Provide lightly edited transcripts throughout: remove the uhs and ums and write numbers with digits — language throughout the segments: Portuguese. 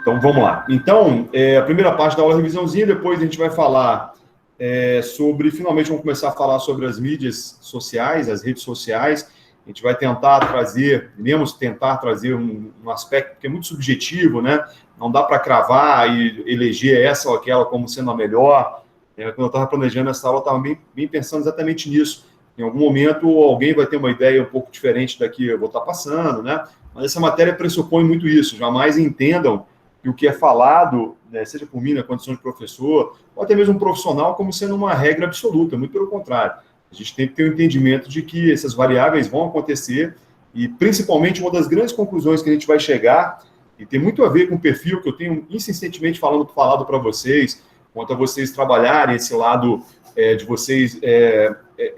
Então, vamos lá. Então, a primeira parte da aula é revisãozinha, depois a gente vai falar finalmente vamos começar a falar sobre as mídias sociais, as redes sociais. A gente vai tentar trazer um aspecto que é muito subjetivo, né? Não dá para cravar e eleger essa ou aquela como sendo a melhor. Quando eu estava planejando essa aula, eu estava bem pensando exatamente nisso. Em algum momento, alguém vai ter uma ideia um pouco diferente da que eu vou estar passando, né? Mas essa matéria pressupõe muito isso. Jamais entendam que o que é falado, né, seja por mim na condição de professor, ou até mesmo um profissional, como sendo uma regra absoluta. Muito pelo contrário. A gente tem que ter o entendimento de que essas variáveis vão acontecer e, principalmente, uma das grandes conclusões que a gente vai chegar, e tem muito a ver com o perfil que eu tenho insistentemente falado para vocês, quanto a vocês trabalharem esse lado de vocês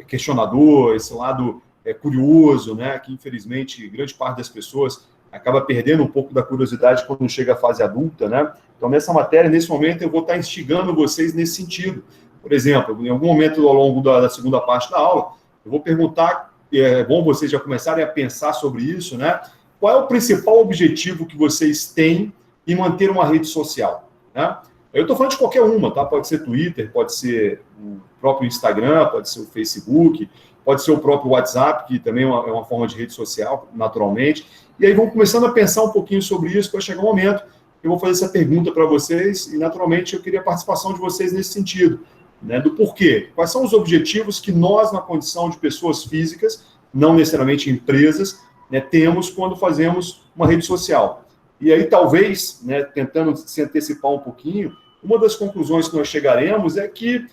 questionador, esse lado curioso, né, que, infelizmente, grande parte das pessoas acaba perdendo um pouco da curiosidade quando chega à fase adulta, né? Então, nessa matéria, nesse momento, eu vou estar instigando vocês nesse sentido. Por exemplo, em algum momento ao longo da segunda parte da aula, eu vou perguntar, é bom vocês já começarem a pensar sobre isso, né? Qual é o principal objetivo que vocês têm em manter uma rede social, né? Eu estou falando de qualquer uma, tá? Pode ser Twitter, pode ser o próprio Instagram, pode ser o Facebook, pode ser o próprio WhatsApp, que também é uma forma de rede social, naturalmente. E aí vamos começando a pensar um pouquinho sobre isso, para chegar um momento eu vou fazer essa pergunta para vocês e, naturalmente, eu queria a participação de vocês nesse sentido, né, do porquê. Quais são os objetivos que nós, na condição de pessoas físicas, não necessariamente empresas, né, temos quando fazemos uma rede social? E aí, talvez, né, tentando se antecipar um pouquinho, uma das conclusões que nós chegaremos é que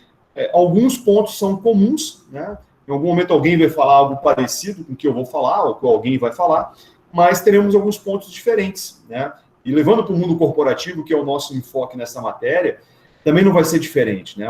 alguns pontos são comuns, né? Em algum momento alguém vai falar algo parecido com o que eu vou falar, ou que alguém vai falar, mas teremos alguns pontos diferentes, né? E levando para o mundo corporativo, que é o nosso enfoque nessa matéria, também não vai ser diferente, né?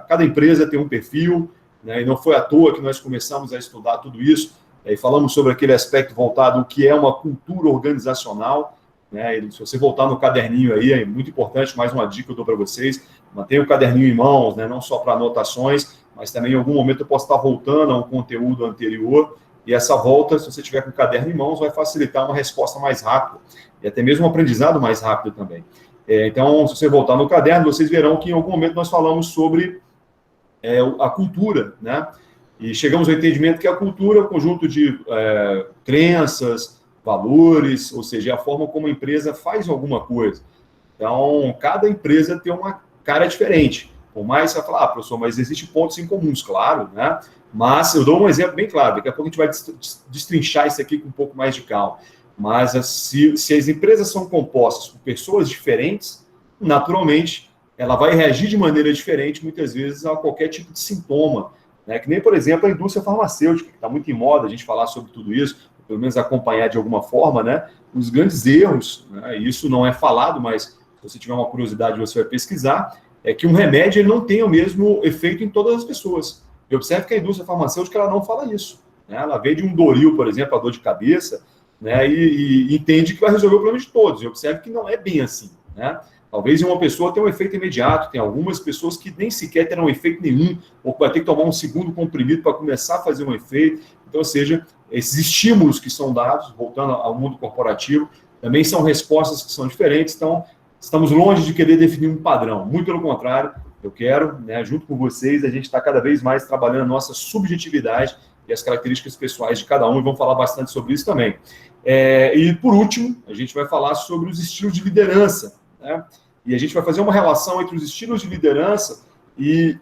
Cada empresa tem um perfil, né? E não foi à toa que nós começamos a estudar tudo isso, e falamos sobre aquele aspecto voltado ao que é uma cultura organizacional, né? E se você voltar no caderninho aí, é muito importante, mais uma dica que eu dou para vocês, mantenha o caderninho em mãos, né? Não só para anotações, mas também em algum momento eu posso estar voltando a um conteúdo anterior, e essa volta, se você tiver com o caderno em mãos, vai facilitar uma resposta mais rápida, e até mesmo um aprendizado mais rápido também. Então, se você voltar no caderno, vocês verão que em algum momento nós falamos sobre a cultura, né? E chegamos ao entendimento que a cultura é um conjunto de crenças, valores, ou seja, é a forma como a empresa faz alguma coisa. Então, cada empresa tem uma cara diferente. Por mais que você vai falar, professor, mas existem pontos em comuns, claro, né? Mas eu dou um exemplo bem claro, daqui a pouco a gente vai destrinchar isso aqui com um pouco mais de calma. Mas se as empresas são compostas por pessoas diferentes, naturalmente, ela vai reagir de maneira diferente, muitas vezes, a qualquer tipo de sintoma, né? Que nem, por exemplo, a indústria farmacêutica, que está muito em moda a gente falar sobre tudo isso, pelo menos acompanhar de alguma forma, né? Os grandes erros, né? Isso não é falado, mas se você tiver uma curiosidade, você vai pesquisar, é que um remédio ele não tem o mesmo efeito em todas as pessoas. E observe que a indústria farmacêutica ela não fala isso, né? Ela vende um Doril, por exemplo, a dor de cabeça, né? E entende que vai resolver o problema de todos. E observe que não é bem assim, né? Talvez em uma pessoa tenha um efeito imediato, tem algumas pessoas que nem sequer terão efeito nenhum, ou vai ter que tomar um segundo comprimido para começar a fazer um efeito. Então, ou seja, esses estímulos que são dados, voltando ao mundo corporativo, também são respostas que são diferentes. Então, estamos longe de querer definir um padrão. Muito pelo contrário, eu quero, né, junto com vocês, a gente está cada vez mais trabalhando a nossa subjetividade e as características pessoais de cada um, e vamos falar bastante sobre isso também. E, por último, a gente vai falar sobre os estilos de liderança, né? E a gente vai fazer uma relação entre os estilos de liderança e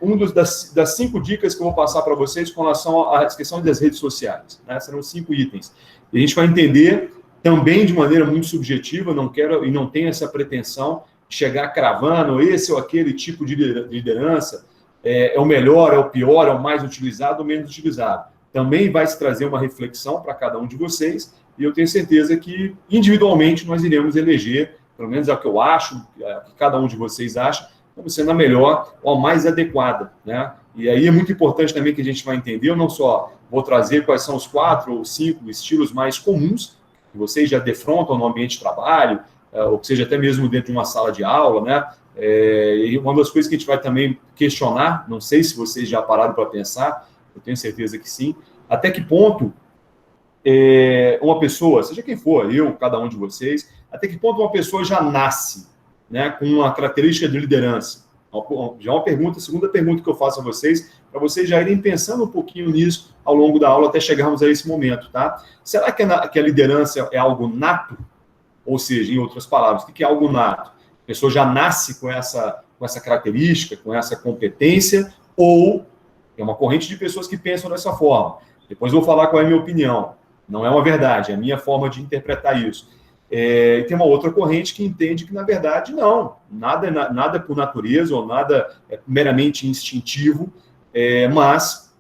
das 5 dicas que eu vou passar para vocês com relação à questão das redes sociais, né? Serão 5 itens. E a gente vai entender também de maneira muito subjetiva, não quero e não tenho essa pretensão de chegar cravando esse ou aquele tipo de liderança é o melhor, é o pior, é o mais utilizado ou menos utilizado. Também vai se trazer uma reflexão para cada um de vocês e eu tenho certeza que individualmente nós iremos eleger, pelo menos é o que eu acho, é o que cada um de vocês acha, como sendo a melhor ou a mais adequada, né? E aí é muito importante também que a gente vai entender, eu não só vou trazer quais são os 4 ou 5 estilos mais comuns que vocês já defrontam no ambiente de trabalho, ou que seja até mesmo dentro de uma sala de aula, né? E uma das coisas que a gente vai também questionar, não sei se vocês já pararam para pensar, eu tenho certeza que sim, até que ponto uma pessoa, seja quem for, eu, cada um de vocês, até que ponto uma pessoa já nasce, né, com uma característica de liderança? Já é uma pergunta, a segunda pergunta que eu faço a vocês, para vocês já irem pensando um pouquinho nisso ao longo da aula até chegarmos a esse momento, tá? Será que a liderança é algo nato? Ou seja, em outras palavras, o que é algo nato? A pessoa já nasce com essa característica, com essa competência, ou é uma corrente de pessoas que pensam dessa forma. Depois eu vou falar qual é a minha opinião. Não é uma verdade, é a minha forma de interpretar isso. E tem uma outra corrente que entende que, na verdade, não. Nada é por natureza, ou nada é meramente instintivo, mas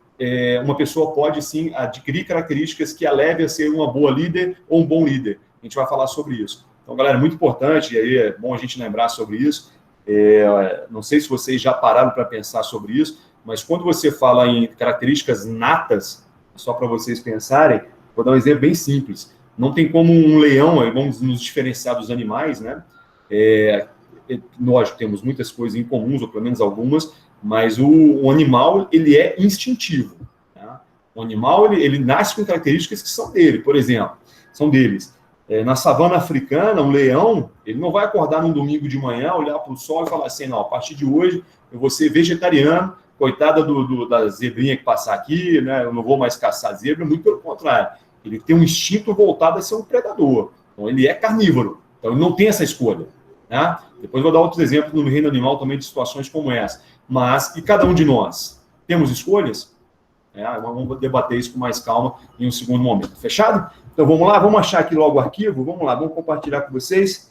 uma pessoa pode, sim, adquirir características que a leve a ser uma boa líder ou um bom líder. A gente vai falar sobre isso. Então, galera, muito importante, e aí é bom a gente lembrar sobre isso. Não sei se vocês já pararam para pensar sobre isso, mas quando você fala em características natas, só para vocês pensarem, vou dar um exemplo bem simples. Não tem como um leão, vamos nos diferenciar dos animais, né? Nós temos muitas coisas em comuns, ou pelo menos algumas, mas o animal, ele é instintivo. Tá? O animal, ele nasce com características que são dele, por exemplo, são deles. Na savana africana, um leão, ele não vai acordar num domingo de manhã, olhar para o sol e falar assim, não, a partir de hoje eu vou ser vegetariano, coitada da zebrinha que passar aqui, né? Eu não vou mais caçar zebra, muito pelo contrário. Ele tem um instinto voltado a ser um predador. Então, ele é carnívoro. Então, ele não tem essa escolha. Né? Depois vou dar outros exemplos no reino animal também de situações como essa. Mas, e cada um de nós? Temos escolhas? Vamos debater isso com mais calma em um segundo momento. Fechado? Então, vamos lá. Vamos achar aqui logo o arquivo. Vamos lá. Vamos compartilhar com vocês.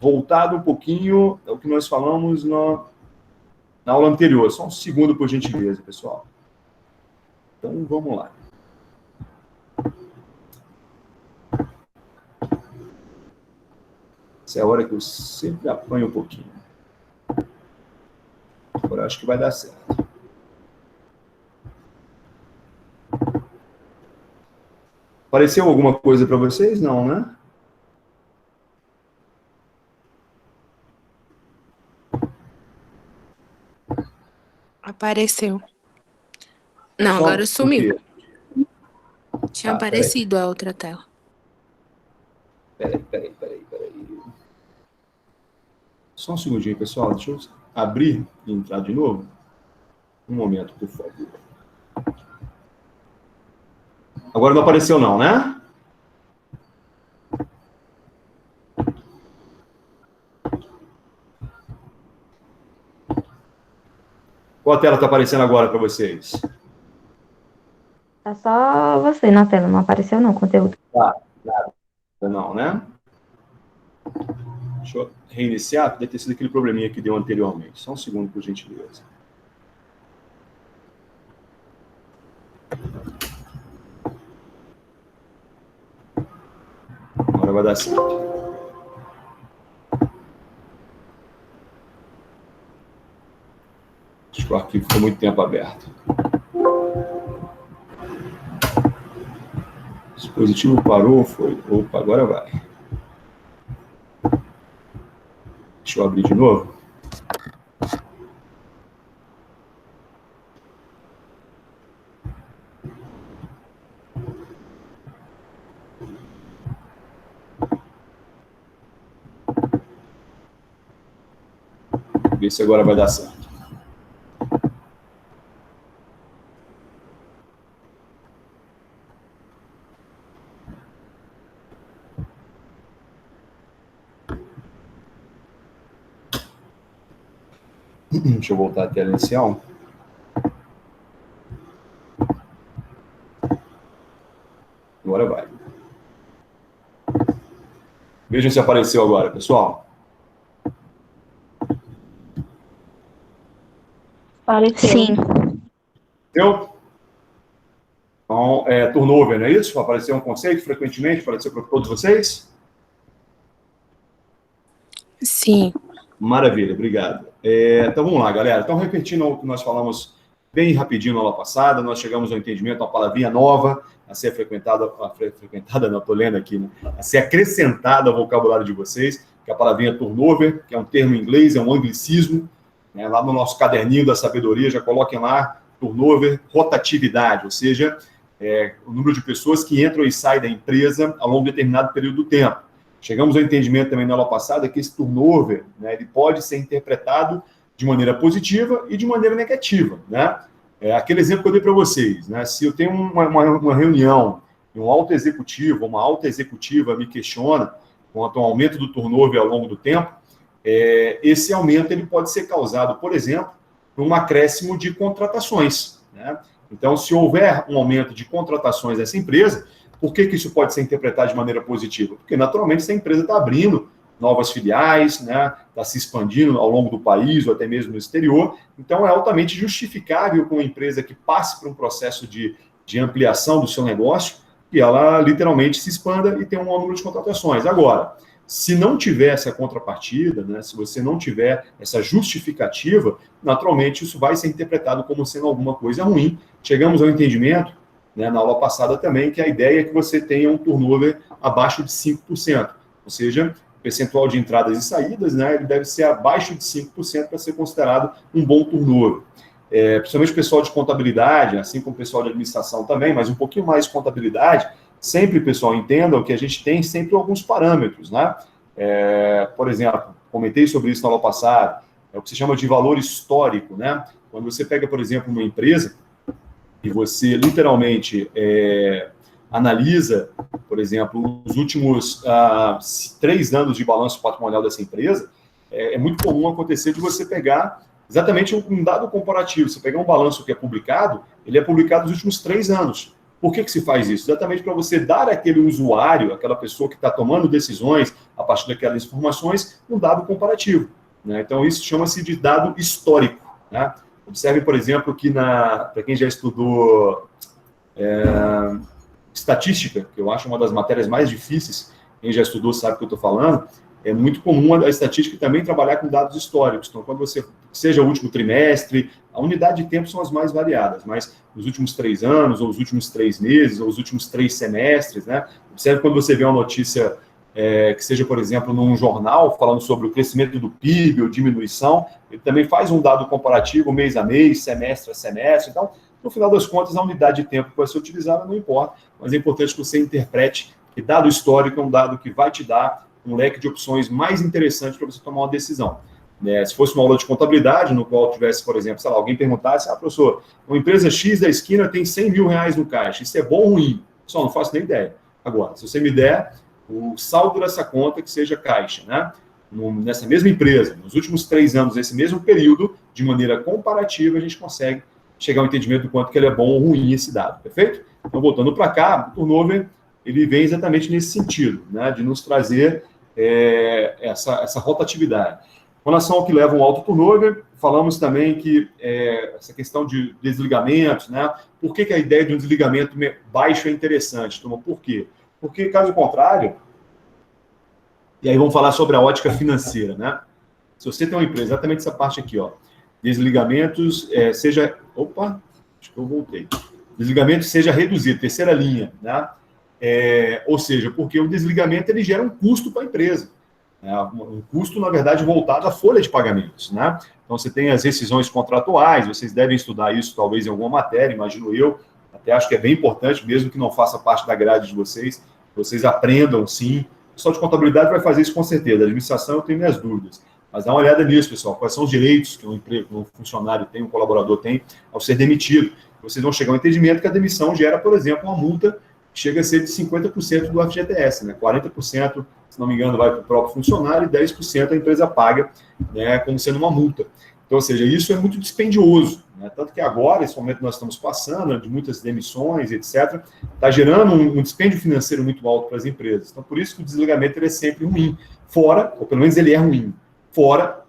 Voltado um pouquinho ao que nós falamos na aula anterior. Só um segundo, por gentileza, pessoal. Então, vamos lá. Essa é a hora que eu sempre apanho um pouquinho. Agora acho que vai dar certo. Apareceu alguma coisa para vocês? Não, né? Apareceu. Não, agora sumiu. Tinha aparecido peraí. a outra tela. Peraí. Só um segundinho, pessoal. Deixa eu abrir e entrar de novo. Um momento, por favor. Agora não apareceu não, né? Qual tela está aparecendo agora para vocês? Tá só você na tela, não apareceu não, conteúdo. Não, né? Deixa eu reiniciar, deve ter sido aquele probleminha que deu anteriormente. Só um segundo, por gentileza. Agora vai dar certo. Acho que o arquivo ficou muito tempo aberto. O dispositivo parou, foi. Opa, agora vai. Deixa eu abrir de novo. Ver se agora vai dar certo. Deixa eu voltar à tela inicial. Agora vai. Vejam se apareceu agora, pessoal. Apareceu. Sim. Entendeu? Então, turnover, não é isso? Apareceu um conceito frequentemente? Apareceu para todos vocês? Sim. Maravilha, obrigado. Então, vamos lá, galera. Então, repetindo o que nós falamos bem rapidinho na aula passada, nós chegamos ao entendimento, uma palavrinha nova a ser frequentada, não, estou lendo aqui, né? A ser acrescentada ao vocabulário de vocês, que é a palavrinha turnover, que é um termo em inglês, é um anglicismo, né? Lá no nosso caderninho da sabedoria, já coloquem lá, turnover, rotatividade, ou seja, o número de pessoas que entram e saem da empresa ao longo de determinado período do tempo. Chegamos ao entendimento também na aula passada que esse turnover, né, ele pode ser interpretado de maneira positiva e de maneira negativa, né? Aquele exemplo que eu dei para vocês, né? Se eu tenho uma reunião e um alto executivo, uma alta executiva me questiona quanto ao aumento do turnover ao longo do tempo, esse aumento ele pode ser causado, por exemplo, por um acréscimo de contratações, né? Então, se houver um aumento de contratações dessa empresa, por que isso pode ser interpretado de maneira positiva? Porque, naturalmente, essa empresa está abrindo novas filiais, né? Está se expandindo ao longo do país ou até mesmo no exterior. Então, é altamente justificável com uma empresa que passe por um processo de ampliação do seu negócio, que ela literalmente se expanda e tenha um número de contratações. Agora, se não tiver essa contrapartida, né, se você não tiver essa justificativa, naturalmente isso vai ser interpretado como sendo alguma coisa ruim. Chegamos ao entendimento, né, na aula passada também, que a ideia é que você tenha um turnover abaixo de 5%, ou seja, o percentual de entradas e saídas, né, ele deve ser abaixo de 5% para ser considerado um bom turnover. Principalmente o pessoal de contabilidade, assim como o pessoal de administração também, mas um pouquinho mais de contabilidade, sempre, pessoal, entendam que a gente tem sempre alguns parâmetros, né? Por exemplo, comentei sobre isso na aula passada, é o que se chama de valor histórico, né? Quando você pega, por exemplo, uma empresa e você literalmente analisa, por exemplo, os últimos 3 anos de balanço patrimonial dessa empresa, é muito comum acontecer de você pegar exatamente um dado comparativo. Você pegar um balanço que é publicado, ele é publicado nos últimos 3 anos. Por que se faz isso? Exatamente para você dar àquele usuário, aquela pessoa que está tomando decisões a partir daquelas informações, um dado comparativo, né? Então, isso chama-se de dado histórico, né? Observe, por exemplo, que para quem já estudou estatística, que eu acho uma das matérias mais difíceis, quem já estudou sabe o que eu estou falando, é muito comum a estatística também trabalhar com dados históricos. Então, quando você, seja o último trimestre, a unidade de tempo são as mais variadas, mas os últimos 3 anos, ou os últimos 3 meses, ou os últimos 3 semestres, né? Observe quando você vê uma notícia que seja, por exemplo, num jornal, falando sobre o crescimento do PIB ou diminuição, ele também faz um dado comparativo mês a mês, semestre a semestre. Então, no final das contas, a unidade de tempo que vai ser utilizada não importa, mas é importante que você interprete que dado histórico é um dado que vai te dar um leque de opções mais interessantes para você tomar uma decisão. Se fosse uma aula de contabilidade, no qual tivesse, por exemplo, sei lá, alguém perguntasse, professor, uma empresa X da esquina tem 100 mil reais no caixa, isso é bom ou ruim? Só não faço nem ideia. Agora, se você me der o saldo dessa conta que seja caixa, né? Nessa mesma empresa, nos últimos 3 anos, nesse mesmo período, de maneira comparativa, a gente consegue chegar ao entendimento do quanto que ele é bom ou ruim esse dado, perfeito? Então, voltando para cá, o turnover, ele vem exatamente nesse sentido, né? De nos trazer essa rotatividade. Com relação ao que leva um alto turnover, falamos também que essa questão de desligamentos, né? Por que a ideia de um desligamento baixo é interessante? Então, por quê? Porque, caso contrário, e aí vamos falar sobre a ótica financeira, né? Se você tem uma empresa, exatamente essa parte aqui, ó, desligamentos, Opa, acho que eu voltei. Desligamento seja reduzido, terceira linha, né? Ou seja, porque o desligamento ele gera um custo para a empresa. Um custo, na verdade, voltado à folha de pagamentos, né? Então, você tem as rescisões contratuais, vocês devem estudar isso, talvez, em alguma matéria, imagino eu. Até acho que é bem importante, mesmo que não faça parte da grade de vocês, vocês aprendam, sim. O pessoal de contabilidade vai fazer isso com certeza. A administração, eu tenho minhas dúvidas. Mas dá uma olhada nisso, pessoal. Quais são os direitos que um funcionário tem, um colaborador tem, ao ser demitido. Vocês vão chegar ao entendimento que a demissão gera, por exemplo, uma multa que chega a ser de 50% do FGTS, né? 40%, se não me engano, vai para o próprio funcionário e 10% a empresa paga, né, como sendo uma multa. Então, ou seja, isso é muito dispendioso, né? Tanto que agora, esse momento que nós estamos passando, de muitas demissões, etc., está gerando um dispêndio financeiro muito alto para as empresas. Então, por isso que o desligamento ele é sempre ruim. Fora, ou pelo menos ele é ruim, fora,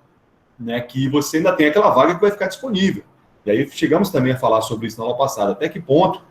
né, que você ainda tem aquela vaga que vai ficar disponível. E aí chegamos também a falar sobre isso na aula passada. Até que ponto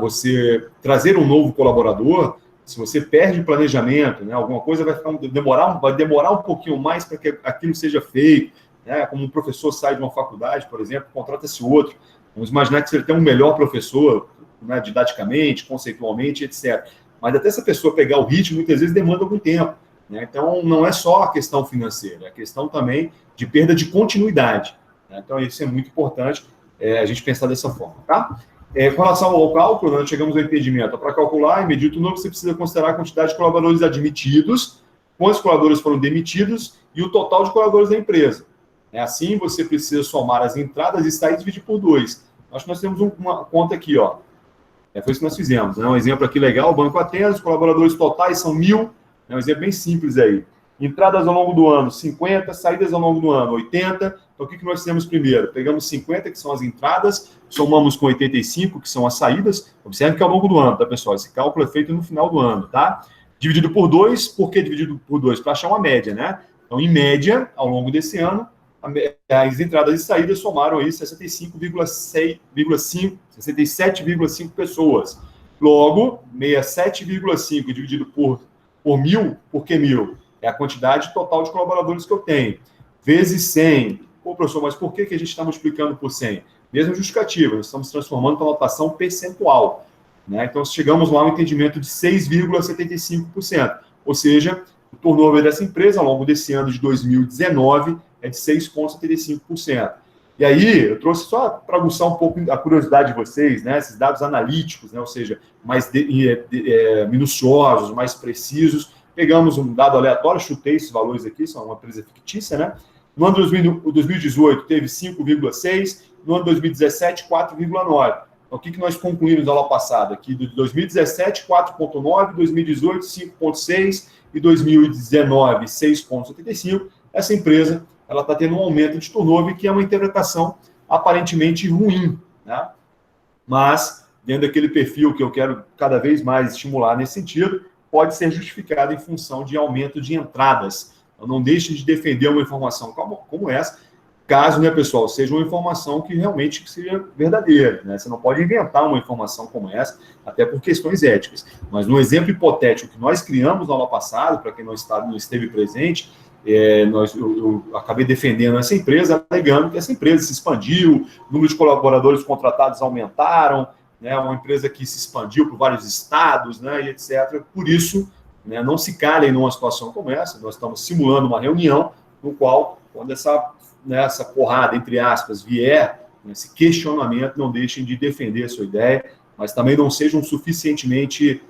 você trazer um novo colaborador, se você perde planejamento, né, alguma coisa vai demorar um pouquinho mais para que aquilo seja feito, né, como um professor sai de uma faculdade, por exemplo, contrata-se outro. Vamos imaginar que você tem um melhor professor, né, didaticamente, conceitualmente, etc. Mas até essa pessoa pegar o ritmo, muitas vezes demanda algum tempo, né? Então, não é só a questão financeira, é a questão também de perda de continuidade, né? Então, isso é muito importante a gente pensar dessa forma, tá? Com relação ao cálculo, nós chegamos ao entendimento. Para calcular e medir o turnover, você precisa considerar a quantidade de colaboradores admitidos, quantos colaboradores foram demitidos e o total de colaboradores da empresa. Assim, você precisa somar as entradas e saídas e dividir por 2. Acho que nós temos uma conta aqui, ó. Foi isso que nós fizemos. Um exemplo aqui legal, o Banco Atenas, os colaboradores totais são 1.000. Um exemplo bem simples aí. Entradas ao longo do ano, 50. Saídas ao longo do ano, 80. Então, o que nós fizemos primeiro? Pegamos 50, que são as entradas, somamos com 85, que são as saídas. Observe que é ao longo do ano, tá, pessoal? Esse cálculo é feito no final do ano, tá? Dividido por 2. Por que dividido por 2? Para achar uma média, né? Então, em média, ao longo desse ano, as entradas e saídas somaram aí 67,5 pessoas. Logo, 67,5 dividido por 1.000, por que 1.000? É a quantidade total de colaboradores que eu tenho. Vezes 100. Pô, professor, mas por que a gente está multiplicando por 100? Mesma justificativa, nós estamos transformando para notação percentual. Então, chegamos lá ao entendimento de 6,75%. Ou seja, o turnover dessa empresa, ao longo desse ano de 2019, é de 6,75%. E aí, eu trouxe só para aguçar um pouco a curiosidade de vocês, esses dados analíticos, ou seja, mais minuciosos, mais precisos. Pegamos um dado aleatório, chutei esses valores aqui, são uma empresa fictícia, No ano de 2018, teve 5,6%, no ano de 2017, 4,9%. Então, o que nós concluímos na aula passada? Que de 2017, 4,9%, 2018, 5,6% e 2019, 6,75%. Essa empresa ela está tendo um aumento de turnover, que é uma interpretação aparentemente ruim, Mas, dentro daquele perfil que eu quero cada vez mais estimular nesse sentido, pode ser justificado em função de aumento de entradas. Então, não deixe de defender uma informação como essa, caso, pessoal, seja uma informação que realmente seja verdadeira. Você não pode inventar uma informação como essa, até por questões éticas. Mas no exemplo hipotético que nós criamos na aula passada, para quem não esteve presente, eu acabei defendendo essa empresa, alegando que essa empresa se expandiu, o número de colaboradores contratados aumentaram, uma empresa que se expandiu por vários estados, e etc. Por isso, não se calem numa situação como essa. Nós estamos simulando uma reunião no qual, quando essa porrada, entre aspas, vier, esse questionamento, não deixem de defender a sua ideia, mas também não sejam suficientemente,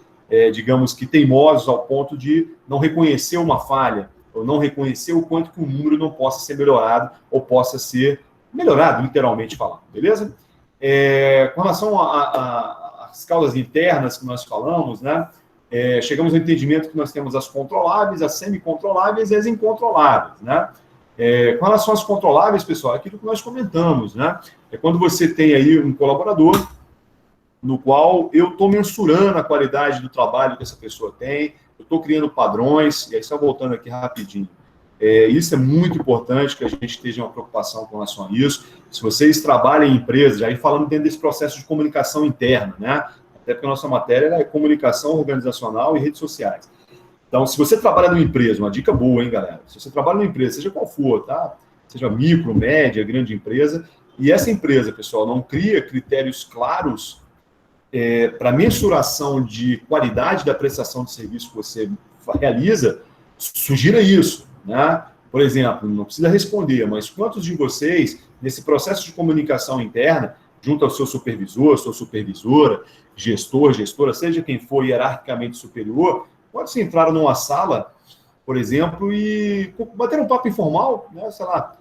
digamos que teimosos ao ponto de não reconhecer uma falha, ou não reconhecer o quanto que o número não possa ser melhorado, ou possa ser melhorado, literalmente falando, beleza? Com relação às causas internas que nós falamos, chegamos ao entendimento que nós temos as controláveis, as semi-controláveis e as incontroláveis, Com relação às controláveis, pessoal, é aquilo que nós comentamos, É quando você tem aí um colaborador no qual eu estou mensurando a qualidade do trabalho que essa pessoa tem, eu estou criando padrões, e aí só voltando aqui rapidinho. Isso é muito importante que a gente esteja uma preocupação com relação a isso. Se vocês trabalham em empresas, aí falando dentro desse processo de comunicação interna, Até porque a nossa matéria é comunicação organizacional e redes sociais. Então, se você trabalha numa empresa, uma dica boa, hein, galera? Se você trabalha numa empresa, seja qual for, tá? Seja micro, média, grande empresa, e essa empresa, pessoal, não cria critérios claros para mensuração de qualidade da prestação de serviço que você realiza, sugira isso, Por exemplo, não precisa responder, mas quantos de vocês, nesse processo de comunicação interna, junto ao seu supervisor, sua supervisora, gestor, gestora, seja quem for hierarquicamente superior, pode se entrar numa sala, por exemplo, e bater um papo informal, sei lá,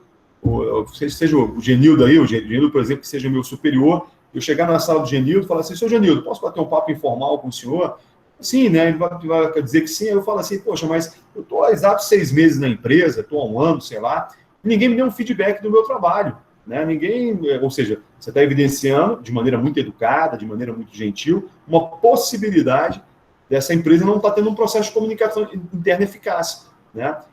seja o Genildo aí, o Genildo, por exemplo, que seja meu superior, eu chegar na sala do Genildo e falar assim, seu Genildo, posso bater um papo informal com o senhor? Sim, Ele vai dizer que sim, aí eu falo assim, poxa, mas eu estou há exatos 6 meses na empresa, estou há 1 ano, sei lá, e ninguém me deu um feedback do meu trabalho, Ninguém, ou seja, você está evidenciando, de maneira muito educada, de maneira muito gentil, uma possibilidade dessa empresa não estar tendo um processo de comunicação interna eficaz,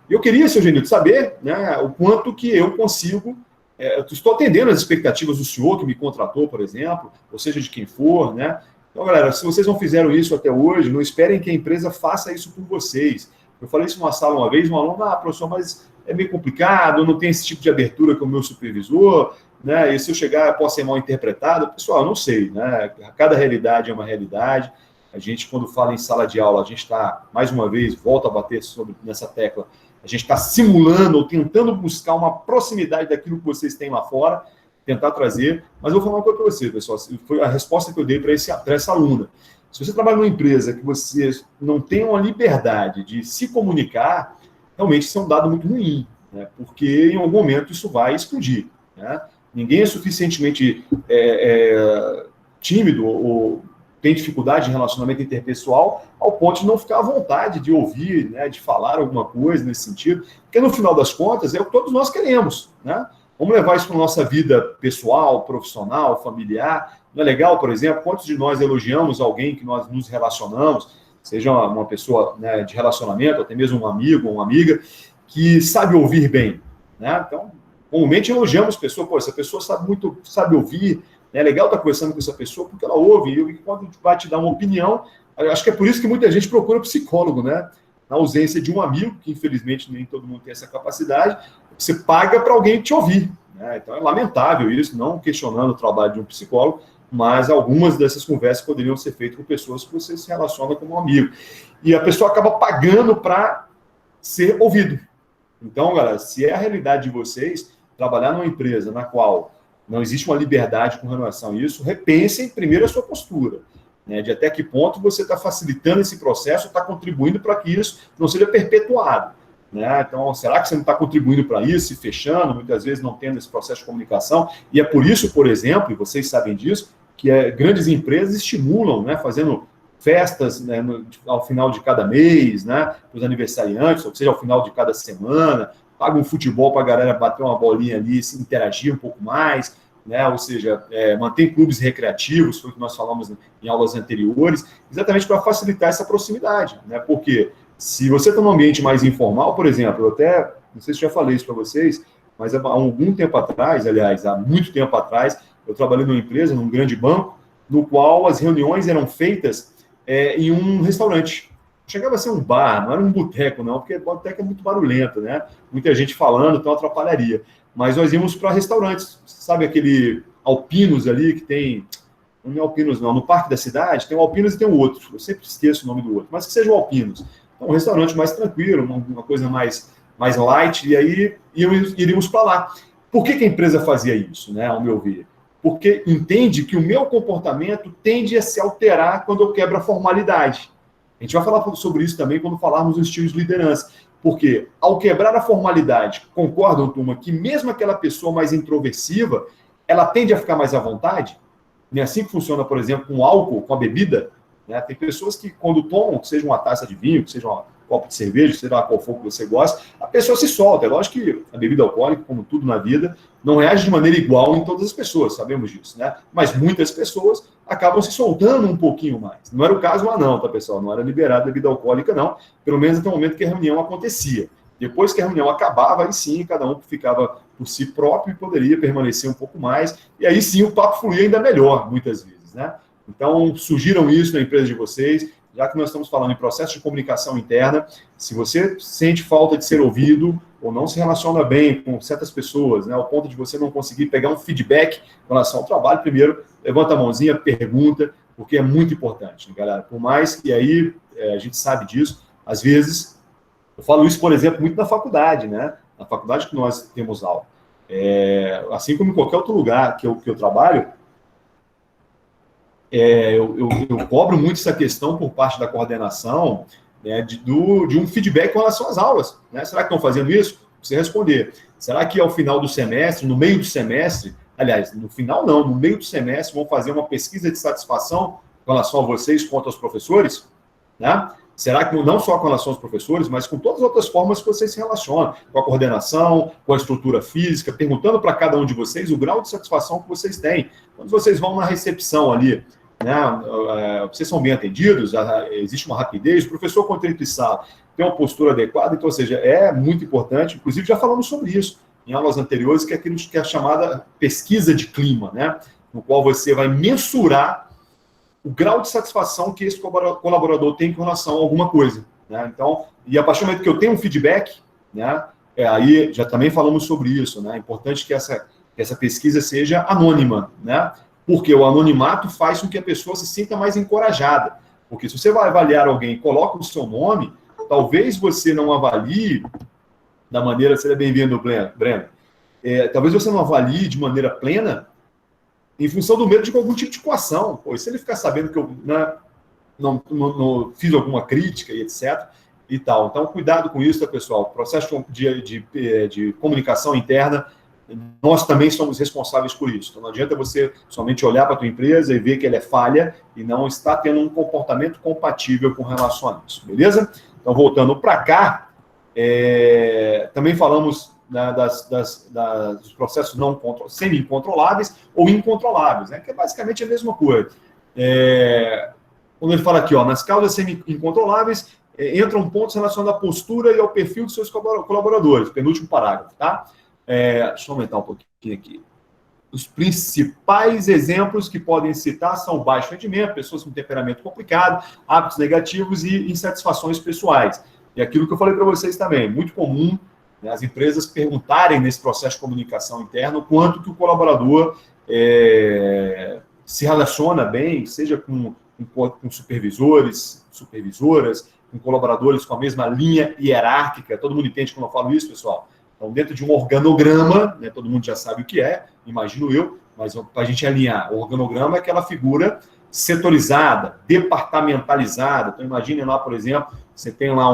Eu queria, seu Genildo, saber, o quanto que eu consigo, eu estou atendendo as expectativas do senhor que me contratou, por exemplo, ou seja, de quem for, Então, galera, se vocês não fizeram isso até hoje, não esperem que a empresa faça isso por vocês. Eu falei isso numa sala uma vez, um aluno, professor, mas é meio complicado, eu não tenho esse tipo de abertura com o meu supervisor, E se eu chegar, eu posso ser mal interpretado. Pessoal, eu não sei, Cada realidade é uma realidade. A gente, quando fala em sala de aula, a gente está, mais uma vez, volta a bater nessa tecla, a gente está simulando ou tentando buscar uma proximidade daquilo que vocês têm lá fora. tentar trazer, mas eu vou falar uma coisa para você, pessoal, foi a resposta que eu dei para essa aluna. Se você trabalha numa empresa que você não tem uma liberdade de se comunicar, realmente isso é um dado muito ruim, né? Porque em algum momento isso vai explodir, né? Ninguém é suficientemente tímido ou tem dificuldade em relacionamento interpessoal ao ponto de não ficar à vontade de ouvir, né, de falar alguma coisa nesse sentido, porque no final das contas é o que todos nós queremos, né? Vamos levar isso para a nossa vida pessoal, profissional, familiar. Não é legal, por exemplo, quantos de nós elogiamos alguém que nós nos relacionamos, seja uma pessoa, né, de relacionamento, até mesmo um amigo ou uma amiga, que sabe ouvir bem, né? Então, comumente elogiamos pessoas, pô, essa pessoa sabe ouvir, é legal estar conversando com essa pessoa porque ela ouve, e quando vai te dar uma opinião, acho que é por isso que muita gente procura psicólogo, né? Na ausência de um amigo, que infelizmente nem todo mundo tem essa capacidade, você paga para alguém te ouvir, né? Então é lamentável isso, não questionando o trabalho de um psicólogo, mas algumas dessas conversas poderiam ser feitas com pessoas que você se relaciona como um amigo. E a pessoa acaba pagando para ser ouvido. Então, galera, se é a realidade de vocês, trabalhar numa empresa na qual não existe uma liberdade com relação a isso, repensem primeiro a sua postura, né, de até que ponto você está facilitando esse processo, está contribuindo para que isso não seja perpetuado, né? Então, será que você não está contribuindo para isso, se fechando, muitas vezes não tendo esse processo de comunicação? E é por isso, por exemplo, e vocês sabem disso, que grandes empresas estimulam, né, fazendo festas, né, ao final de cada mês, né, para os aniversariantes, ou seja, ao final de cada semana, paga um futebol para a galera bater uma bolinha ali, se interagir um pouco mais, né? Ou seja, mantém clubes recreativos, foi o que nós falamos em aulas anteriores, exatamente para facilitar essa proximidade, né? Porque se você está num ambiente mais informal, por exemplo, eu até, não sei se já falei isso para vocês, mas há algum tempo atrás, aliás, há muito tempo atrás, eu trabalhei numa empresa, num grande banco, no qual as reuniões eram feitas em um restaurante. Chegava a ser um bar, não era um boteco, não, porque boteco é muito barulhento, né? Muita gente falando, então atrapalharia. Mas nós íamos para restaurantes, sabe aquele Alpinos ali que tem... Não é Alpinos, não. No Parque da Cidade tem o Alpinos e tem o outro. Eu sempre esqueço o nome do outro, mas que seja o Alpinos. Então, um restaurante mais tranquilo, uma coisa mais light, e aí iríamos para lá. Por que a empresa fazia isso, né, ao meu ver? Porque entende que o meu comportamento tende a se alterar quando eu quebro a formalidade. A gente vai falar sobre isso também quando falarmos dos estilos de liderança. Porque, ao quebrar a formalidade, concordam, turma, que mesmo aquela pessoa mais introversiva, ela tende a ficar mais à vontade? Não é assim que funciona, por exemplo, com álcool, com a bebida? Né? Tem pessoas que, quando tomam, que seja uma taça de vinho, que seja um copo de cerveja, seja lá qual for que você gosta, a pessoa se solta. É lógico que a bebida alcoólica, como tudo na vida, não reage de maneira igual em todas as pessoas, sabemos disso, né? Mas muitas pessoas acabam se soltando um pouquinho mais. Não era o caso lá não, tá, pessoal? Não era liberada a bebida alcoólica, não. Pelo menos até o momento que a reunião acontecia. Depois que a reunião acabava, aí sim, cada um ficava por si próprio e poderia permanecer um pouco mais. E aí sim, o papo fluía ainda melhor, muitas vezes, né? Então, sugiram isso na empresa de vocês, já que nós estamos falando em processo de comunicação interna. Se você sente falta de ser ouvido ou não se relaciona bem com certas pessoas, né, ao ponto de você não conseguir pegar um feedback com relação ao trabalho, primeiro, levanta a mãozinha, pergunta, porque é muito importante, né, galera? Por mais que aí a gente sabe disso, às vezes, eu falo isso, por exemplo, muito na faculdade, né? Na faculdade que nós temos aula. Assim como em qualquer outro lugar que eu trabalho, eu cobro muito essa questão por parte da coordenação, né, de um feedback com relação às aulas, né? Será que estão fazendo isso? Você responder. Será que ao final do semestre, no meio do semestre, aliás, no final não, no meio do semestre, vão fazer uma pesquisa de satisfação com relação a vocês quanto aos professores? Né? Será que não só com relação aos professores, mas com todas as outras formas que vocês se relacionam, com a coordenação, com a estrutura física, perguntando para cada um de vocês o grau de satisfação que vocês têm. Quando vocês vão na recepção ali, né, vocês são bem atendidos, existe uma rapidez, o professor quando entra em sala tem uma postura adequada, então, ou seja, é muito importante, inclusive já falamos sobre isso em aulas anteriores, que é aquilo que é a chamada pesquisa de clima, né, no qual você vai mensurar o grau de satisfação que esse colaborador tem com relação a alguma coisa, né? Então, e a partir do momento que eu tenho um feedback, né, aí já também falamos sobre isso, né? É importante que essa pesquisa seja anônima, né? Porque o anonimato faz com que a pessoa se sinta mais encorajada. Porque se você vai avaliar alguém e coloca o seu nome, talvez você não avalie da maneira... Seja bem-vindo, Breno. talvez você não avalie de maneira plena em função do medo de algum tipo de coação. Pô, e se ele ficar sabendo que eu, né, não fiz alguma crítica e etc. e tal. Então, cuidado com isso, tá, pessoal? Processo de comunicação interna, nós também somos responsáveis por isso. Então, não adianta você somente olhar para a tua empresa e ver que ela é falha e não está tendo um comportamento compatível com relação a isso, beleza? Então, voltando para cá, também falamos, né, dos processos semi-incontroláveis ou incontroláveis, né, que é basicamente a mesma coisa. Quando ele fala aqui, ó, nas causas semi-incontroláveis, entram pontos relacionados à postura e ao perfil dos seus colaboradores, penúltimo parágrafo, tá? Deixa eu aumentar um pouquinho aqui. Os principais exemplos que podem citar são baixo rendimento, pessoas com temperamento complicado, hábitos negativos e insatisfações pessoais. E aquilo que eu falei para vocês também, muito comum, né, as empresas perguntarem nesse processo de comunicação interna o quanto que o colaborador se relaciona bem, seja com supervisores, supervisoras, com colaboradores com a mesma linha hierárquica. Todo mundo entende quando eu falo isso, pessoal? Então, dentro de um organograma, né, todo mundo já sabe o que é, imagino eu, mas para a gente alinhar, o organograma é aquela figura setorizada, departamentalizada. Então, imagine lá, por exemplo, você tem lá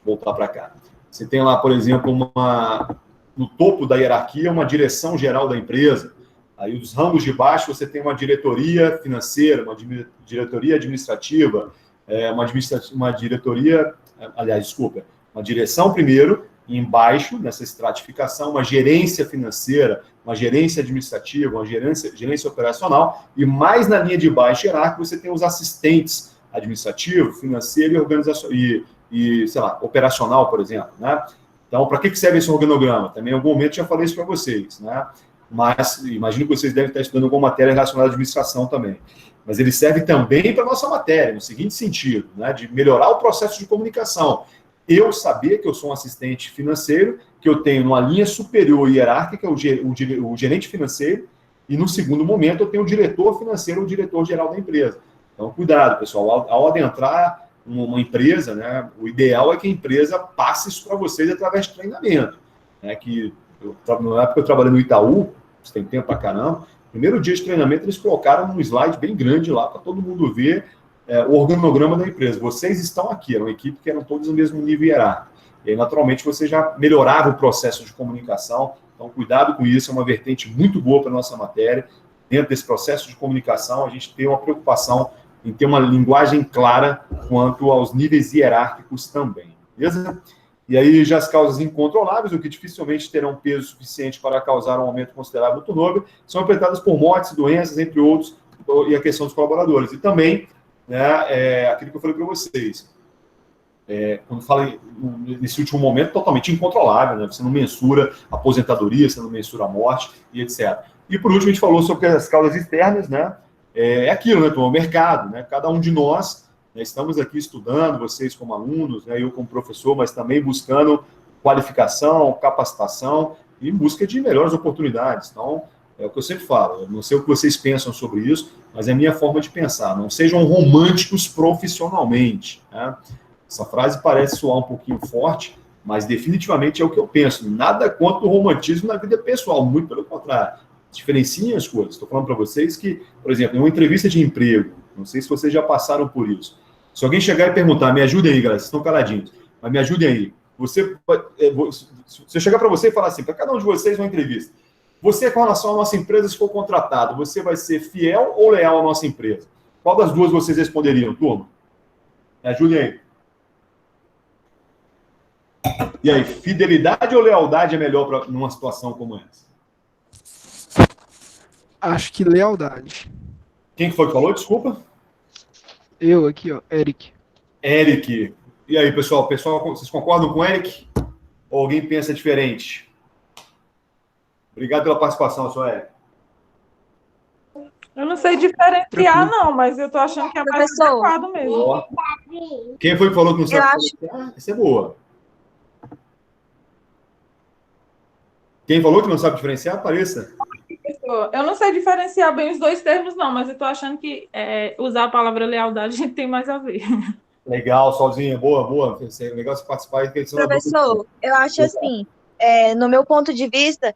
voltar para cá. Você tem lá, por exemplo, no topo da hierarquia, uma direção geral da empresa. Aí, os ramos de baixo, você tem uma diretoria financeira, uma diretoria administrativa, uma direção primeiro, e embaixo, nessa estratificação, uma gerência financeira, uma gerência administrativa, uma gerência operacional, e mais na linha de baixo hierárquica, você tem os assistentes administrativo, financeiro e organização, e sei lá, operacional, por exemplo, né? Então, para que serve esse organograma? Também em algum momento já falei isso para vocês, né? Mas imagino que vocês devem estar estudando alguma matéria relacionada à administração também. Mas ele serve também para a nossa matéria, no seguinte sentido, né, de melhorar o processo de comunicação. Eu saber que eu sou um assistente financeiro, que eu tenho uma linha superior hierárquica, o gerente financeiro, e no segundo momento eu tenho o diretor financeiro, o diretor-geral da empresa. Então, cuidado, pessoal, ao adentrar uma empresa, né, o ideal é que a empresa passe isso para vocês através de treinamento. Né, na época eu trabalhei no Itaú, você tem tempo pra caramba, primeiro dia de treinamento eles colocaram um slide bem grande lá para todo mundo ver o organograma da empresa. Vocês estão aqui, era uma equipe que eram todos no mesmo nível hierárquico. E aí, naturalmente, você já melhorava o processo de comunicação. Então, cuidado com isso, é uma vertente muito boa para a nossa matéria. Dentro desse processo de comunicação, a gente tem uma preocupação em ter uma linguagem clara quanto aos níveis hierárquicos também. Beleza? E aí, já as causas incontroláveis, o que dificilmente terão peso suficiente para causar um aumento considerável do turnover, são afetadas por mortes, doenças, entre outros, e a questão dos colaboradores. E também, né, aquilo que eu falei para vocês, quando falei nesse último momento, totalmente incontrolável, né? Você não mensura a aposentadoria, você não mensura a morte, e etc. E por último, a gente falou sobre as causas externas, né? Aquilo, né? O mercado, né? Cada um de nós, né, estamos aqui estudando, vocês como alunos, né, eu como professor, mas também buscando qualificação, capacitação e em busca de melhores oportunidades. Então, é o que eu sempre falo, eu não sei o que vocês pensam sobre isso, mas é a minha forma de pensar. Não sejam românticos profissionalmente, né? Essa frase parece soar um pouquinho forte, mas definitivamente é o que eu penso. Nada contra o romantismo na vida pessoal, muito pelo contrário. Diferenciem as coisas. Estou falando para vocês que, por exemplo, em uma entrevista de emprego, não sei se vocês já passaram por isso. Se alguém chegar e perguntar, me ajudem aí, galera, vocês estão caladinhos, mas me ajudem aí. Se eu chegar para você e falar assim, para cada um de vocês uma entrevista, você, com relação à nossa empresa, se for contratado, você vai ser fiel ou leal à nossa empresa? Qual das duas vocês responderiam, turma? Me ajudem aí. E aí, fidelidade ou lealdade é melhor numa situação como essa? Acho que lealdade. Quem foi que falou? Desculpa. Eu aqui, ó, Eric. Eric. E aí, pessoal, vocês concordam com o Eric? Ou alguém pensa diferente? Obrigado pela participação, sua Eric. Eu não sei diferenciar, não, mas eu tô achando que é mais adequado mesmo. Ó. Quem foi que falou que não sabe diferenciar? Essa é boa. Quem falou que não sabe diferenciar? Apareça. Eu não sei diferenciar bem os dois termos, não, mas eu tô achando que usar a palavra lealdade tem mais a ver. Legal, Solzinha, boa. Legal você participar. Professor, eu acho assim, no meu ponto de vista,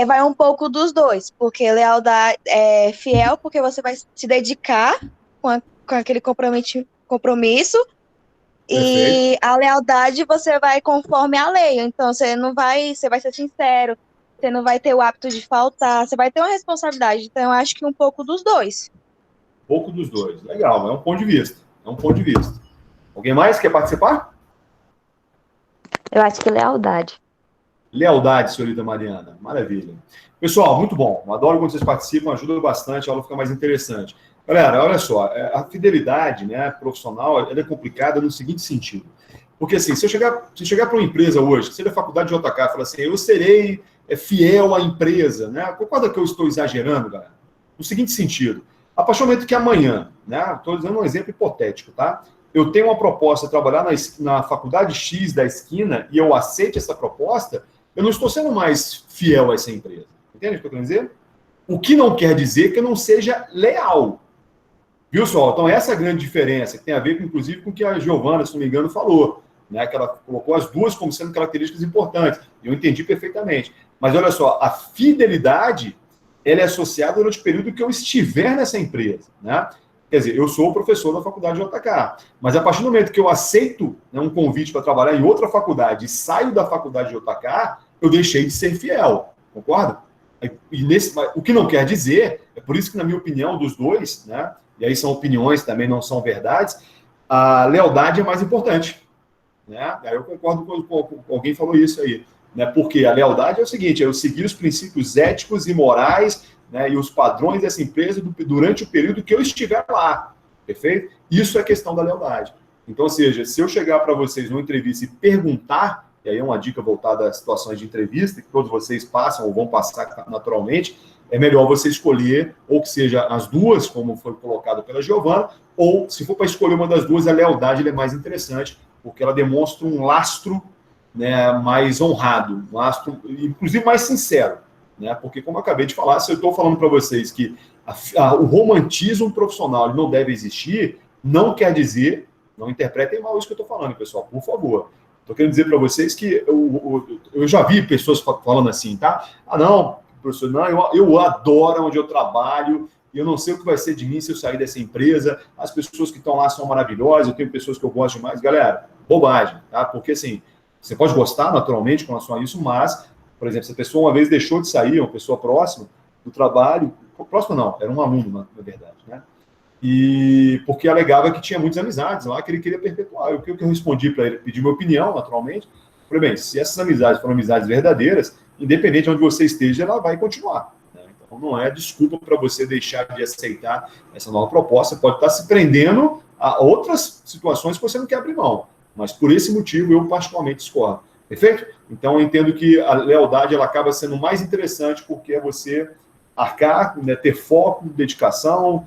vai um pouco dos dois, porque lealdade é fiel, porque você vai se dedicar com aquele compromisso, Perfeito. e a lealdade você vai conforme a lei. Então, você vai ser sincero, você não vai ter o hábito de faltar, você vai ter uma responsabilidade. Então, eu acho que um pouco dos dois. Pouco dos dois. Legal, é um ponto de vista. É um ponto de vista. Alguém mais quer participar? Eu acho que lealdade. Lealdade, senhorita Mariana. Maravilha. Pessoal, muito bom. Adoro quando vocês participam, ajuda bastante, a aula fica mais interessante. Galera, olha só, a fidelidade, né, profissional, ela é complicada no seguinte sentido. Porque, assim, se eu chegar para uma empresa hoje, se da faculdade de JK, falar assim, eu serei fiel à empresa, né? Concorda que eu estou exagerando, galera? No seguinte sentido, a partir do momento que amanhã, né, estou dando um exemplo hipotético, tá? Eu tenho uma proposta de trabalhar na faculdade X da esquina e eu aceito essa proposta, eu não estou sendo mais fiel a essa empresa. Entende o que eu quero dizer? O que não quer dizer que eu não seja leal. Viu, pessoal? Então, essa é a grande diferença, que tem a ver, inclusive, com o que a Giovana, se não me engano, falou, né? Que ela colocou as duas como sendo características importantes. E eu entendi perfeitamente. Mas, olha só, a fidelidade, ela é associada durante o período que eu estiver nessa empresa, né? Quer dizer, eu sou o professor da faculdade JK, mas a partir do momento que eu aceito, né, um convite para trabalhar em outra faculdade e saio da faculdade JK, eu deixei de ser fiel, concorda? O que não quer dizer, é por isso que, na minha opinião, dos dois, né, e aí são opiniões, também não são verdades, a lealdade é mais importante. Né? Aí eu concordo com alguém falou isso aí. Né? Porque a lealdade é o seguinte, é eu seguir os princípios éticos e morais, né, e os padrões dessa empresa durante o período que eu estiver lá. Perfeito? Isso é questão da lealdade. Então, ou seja, se eu chegar para vocês numa entrevista e perguntar, e aí é uma dica voltada às situações de entrevista, que todos vocês passam ou vão passar naturalmente, é melhor você escolher, ou que seja as duas, como foi colocado pela Giovana, ou, se for para escolher uma das duas, a lealdade é mais interessante, porque ela demonstra um lastro, né, mais honrado, um lastro, inclusive, mais sincero. Né? Porque, como eu acabei de falar, se eu estou falando para vocês que o romantismo profissional não deve existir, não quer dizer, não interpretem mal isso que eu estou falando, pessoal, por favor. Estou querendo dizer para vocês que eu já vi pessoas falando assim, tá? Ah, não, professor, não, eu adoro onde eu trabalho, eu não sei o que vai ser de mim se eu sair dessa empresa, as pessoas que estão lá são maravilhosas, eu tenho pessoas que eu gosto demais. Galera, bobagem, tá? Porque, assim, você pode gostar naturalmente com relação a isso, mas, por exemplo, se a pessoa uma vez deixou de sair, uma pessoa próxima do trabalho, próximo não, era um aluno, na verdade, né? E porque alegava que tinha muitas amizades lá que ele queria perpetuar. O que eu respondi para ele? Pedi minha opinião, naturalmente. Falei, bem, se essas amizades foram amizades verdadeiras, independente de onde você esteja, ela vai continuar. Né? Então, não é desculpa para você deixar de aceitar essa nova proposta. Você pode estar se prendendo a outras situações que você não quer abrir mão. Mas, por esse motivo, eu particularmente discordo. Perfeito? Então, eu entendo que a lealdade ela acaba sendo mais interessante porque é você arcar, né, ter foco, dedicação,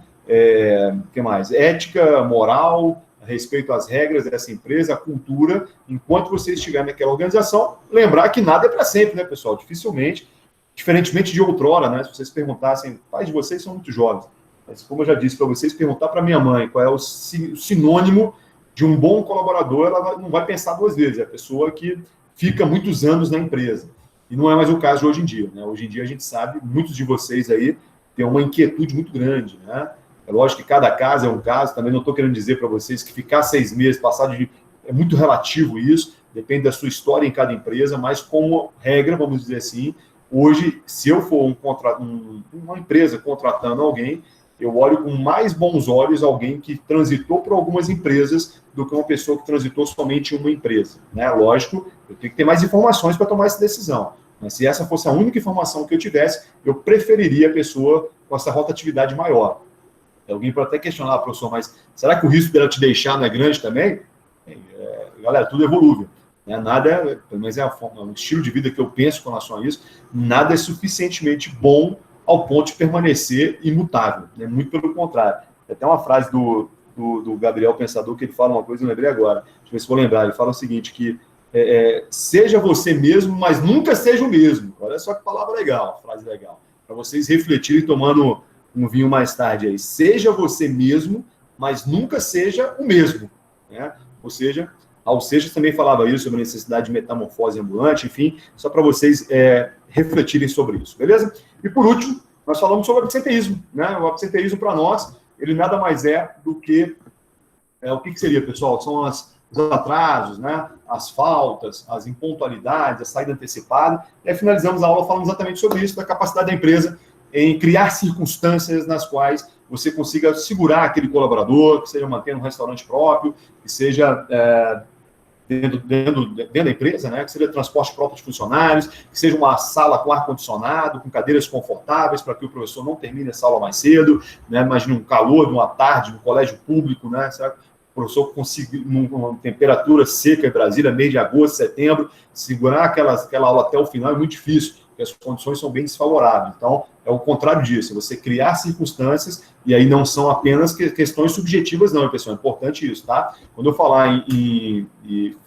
que mais? Ética, moral, respeito às regras dessa empresa, a cultura, enquanto você estiver naquela organização, lembrar que nada é para sempre, né, pessoal? Dificilmente, diferentemente de outrora, né? Se vocês perguntassem, pais de vocês são muito jovens, mas como eu já disse para vocês, perguntar para minha mãe qual é o sinônimo de um bom colaborador, ela não vai pensar duas vezes, é a pessoa que fica muitos anos na empresa. E não é mais o caso de hoje em dia, né? Hoje em dia a gente sabe, muitos de vocês aí têm uma inquietude muito grande, né? É lógico que cada caso é um caso, também não estou querendo dizer para vocês que ficar 6 meses, é muito relativo isso, depende da sua história em cada empresa, mas como regra, vamos dizer assim, hoje, se eu for uma empresa contratando alguém, eu olho com mais bons olhos alguém que transitou por algumas empresas do que uma pessoa que transitou somente em uma empresa. Né? Lógico, eu tenho que ter mais informações para tomar essa decisão, mas se essa fosse a única informação que eu tivesse, eu preferiria a pessoa com essa rotatividade maior. Alguém pode até questionar, professor, mas será que o risco dela te deixar não é grande também? Galera, tudo é volúvel. Né? Nada, pelo menos é um estilo de vida que eu penso com relação a isso, nada é suficientemente bom ao ponto de permanecer imutável. Né? Muito pelo contrário. Tem até uma frase do Gabriel Pensador que ele fala uma coisa, eu lembrei agora. Deixa eu ver se vou lembrar. Ele fala o seguinte, que seja você mesmo, mas nunca seja o mesmo. Olha só que palavra legal, frase legal. Para vocês refletirem tomando um vinho mais tarde aí. Seja você mesmo, mas nunca seja o mesmo. Né? Ou seja, Raul Seixas também falava isso, sobre a necessidade de metamorfose ambulante, enfim, só para vocês refletirem sobre isso, beleza? E por último, nós falamos sobre o absenteísmo, né? O absenteísmo para nós, ele nada mais é do que, o que seria, pessoal? São os atrasos, né? As faltas, as impontualidades, a saída antecipada. E aí finalizamos a aula falando exatamente sobre isso, da capacidade da empresa em criar circunstâncias nas quais você consiga segurar aquele colaborador, que seja manter um restaurante próprio, que seja dentro da empresa, né? Que seja transporte próprio de funcionários, que seja uma sala com ar-condicionado, com cadeiras confortáveis, para que o professor não termine a aula mais cedo, né? Imagina um calor de uma tarde no colégio público, né? Certo? O professor conseguir, numa temperatura seca em Brasília, mês de agosto, setembro, segurar aquela aula até o final é muito difícil, porque as condições são bem desfavoráveis. Então, é o contrário disso, você criar circunstâncias, e aí não são apenas questões subjetivas, não, pessoal, é importante isso, tá? Quando eu falar e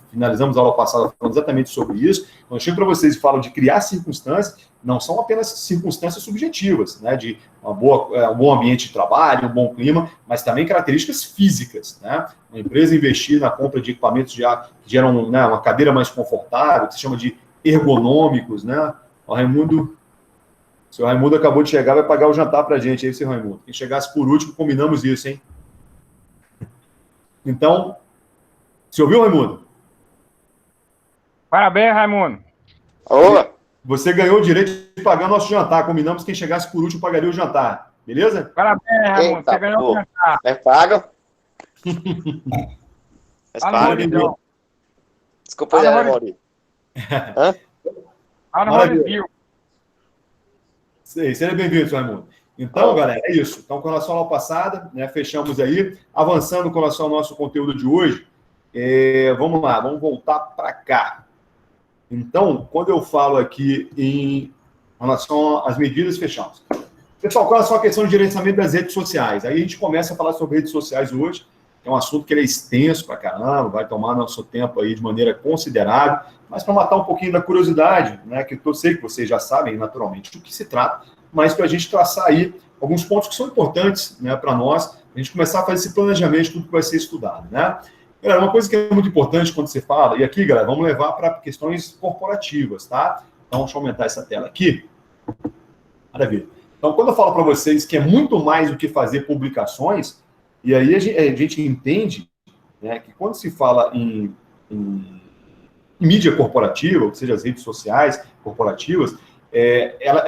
finalizamos a aula passada falando exatamente sobre isso, quando eu chego para vocês e falo de criar circunstâncias, não são apenas circunstâncias subjetivas, né, de um bom ambiente de trabalho, um bom clima, mas também características físicas, né? Uma empresa investir na compra de equipamentos que geram, né, uma cadeira mais confortável, que se chama de ergonômicos, né? O seu Raimundo acabou de chegar, vai pagar o jantar para a gente aí, seu Raimundo. Quem chegasse por último, combinamos isso, hein? Então, você ouviu, Raimundo? Parabéns, Raimundo. Ô, Você ganhou o direito de pagar nosso jantar. Combinamos que quem chegasse por último pagaria o jantar. Beleza? Parabéns, Raimundo. eita, Você ganhou pô. o jantar. É pago? É Fala, pago? Maurício. Desculpa, Fala, Zé Maurício. Maurício. Fala, Maravilha. Maurício. Seja bem-vindo, seu Raimundo. Então, galera, é isso. Então, com relação à aula passada, né, fechamos aí. Avançando com relação ao nosso conteúdo de hoje, vamos lá, vamos voltar para cá. Então, quando eu falo aqui em relação às medidas, fechamos. Pessoal, com relação à questão de gerenciamento das redes sociais, aí a gente começa a falar sobre redes sociais hoje, é um assunto que ele é extenso pra caramba, vai tomar nosso tempo aí de maneira considerável, mas para matar um pouquinho da curiosidade, né, que eu sei que vocês já sabem naturalmente do que se trata, mas para a gente traçar aí alguns pontos que são importantes, né, para nós, a gente começar a fazer esse planejamento de tudo que vai ser estudado, né? Galera, uma coisa que é muito importante quando você fala, e aqui, galera, vamos levar para questões corporativas, tá? Então, deixa eu aumentar essa tela aqui. Maravilha. Então, quando eu falo para vocês que é muito mais do que fazer publicações, e aí a gente entende, né, que quando se fala em mídia corporativa, ou seja, as redes sociais corporativas, ela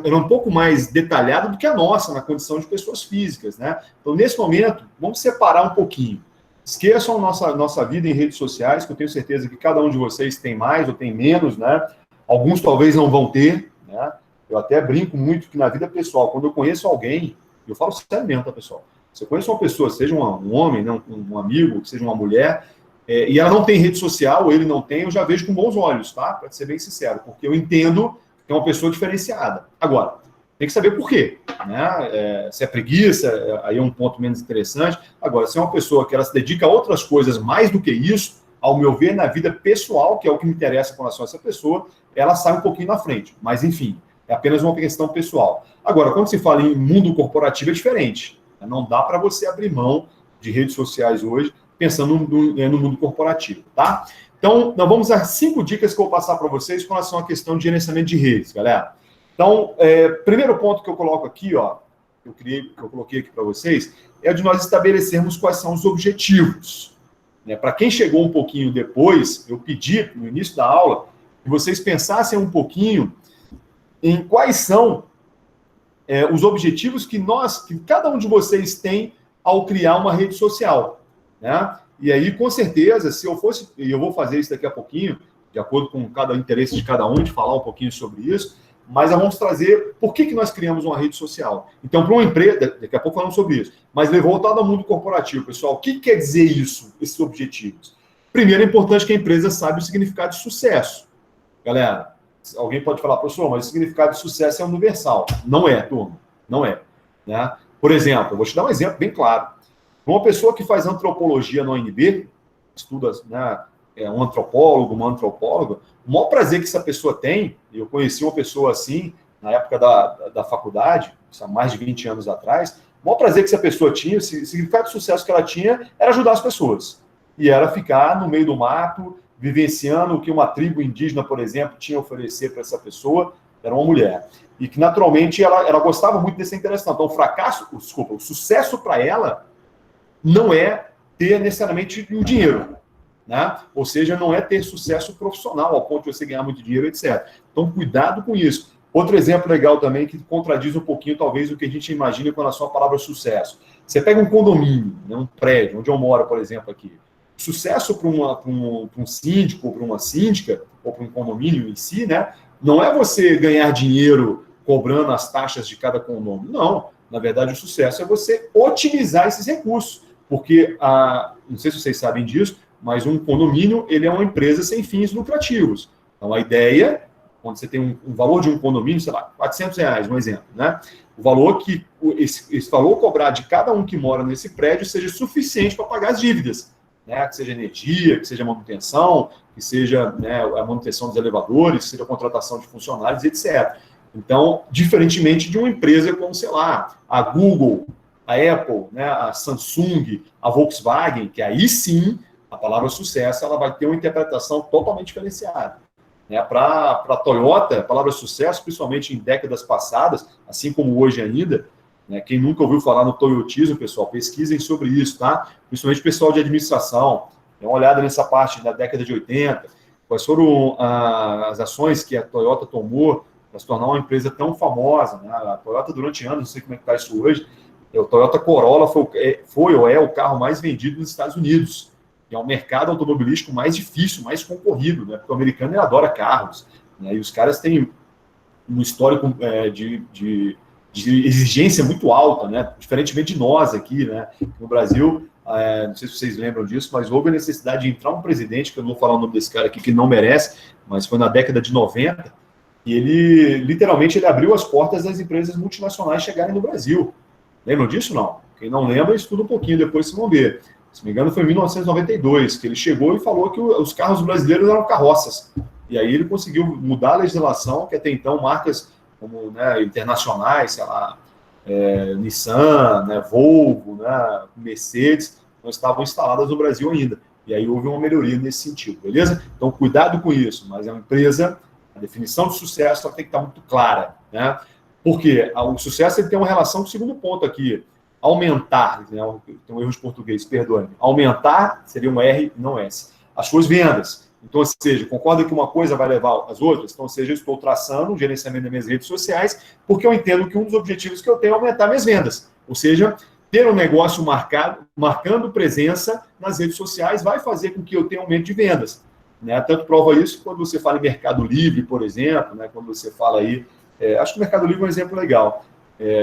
é um pouco mais detalhada do que a nossa, na condição de pessoas físicas, né? Então, nesse momento, vamos separar um pouquinho. Esqueçam nossa vida em redes sociais, que eu tenho certeza que cada um de vocês tem mais ou tem menos, né? Alguns talvez não vão ter, né? Eu até brinco muito que na vida pessoal, quando eu conheço alguém, eu falo sério mesmo, tá, pessoal? Se eu conheço uma pessoa, seja um homem, não, um amigo, seja uma mulher, e ela não tem rede social, ou ele não tem, eu já vejo com bons olhos, tá? Para ser bem sincero, porque eu entendo que é uma pessoa diferenciada. Agora, tem que saber por quê, né? Se é preguiça, aí é um ponto menos interessante. Agora, se é uma pessoa que ela se dedica a outras coisas mais do que isso, ao meu ver, na vida pessoal, que é o que me interessa com relação a essa pessoa, ela sai um pouquinho na frente. Mas, enfim, é apenas uma questão pessoal. Agora, quando se fala em mundo corporativo, é diferente. Não dá para você abrir mão de redes sociais hoje, pensando no mundo corporativo, tá? Então, nós vamos às 5 dicas que eu vou passar para vocês com relação à questão de gerenciamento de redes, galera. Então, primeiro ponto que eu coloco aqui, ó, que eu coloquei aqui para vocês, é o de nós estabelecermos quais são os objetivos. Para quem chegou um pouquinho depois, eu pedi no início da aula que vocês pensassem um pouquinho em quais são os objetivos que cada um de vocês tem ao criar uma rede social, né? E aí, com certeza, se eu fosse, e eu vou fazer isso daqui a pouquinho, de acordo com cada interesse de cada um, de falar um pouquinho sobre isso, mas nós vamos trazer por que nós criamos uma rede social. Então, para uma empresa, daqui a pouco falamos sobre isso, mas voltado ao mundo corporativo, pessoal, o que quer dizer isso, esses objetivos? Primeiro, é importante que a empresa saiba o significado de sucesso. Galera, alguém pode falar, professor, mas o significado de sucesso é universal. Não é, turma, não é. Né? Por exemplo, eu vou te dar um exemplo bem claro. Uma pessoa que faz antropologia no UNB, estuda, né, um antropólogo, uma antropóloga, o maior prazer que essa pessoa tem, e eu conheci uma pessoa assim, na época da faculdade, há mais de 20 anos atrás, o maior prazer que essa pessoa tinha, o significado de sucesso que ela tinha, era ajudar as pessoas. e era ficar no meio do mato, vivenciando o que uma tribo indígena, por exemplo, tinha a oferecer para essa pessoa, era uma mulher. E que, naturalmente, ela gostava muito dessa interação. Então, o sucesso para ela não é ter necessariamente o dinheiro, né? Ou seja, não é ter sucesso profissional, ao ponto de você ganhar muito dinheiro, etc. Então, cuidado com isso. Outro exemplo legal também, que contradiz um pouquinho, talvez, o que a gente imagina com relação à palavra sucesso. Você pega um condomínio, né, um prédio, onde eu moro, por exemplo, aqui. Sucesso para um síndico, ou para uma síndica, ou para um condomínio em si, né? Não é você ganhar dinheiro cobrando as taxas de cada condomínio. Não. Na verdade, o sucesso é você otimizar esses recursos. Porque, não sei se vocês sabem disso, mas um condomínio ele é uma empresa sem fins lucrativos. Então, a ideia, quando você tem um valor de um condomínio, sei lá, R$400, um exemplo, né? O valor que esse valor cobrar de cada um que mora nesse prédio seja suficiente para pagar as dívidas, né? Que seja energia, que seja manutenção, que seja, né, a manutenção dos elevadores, que seja a contratação de funcionários, etc. Então, diferentemente de uma empresa como, sei lá, a Google, a Apple, né, a Samsung, a Volkswagen, que aí sim a palavra sucesso ela vai ter uma interpretação totalmente diferenciada. Né? Para a Toyota, a palavra sucesso, principalmente em décadas passadas, assim como hoje ainda, né, quem nunca ouviu falar no toyotismo, pessoal, pesquisem sobre isso, tá? Principalmente o pessoal de administração, dê uma olhada nessa parte da década de 80, quais foram as ações que a Toyota tomou para se tornar uma empresa tão famosa, né? A Toyota durante anos, não sei como é que está isso hoje, o Toyota Corolla foi ou é o carro mais vendido nos Estados Unidos, que é um mercado automobilístico mais difícil, mais concorrido, né? Porque o americano ele adora carros, né? E os caras têm um histórico de exigência muito alta, né? Diferentemente de nós aqui, né? No Brasil, não sei se vocês lembram disso, mas houve a necessidade de entrar um presidente, que eu não vou falar o nome desse cara aqui, que não merece, mas foi na década de 90, e ele, literalmente, ele abriu as portas das empresas multinacionais chegarem no Brasil. Lembram disso, não? Quem não lembra, estuda um pouquinho, depois vocês vão ver. Se não me engano, foi em 1992, que ele chegou e falou que os carros brasileiros eram carroças. E aí ele conseguiu mudar a legislação, que até então marcas como, né, internacionais, sei lá, Nissan, né, Volvo, né, Mercedes, não estavam instaladas no Brasil ainda. E aí houve uma melhoria nesse sentido, beleza? Então, cuidado com isso. Mas é uma empresa, a definição de sucesso ela tem que estar muito clara, né? Porque o sucesso ele tem uma relação com o segundo ponto aqui. Aumentar, né? Tem um erro de português, perdoe-me. Aumentar seria um R, não S. As suas vendas. Então, ou seja, concorda que uma coisa vai levar às outras? Então, ou seja, eu estou traçando o gerenciamento das minhas redes sociais, porque eu entendo que um dos objetivos que eu tenho é aumentar minhas vendas. Ou seja, ter um negócio marcando presença nas redes sociais vai fazer com que eu tenha aumento de vendas. Né? Tanto prova isso quando você fala em Mercado Livre, por exemplo, né? Quando você fala aí. Acho que o Mercado Livre é um exemplo legal.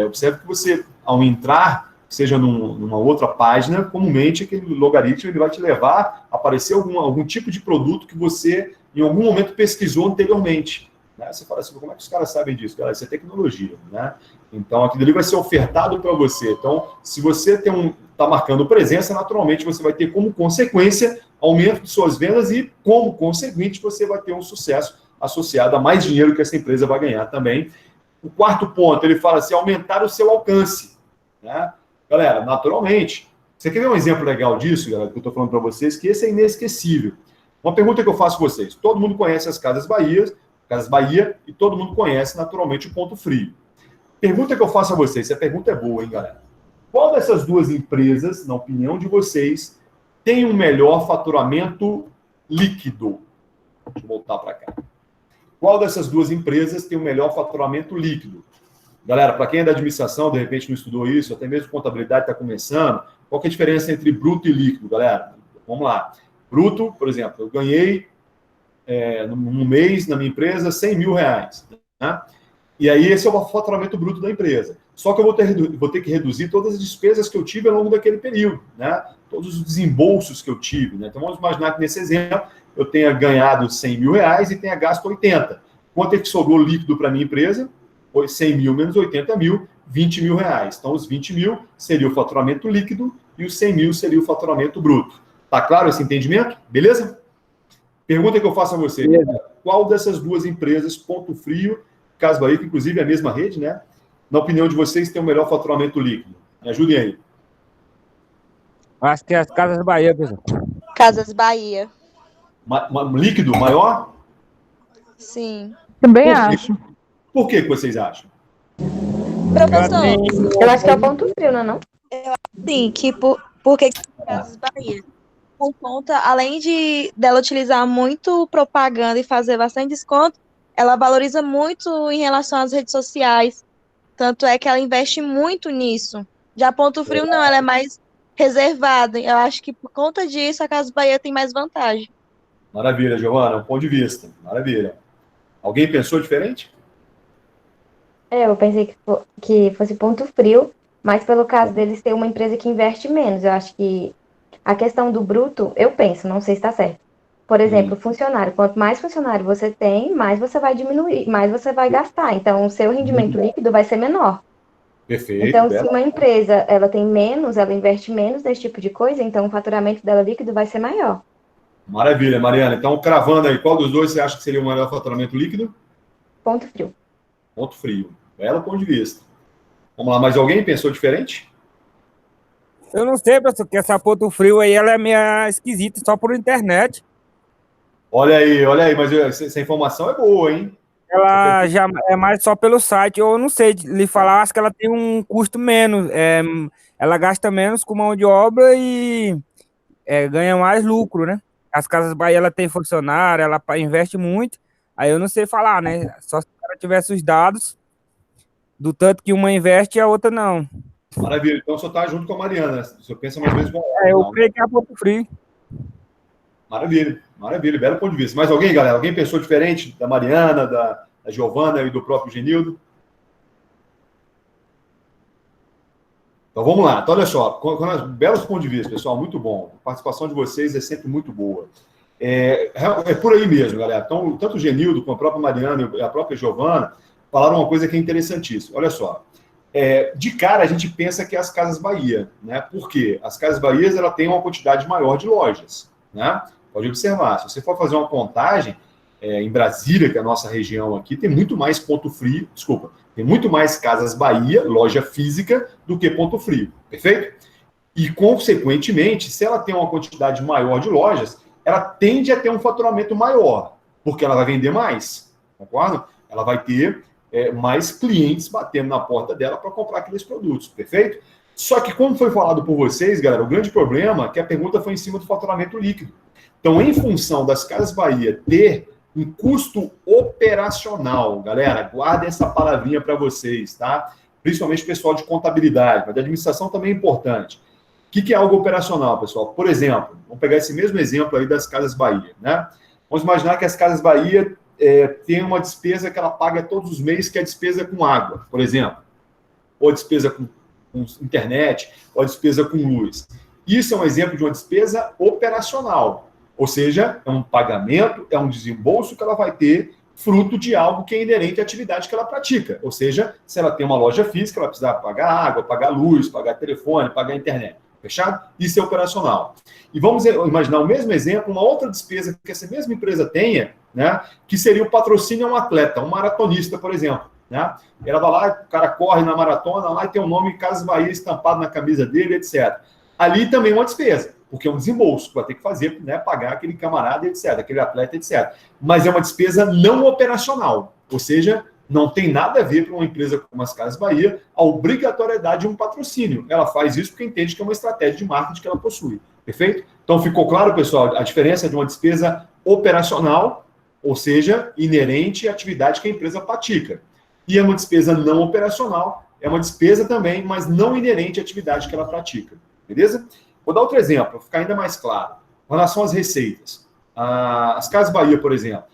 Observe que você, ao entrar, seja numa outra página, comumente aquele logaritmo ele vai te levar a aparecer algum tipo de produto que você, em algum momento, pesquisou anteriormente. Né? Você fala assim, como é que os caras sabem disso? Cara, isso é tecnologia. Né? Então, aquilo ali vai ser ofertado para você. Então, se você está marcando presença, naturalmente você vai ter como consequência aumento de suas vendas e, como consequente, você vai ter um sucesso associado a mais dinheiro que essa empresa vai ganhar também. O quarto ponto, ele fala assim, aumentar o seu alcance. Né? Galera, naturalmente, você quer ver um exemplo legal disso, galera, que eu estou falando para vocês, que esse é inesquecível. Uma pergunta que eu faço para vocês. Todo mundo conhece as Casas Bahia, e todo mundo conhece, naturalmente, o Ponto Frio. Pergunta que eu faço a vocês, essa pergunta é boa, hein, galera? Qual dessas duas empresas, na opinião de vocês, tem um melhor faturamento líquido? Deixa eu voltar para cá. Qual dessas duas empresas tem o melhor faturamento líquido? Galera, para quem é da administração, de repente não estudou isso, até mesmo contabilidade está começando, qual que é a diferença entre bruto e líquido, galera? Vamos lá. Bruto, por exemplo, eu ganhei no mês, na minha empresa, R$100 mil. Né? E aí esse é o faturamento bruto da empresa. Só que eu vou ter que reduzir todas as despesas que eu tive ao longo daquele período, né? Todos os desembolsos que eu tive. Né? Então vamos imaginar que nesse exemplo, eu tenha ganhado R$100 mil e tenha gasto 80. Quanto é que sobrou líquido para a minha empresa? 100 mil menos 80 mil, 20 mil reais. Então, os 20 mil seria o faturamento líquido e os 100 mil seria o faturamento bruto. Tá claro esse entendimento? Beleza? Pergunta que eu faço a você. Qual dessas duas empresas, Ponto Frio, Casas Bahia, que inclusive é a mesma rede, né? Na opinião de vocês, tem o melhor faturamento líquido? Me ajudem aí. Acho que é as Casas Bahia, pessoal. Casas Bahia. Líquido maior? Sim. Também Por quê? acho. Por que vocês acham? Professor, Eu acho que é o ponto frio, não é não? sim, por que Casas Bahia? Por conta, além dela utilizar muito propaganda e fazer bastante desconto, ela valoriza muito em relação às redes sociais. Tanto é que ela investe muito nisso. Já Ponto Frio, não, ela é mais reservada. Eu acho que por conta disso, a Casas Bahia tem mais vantagem. Maravilha, Giovana, um ponto de vista. Maravilha. Alguém pensou diferente? Eu pensei que fosse ponto frio, mas pelo caso deles ter uma empresa que investe menos. Eu acho que a questão do bruto, eu penso, não sei se está certo. Por exemplo, funcionário. Quanto mais funcionário você tem, mais você vai diminuir, mais você vai gastar. Então, o seu rendimento líquido vai ser menor. Perfeito, Então, se Bela. uma empresa ela tem menos, ela investe menos nesse tipo de coisa, então o faturamento dela líquido vai ser maior. Maravilha, Mariana. Então, cravando aí, qual dos dois você acha que seria o maior faturamento líquido? Ponto frio. Ponto frio. Belo ponto de vista. Vamos lá, mais alguém pensou diferente? Eu não sei, professor, que essa Ponto Frio aí, ela é meio esquisita, só por internet. Olha aí, mas essa informação é boa, hein? Ela já é mais só pelo site. Eu não sei lhe falar, acho que ela tem um custo menos. Ela gasta menos com mão de obra e ganha mais lucro, né? As Casas Bahia, ela tem funcionário, ela investe muito. Aí eu não sei falar, né? Só se o cara tivesse os dados do tanto que uma investe e a outra não. Maravilha. Então, o senhor está junto com a Mariana, né? O senhor pensa mais ou menos igual. Eu creio que é a Ponto Frio. Maravilha, maravilha. Belo ponto de vista. Mais alguém, galera? Alguém pensou diferente da Mariana, da Giovana e do próprio Genildo? Então, vamos lá. Então, olha só. Belos pontos de vista, pessoal. Muito bom. A participação de vocês é sempre muito boa. É por aí mesmo, galera. Então, tanto o Genildo, como a própria Mariana e a própria Giovana falaram uma coisa que é interessantíssima. Olha só. De cara, a gente pensa que é as Casas Bahia, né? Por quê? As Casas Bahia, ela tem uma quantidade maior de lojas, né? Pode observar, se você for fazer uma contagem, em Brasília, que é a nossa região aqui, tem muito mais Ponto Frio, tem muito mais Casas Bahia, loja física, do que Ponto Frio, perfeito? E, consequentemente, se ela tem uma quantidade maior de lojas, ela tende a ter um faturamento maior, porque ela vai vender mais, concorda? Ela vai ter mais clientes batendo na porta dela para comprar aqueles produtos, perfeito? Só que, como foi falado por vocês, galera, o grande problema é que a pergunta foi em cima do faturamento líquido. Então, em função das Casas Bahia ter um custo operacional, galera, guardem essa palavrinha para vocês, tá? Principalmente o pessoal de contabilidade, mas de administração também é importante. O que é algo operacional, pessoal? Por exemplo, vamos pegar esse mesmo exemplo aí das Casas Bahia, né? Vamos imaginar que as Casas Bahia tem uma despesa que ela paga todos os meses, que é a despesa com água, por exemplo, ou a despesa com internet, ou a despesa com luz. Isso é um exemplo de uma despesa operacional. Ou seja, é um pagamento, é um desembolso que ela vai ter fruto de algo que é inerente à atividade que ela pratica. Ou seja, se ela tem uma loja física, ela precisa pagar água, pagar luz, pagar telefone, pagar internet. Fechado? Isso é operacional. E vamos imaginar o mesmo exemplo, uma outra despesa que essa mesma empresa tenha, né, que seria o patrocínio a um atleta, um maratonista, por exemplo. Né? Ela vai lá, o cara corre na maratona, lá e tem o nome Casas Bahia estampado na camisa dele, etc. Ali também é uma despesa, porque é um desembolso que vai ter que fazer, né, pagar aquele camarada, etc., aquele atleta, etc. Mas é uma despesa não operacional, ou seja, não tem nada a ver para uma empresa como as Casas Bahia a obrigatoriedade de um patrocínio. Ela faz isso porque entende que é uma estratégia de marketing que ela possui. Perfeito? Então ficou claro, pessoal, a diferença de uma despesa operacional, ou seja, inerente à atividade que a empresa pratica. E é uma despesa não operacional, é uma despesa também, mas não inerente à atividade que ela pratica. Beleza? Vou dar outro exemplo, para ficar ainda mais claro. Com relação às receitas. As Casas Bahia, por exemplo,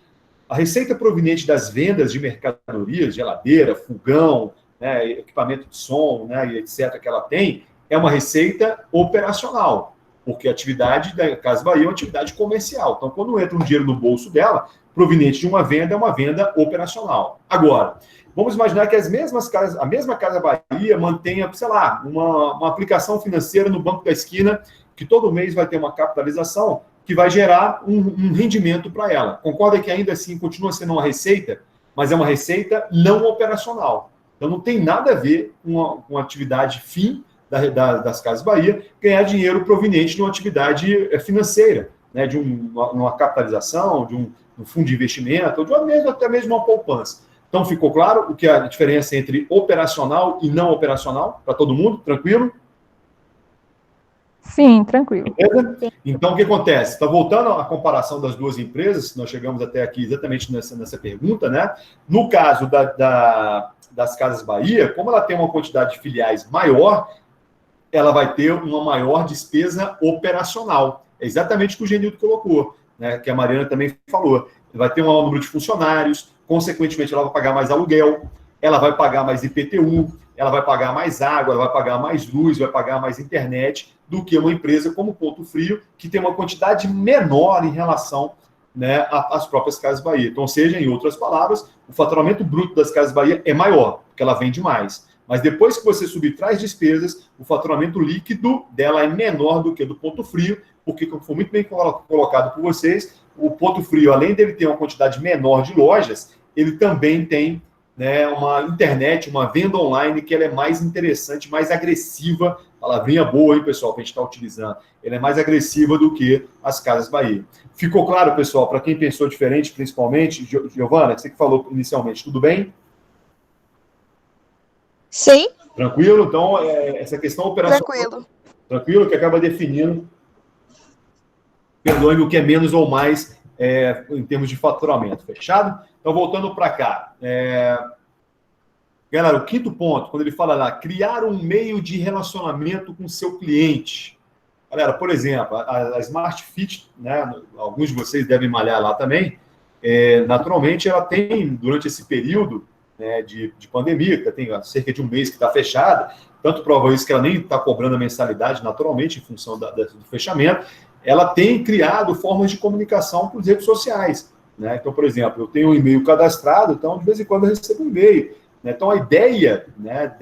a receita proveniente das vendas de mercadorias, geladeira, fogão, né, equipamento de som, né, e etc., que ela tem, é uma receita operacional, porque a atividade da Casas Bahia é uma atividade comercial. Então, quando entra um dinheiro no bolso dela, proveniente de uma venda, é uma venda operacional. Agora, vamos imaginar que a mesma Casa Bahia mantenha, sei lá, uma aplicação financeira no banco da esquina, que todo mês vai ter uma capitalização que vai gerar um rendimento para ela. Concorda que ainda assim continua sendo uma receita, mas é uma receita não operacional. Então não tem nada a ver com a atividade fim das Casas Bahia ganhar dinheiro proveniente de uma atividade financeira. né, de uma capitalização, de um fundo de investimento, ou de até mesmo uma poupança. Então, ficou claro o que é a diferença entre operacional e não operacional? Para todo mundo? Tranquilo? Sim, tranquilo. Beleza? Então, o que acontece? Está voltando à comparação das duas empresas, nós chegamos até aqui exatamente nessa pergunta, né? No caso das Casas Bahia, como ela tem uma quantidade de filiais maior, ela vai ter uma maior despesa operacional. É exatamente o que o Genildo colocou, né? Que a Mariana também falou. Vai ter um maior número de funcionários, consequentemente, ela vai pagar mais aluguel, ela vai pagar mais IPTU, ela vai pagar mais água, ela vai pagar mais luz, vai pagar mais internet do que uma empresa como Ponto Frio, que tem uma quantidade menor em relação, né, às próprias Casas Bahia. Então, ou seja, em outras palavras, o faturamento bruto das Casas Bahia é maior, porque ela vende mais. Mas depois que você subtrai as despesas, o faturamento líquido dela é menor do que do Ponto Frio, porque, como foi muito bem colocado por vocês, o Ponto Frio, além dele ter uma quantidade menor de lojas, ele também tem, né, uma internet, uma venda online que ela é mais interessante, mais agressiva, palavrinha boa, hein, pessoal, que a gente está utilizando. Ela é mais agressiva do que as Casas Bahia. Ficou claro, pessoal, para quem pensou diferente, principalmente, Giovana, você que falou inicialmente, tudo bem? Sim. Tranquilo? Então, essa questão operacional... Tranquilo. Tranquilo, que acaba definindo, perdoe-me, o que é menos ou mais em termos de faturamento. Fechado? Então, voltando para cá. Galera, o quinto ponto, quando ele fala lá, criar um meio de relacionamento com o seu cliente. Galera, por exemplo, a Smart Fit, né, alguns de vocês devem malhar lá também, naturalmente ela tem, durante esse período, né, de pandemia, que tem cerca de um mês que está fechada, tanto prova isso que ela nem está cobrando a mensalidade, naturalmente, em função do fechamento, ela tem criado formas de comunicação por redes sociais. Né? Então, por exemplo, eu tenho um e-mail cadastrado, então de vez em quando eu recebo um e-mail. Né? Então, a ideia, né,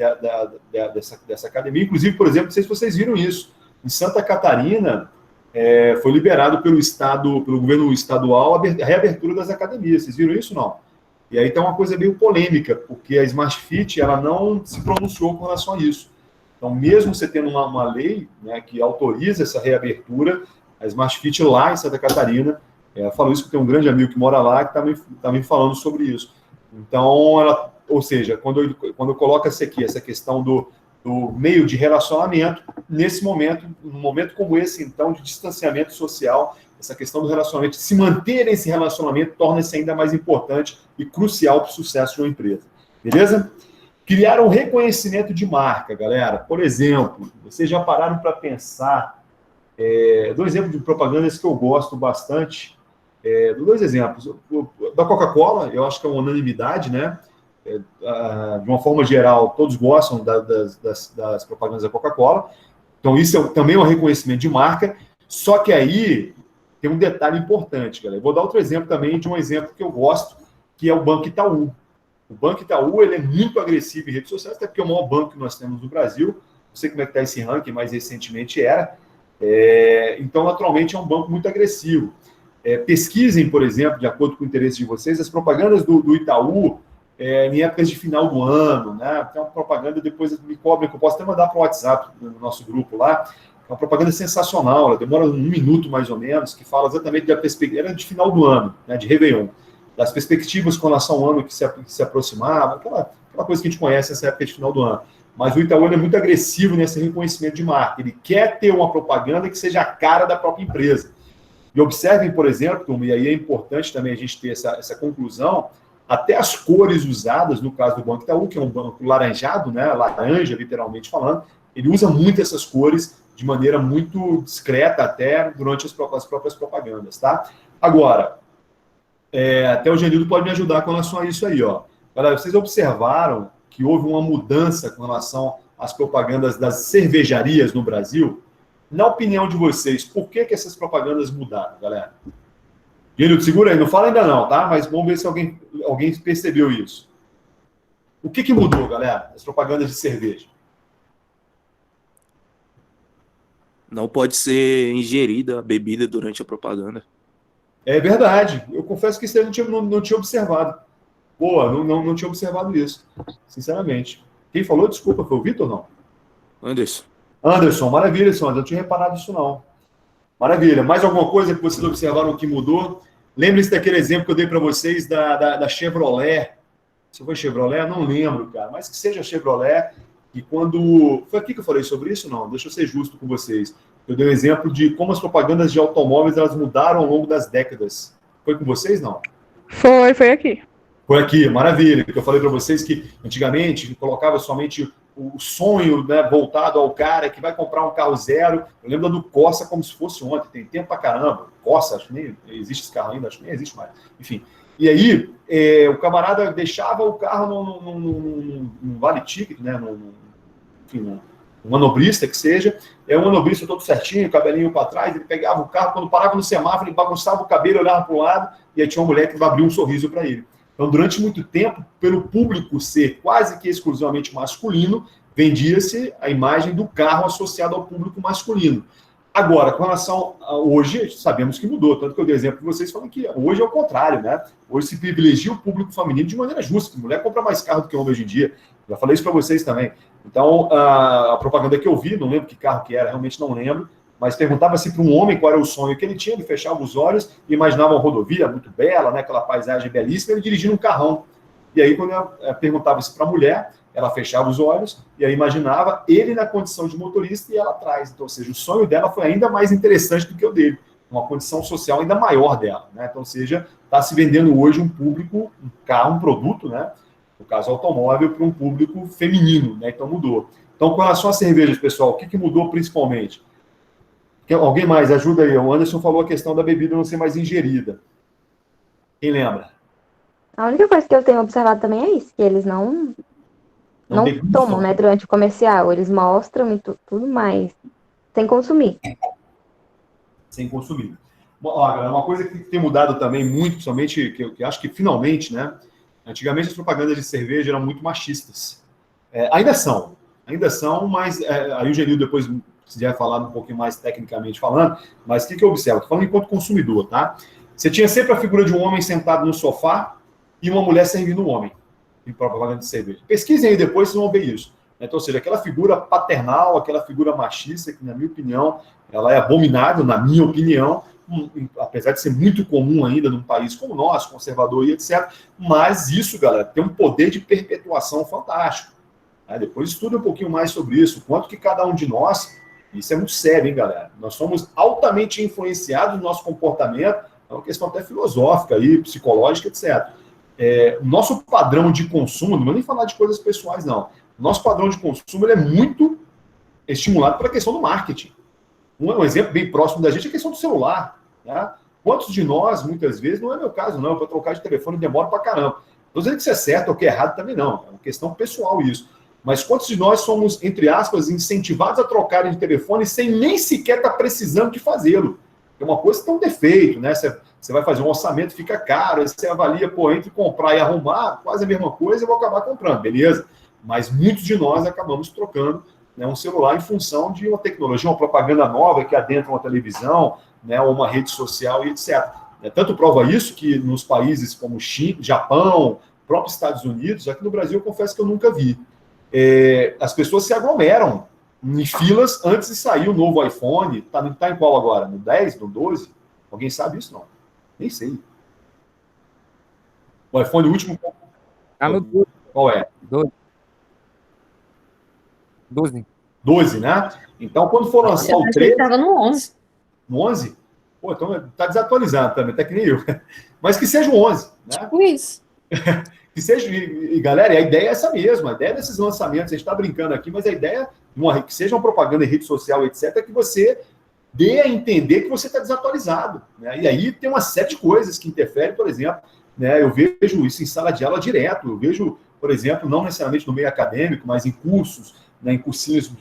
dessa academia, inclusive, por exemplo, não sei se vocês viram isso, em Santa Catarina, foi liberado pelo governo estadual, a reabertura das academias. Vocês viram isso ou não? E aí tem uma coisa meio polêmica, porque a Smart Fit ela não se pronunciou com relação a isso. Então, mesmo você tendo uma lei, né, que autoriza essa reabertura, a Smart Fit lá em Santa Catarina, falou isso porque tem um grande amigo que mora lá que está me falando sobre isso. Então, ou seja, quando eu coloco essa questão do meio de relacionamento, nesse momento, num momento como esse, então, de distanciamento social, essa questão do relacionamento, se manter nesse relacionamento, torna-se ainda mais importante e crucial para o sucesso de uma empresa. Beleza? Criar um reconhecimento de marca, galera. Por exemplo, vocês já pararam para pensar, dois exemplos de propagandas que eu gosto bastante, dois exemplos. Da Coca-Cola, eu acho que é uma unanimidade, né? De uma forma geral, todos gostam das propagandas da Coca-Cola. Então, isso também é um reconhecimento de marca. Só que aí tem um detalhe importante, galera. Eu vou dar outro exemplo também de um exemplo que eu gosto, que é o Banco Itaú. O Banco Itaú ele é muito agressivo em redes sociais, até porque é o maior banco que nós temos no Brasil. Não sei como é que está esse ranking, mas recentemente era. Então, naturalmente, é um banco muito agressivo. Pesquisem, por exemplo, de acordo com o interesse de vocês, as propagandas do Itaú em épocas de final do ano, né? Tem uma propaganda, depois me cobrem, que eu posso até mandar para o WhatsApp, no nosso grupo lá. É uma propaganda sensacional, ela demora 1 minuto mais ou menos, que fala exatamente da perspectiva, era de final do ano, né, de Réveillon, das perspectivas com relação ao ano que se aproximava, aquela coisa que a gente conhece nessa época de final do ano. Mas o Itaú é muito agressivo nesse reconhecimento de marca, ele quer ter uma propaganda que seja a cara da própria empresa. E observem, por exemplo, e aí é importante também a gente ter essa conclusão, até as cores usadas, no caso do Banco Itaú, que é um banco laranjado, né, laranja, literalmente falando, ele usa muito essas cores de maneira muito discreta até durante as próprias propagandas, tá? Agora, até o Genildo pode me ajudar com relação a isso aí, ó. Galera, vocês observaram que houve uma mudança com relação às propagandas das cervejarias no Brasil? Na opinião de vocês, por que essas propagandas mudaram, galera? Genildo, segura aí, não fala ainda não, tá? Mas vamos ver se alguém percebeu isso. O que mudou, galera, as propagandas de cerveja? Não pode ser ingerida a bebida durante a propaganda. É verdade. Eu confesso que isso aí eu não tinha observado. Boa, não tinha observado isso, sinceramente. Quem falou, desculpa, foi o Vitor ou não? Anderson. Anderson, maravilha, Anderson. Eu não tinha reparado isso, não. Maravilha. Mais alguma coisa que vocês observaram que mudou? Lembre-se daquele exemplo que eu dei para vocês da Chevrolet. Se foi Chevrolet, não lembro, cara. Mas que seja Chevrolet. E quando... Foi aqui que eu falei sobre isso? Não, deixa eu ser justo com vocês. Eu dei um exemplo de como as propagandas de automóveis elas mudaram ao longo das décadas. Foi com vocês, não? Foi aqui. Foi aqui, maravilha. Eu falei para vocês que antigamente colocava somente o sonho, né, voltado ao cara que vai comprar um carro zero. Eu lembro do Corsa como se fosse ontem, tem tempo pra caramba. Corsa, acho que nem existe esse carro ainda, acho que nem existe mais. Enfim. E aí, o camarada deixava o carro num vale-ticket, né, enfim, um manobrista que seja, um manobrista todo certinho, cabelinho para trás, ele pegava o carro, quando parava no semáforo, ele bagunçava o cabelo, olhava para o lado, e aí tinha uma mulher que abriu um sorriso para ele. Então, durante muito tempo, pelo público ser quase que exclusivamente masculino, vendia-se a imagem do carro associado ao público masculino. Agora, com relação a hoje, sabemos que mudou, tanto que eu dei exemplo para vocês falando que hoje é o contrário, né? Hoje se privilegia o público feminino de maneira justa, mulher compra mais carro do que homem hoje em dia. Já falei isso para vocês também. Então, a propaganda que eu vi, não lembro que carro que era, realmente não lembro, mas perguntava-se para um homem qual era o sonho que ele tinha, ele fechava os olhos e imaginava uma rodovia muito bela, né, aquela paisagem belíssima, ele dirigindo um carrão. E aí, quando perguntava-se para a mulher, ela fechava os olhos e aí imaginava ele na condição de motorista e ela atrás. Então, ou seja, o sonho dela foi ainda mais interessante do que o dele, uma condição social ainda maior dela, né? Então, ou seja, está se vendendo hoje um público, um carro, um produto, né? No caso, automóvel, para um público feminino, né? Então, mudou. Então, com relação às cervejas, pessoal, o que mudou principalmente? Alguém mais? Ajuda aí. O Anderson falou a questão da bebida não ser mais ingerida. Quem lembra? A única coisa que eu tenho observado também é isso, que eles não tomam, né, durante o comercial. Eles mostram e tudo mais, sem consumir. Sem consumir. Bom, galera, uma coisa que tem mudado também muito, principalmente, que eu acho que finalmente, né? Antigamente as propagandas de cerveja eram muito machistas. Ainda são, mas aí o Genil depois, se quiser falar um pouquinho mais tecnicamente falando, mas o que eu observo? Estou falando enquanto consumidor, tá? Você tinha sempre a figura de um homem sentado no sofá e uma mulher servindo um homem em propaganda de cerveja. Pesquisem aí depois, vocês vão ver isso. Então, ou seja, aquela figura paternal, aquela figura machista, que na minha opinião, ela é abominável, na minha opinião, apesar de ser muito comum ainda num país como o nosso, conservador e etc. Mas isso, galera, tem um poder de perpetuação fantástico. Depois estuda um pouquinho mais sobre isso, quanto que cada um de nós, isso é muito sério, hein, galera? Nós somos altamente influenciados no nosso comportamento, é uma questão até filosófica, aí, psicológica, etc. O nosso padrão de consumo, não vou nem falar de coisas pessoais, não. O nosso padrão de consumo ele é muito estimulado pela questão do marketing. Um exemplo bem próximo da gente é a questão do celular. Né? Quantos de nós, muitas vezes, não é meu caso, não, para trocar de telefone demora para caramba. Não estou dizendo que isso é certo ou que é errado também, não. É uma questão pessoal isso. Mas quantos de nós somos, entre aspas, incentivados a trocarem de telefone sem nem sequer estar precisando de fazê-lo? É uma coisa que tem um defeito, né? Você vai fazer um orçamento, fica caro, aí você avalia, entre comprar e arrumar, quase a mesma coisa, eu vou acabar comprando, beleza? Mas muitos de nós acabamos trocando, né, um celular em função de uma tecnologia, uma propaganda nova que adentra uma televisão, né, ou uma rede social e etc. Tanto prova isso que nos países como China, Japão, próprios Estados Unidos, aqui no Brasil eu confesso que eu nunca vi. As pessoas se aglomeram em filas antes de sair o novo iPhone. Tá em qual agora? No 10, no 12? Alguém sabe isso? Não. Nem sei. O iPhone último... Tá no 12. Qual é? 12, né? Então, quando for lançar o 13... Estava no 11. No 11? Pô, então tá desatualizado também, até que nem eu. Mas que seja o 11, né? Tipo isso. Que seja... E, galera, a ideia é essa mesma. A ideia desses lançamentos, a gente tá brincando aqui, mas a ideia, que seja uma propaganda em rede social, etc., é que você dê a entender que você está desatualizado. Né? E aí tem uma série de coisas que interferem, por exemplo, né? Eu vejo isso em sala de aula direto, eu vejo, por exemplo, não necessariamente no meio acadêmico, mas em cursos, né, em cursinhos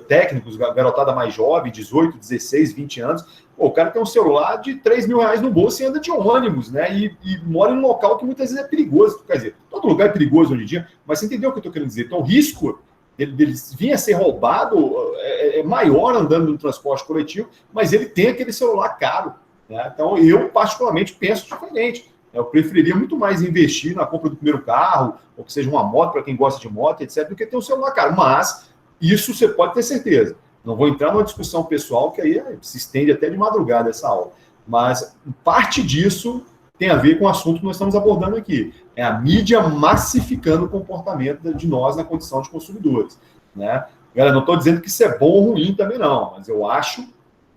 técnicos, garotada mais jovem, 18, 16, 20 anos, o cara tem um celular de R$3.000 no bolso e anda de ônibus, né? E mora em um local que muitas vezes é perigoso. Quer dizer, todo lugar é perigoso hoje em dia, mas você entendeu o que eu estou querendo dizer? Então, o risco dele vir a ser roubado é maior andando no transporte coletivo, mas ele tem aquele celular caro. Né? Então, eu particularmente penso diferente. Eu preferiria muito mais investir na compra do primeiro carro, ou que seja uma moto para quem gosta de moto, etc., do que ter um celular caro. Mas isso você pode ter certeza. Não vou entrar numa discussão pessoal, que aí se estende até de madrugada essa aula. Mas parte disso tem a ver com o assunto que nós estamos abordando aqui. É a mídia massificando o comportamento de nós na condição de consumidores, né? Galera, não estou dizendo que isso é bom ou ruim também não, mas eu acho,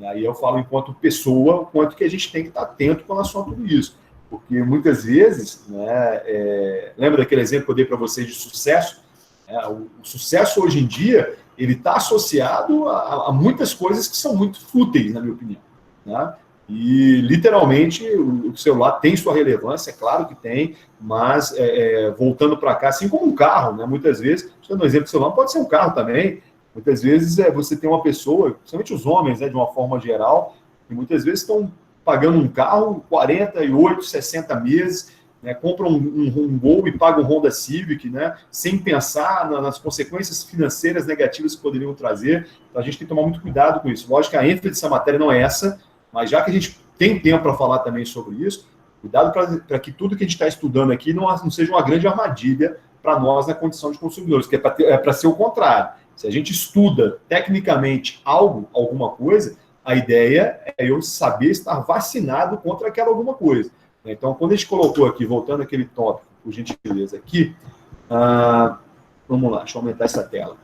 aí eu falo enquanto pessoa, o quanto que a gente tem que estar atento com relação a tudo isso. Porque muitas vezes, né, lembra daquele exemplo que eu dei para vocês de sucesso? O sucesso hoje em dia, ele está associado a muitas coisas que são muito fúteis, na minha opinião, né? E, literalmente, o celular tem sua relevância, é claro que tem, mas, voltando para cá, assim como um carro, né? Muitas vezes, dando um exemplo do celular, pode ser um carro também. Muitas vezes, você tem uma pessoa, principalmente os homens, né, de uma forma geral, que muitas vezes estão pagando um carro 48, 60 meses, né, compram um Gol e pagam um Honda Civic, né, sem pensar nas consequências financeiras negativas que poderiam trazer. Então, a gente tem que tomar muito cuidado com isso. Lógico que a ênfase dessa matéria não é essa, mas já que a gente tem tempo para falar também sobre isso, cuidado para que tudo que a gente está estudando aqui não seja uma grande armadilha para nós na condição de consumidores, que é para ser o contrário. Se a gente estuda tecnicamente alguma coisa, a ideia é eu saber estar vacinado contra aquela alguma coisa. Então, quando a gente colocou aqui, voltando àquele tópico, por gentileza, aqui, vamos lá, deixa eu aumentar essa tela,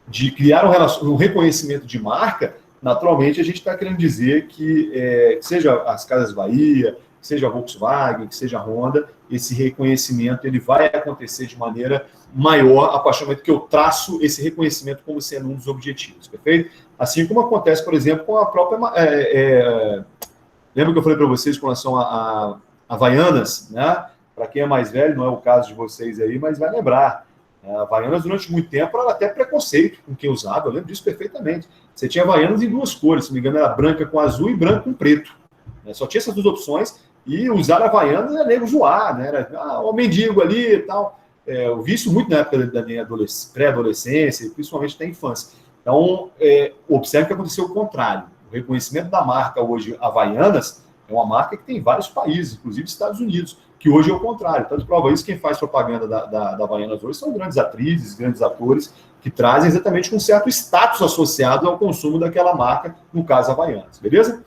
de criar um reconhecimento de marca, naturalmente a gente está querendo dizer que seja as Casas Bahia, seja a Volkswagen, que seja a Honda, esse reconhecimento ele vai acontecer de maneira maior a partir do momento que eu traço esse reconhecimento como sendo um dos objetivos, perfeito? Assim como acontece, por exemplo, com a própria... lembra que eu falei para vocês com relação a Havaianas, né? Para quem é mais velho, não é o caso de vocês aí, mas vai lembrar. A Havaianas, durante muito tempo, era até preconceito com quem usava, eu lembro disso perfeitamente. Você tinha Havaianas em duas cores, se não me engano, era branca com azul e branca com preto. Só tinha essas duas opções, e usar Havaianas era nego zoar, né? Era o mendigo ali e tal. Eu vi isso muito na época da minha pré-adolescência, e principalmente da infância. Então, observe que aconteceu o contrário. O reconhecimento da marca hoje, Havaianas, é uma marca que tem em vários países, inclusive Estados Unidos, que hoje é o contrário. Tanto prova isso, quem faz propaganda da Havaianas hoje são grandes atrizes, grandes atores, que trazem exatamente um certo status associado ao consumo daquela marca, no caso Havaianas, beleza?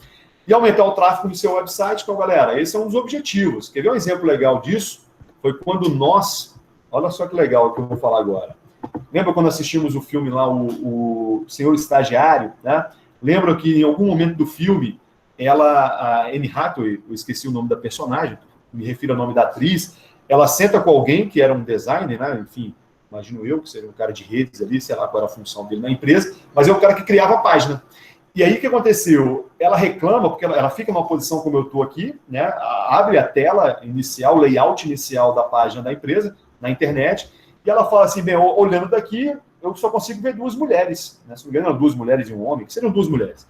E aumentar o tráfego no seu website, então, galera, esse é um dos objetivos. Quer ver um exemplo legal disso? Foi quando nós... Olha só que legal que eu vou falar agora. Lembra quando assistimos o filme lá, o Senhor Estagiário, né? Lembra que em algum momento do filme, a Anne Hathaway, eu esqueci o nome da personagem, me refiro ao nome da atriz, ela senta com alguém que era um designer, né? Enfim, imagino eu, que seria um cara de redes ali, sei lá qual era a função dele na empresa, mas é o cara que criava a página. E aí o que aconteceu? Ela reclama, porque ela fica numa posição como eu estou aqui, né? Abre a tela inicial, o layout inicial da página da empresa, na internet, e ela fala assim, bem, olhando daqui, eu só consigo ver duas mulheres, né? Se não me engano, eram duas mulheres e um homem, que seriam duas mulheres.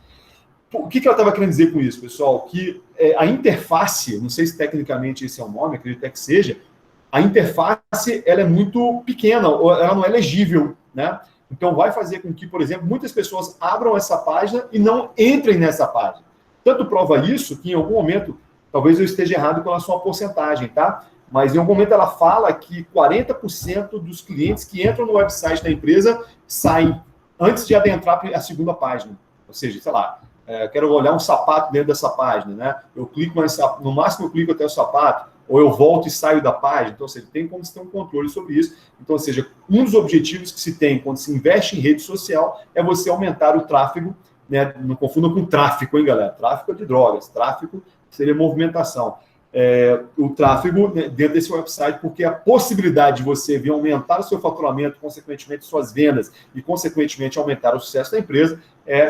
O que ela estava querendo dizer com isso, pessoal? Que a interface, não sei se tecnicamente esse é o nome, acredito que seja, a interface ela é muito pequena, ou ela não é legível, né? Então vai fazer com que, por exemplo, muitas pessoas abram essa página e não entrem nessa página. Tanto prova isso que em algum momento, talvez eu esteja errado com relação à porcentagem, tá? Mas em algum momento ela fala que 40% dos clientes que entram no website da empresa saem antes de adentrar a segunda página. Ou seja, sei lá, quero olhar um sapato dentro dessa página, né? Eu clico no máximo eu clico até o sapato, ou eu volto e saio da página. Então, você tem como se ter um controle sobre isso. Então, ou seja, um dos objetivos que se tem quando se investe em rede social é você aumentar o tráfego, né? Não confunda com tráfico, hein, galera? Tráfico é de drogas, tráfico seria movimentação. O tráfego dentro desse website, porque a possibilidade de você vir aumentar o seu faturamento, consequentemente suas vendas e, consequentemente, aumentar o sucesso da empresa,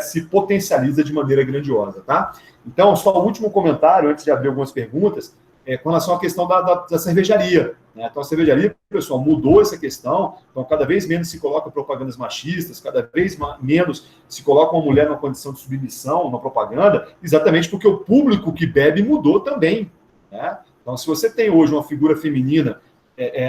se potencializa de maneira grandiosa, tá? Então, só o último comentário, antes de abrir algumas perguntas, com relação à questão da cervejaria, né? Então, a cervejaria, pessoal, mudou essa questão, então cada vez menos se coloca propagandas machistas, cada vez menos se coloca uma mulher numa condição de submissão na propaganda, exatamente porque o público que bebe mudou também, né? Então, se você tem hoje uma figura feminina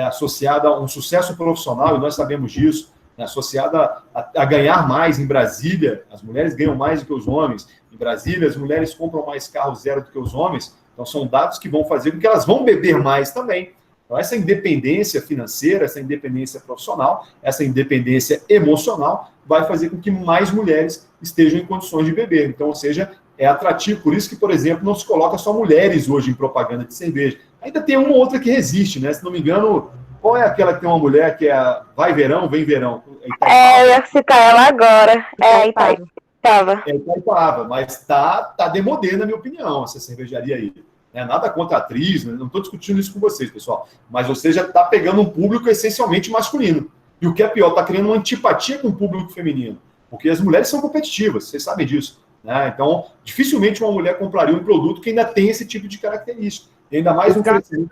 associada a um sucesso profissional, e nós sabemos disso, né, associada a ganhar mais em Brasília, as mulheres ganham mais do que os homens, em Brasília as mulheres compram mais carro zero do que os homens, então são dados que vão fazer com que elas vão beber mais também. Então, essa independência financeira, essa independência profissional, essa independência emocional vai fazer com que mais mulheres estejam em condições de beber. Então, ou seja, é atrativo. Por isso que, por exemplo, não se coloca só mulheres hoje em propaganda de cerveja. Ainda tem uma ou outra que resiste, né? Se não me engano, qual é aquela que tem uma mulher que é vai verão, vem verão? Eu ia citar ela agora. Itaipava. É Itaipava, mas tá demodê, na minha opinião, essa cervejaria aí. Nada contra a atriz, não estou discutindo isso com vocês, pessoal. Mas você já está pegando um público essencialmente masculino. E o que é pior, está criando uma antipatia com o público feminino. Porque as mulheres são competitivas, vocês sabem disso. Né? Então, dificilmente uma mulher compraria um produto que ainda tem esse tipo de característica. E ainda mais um crescimento.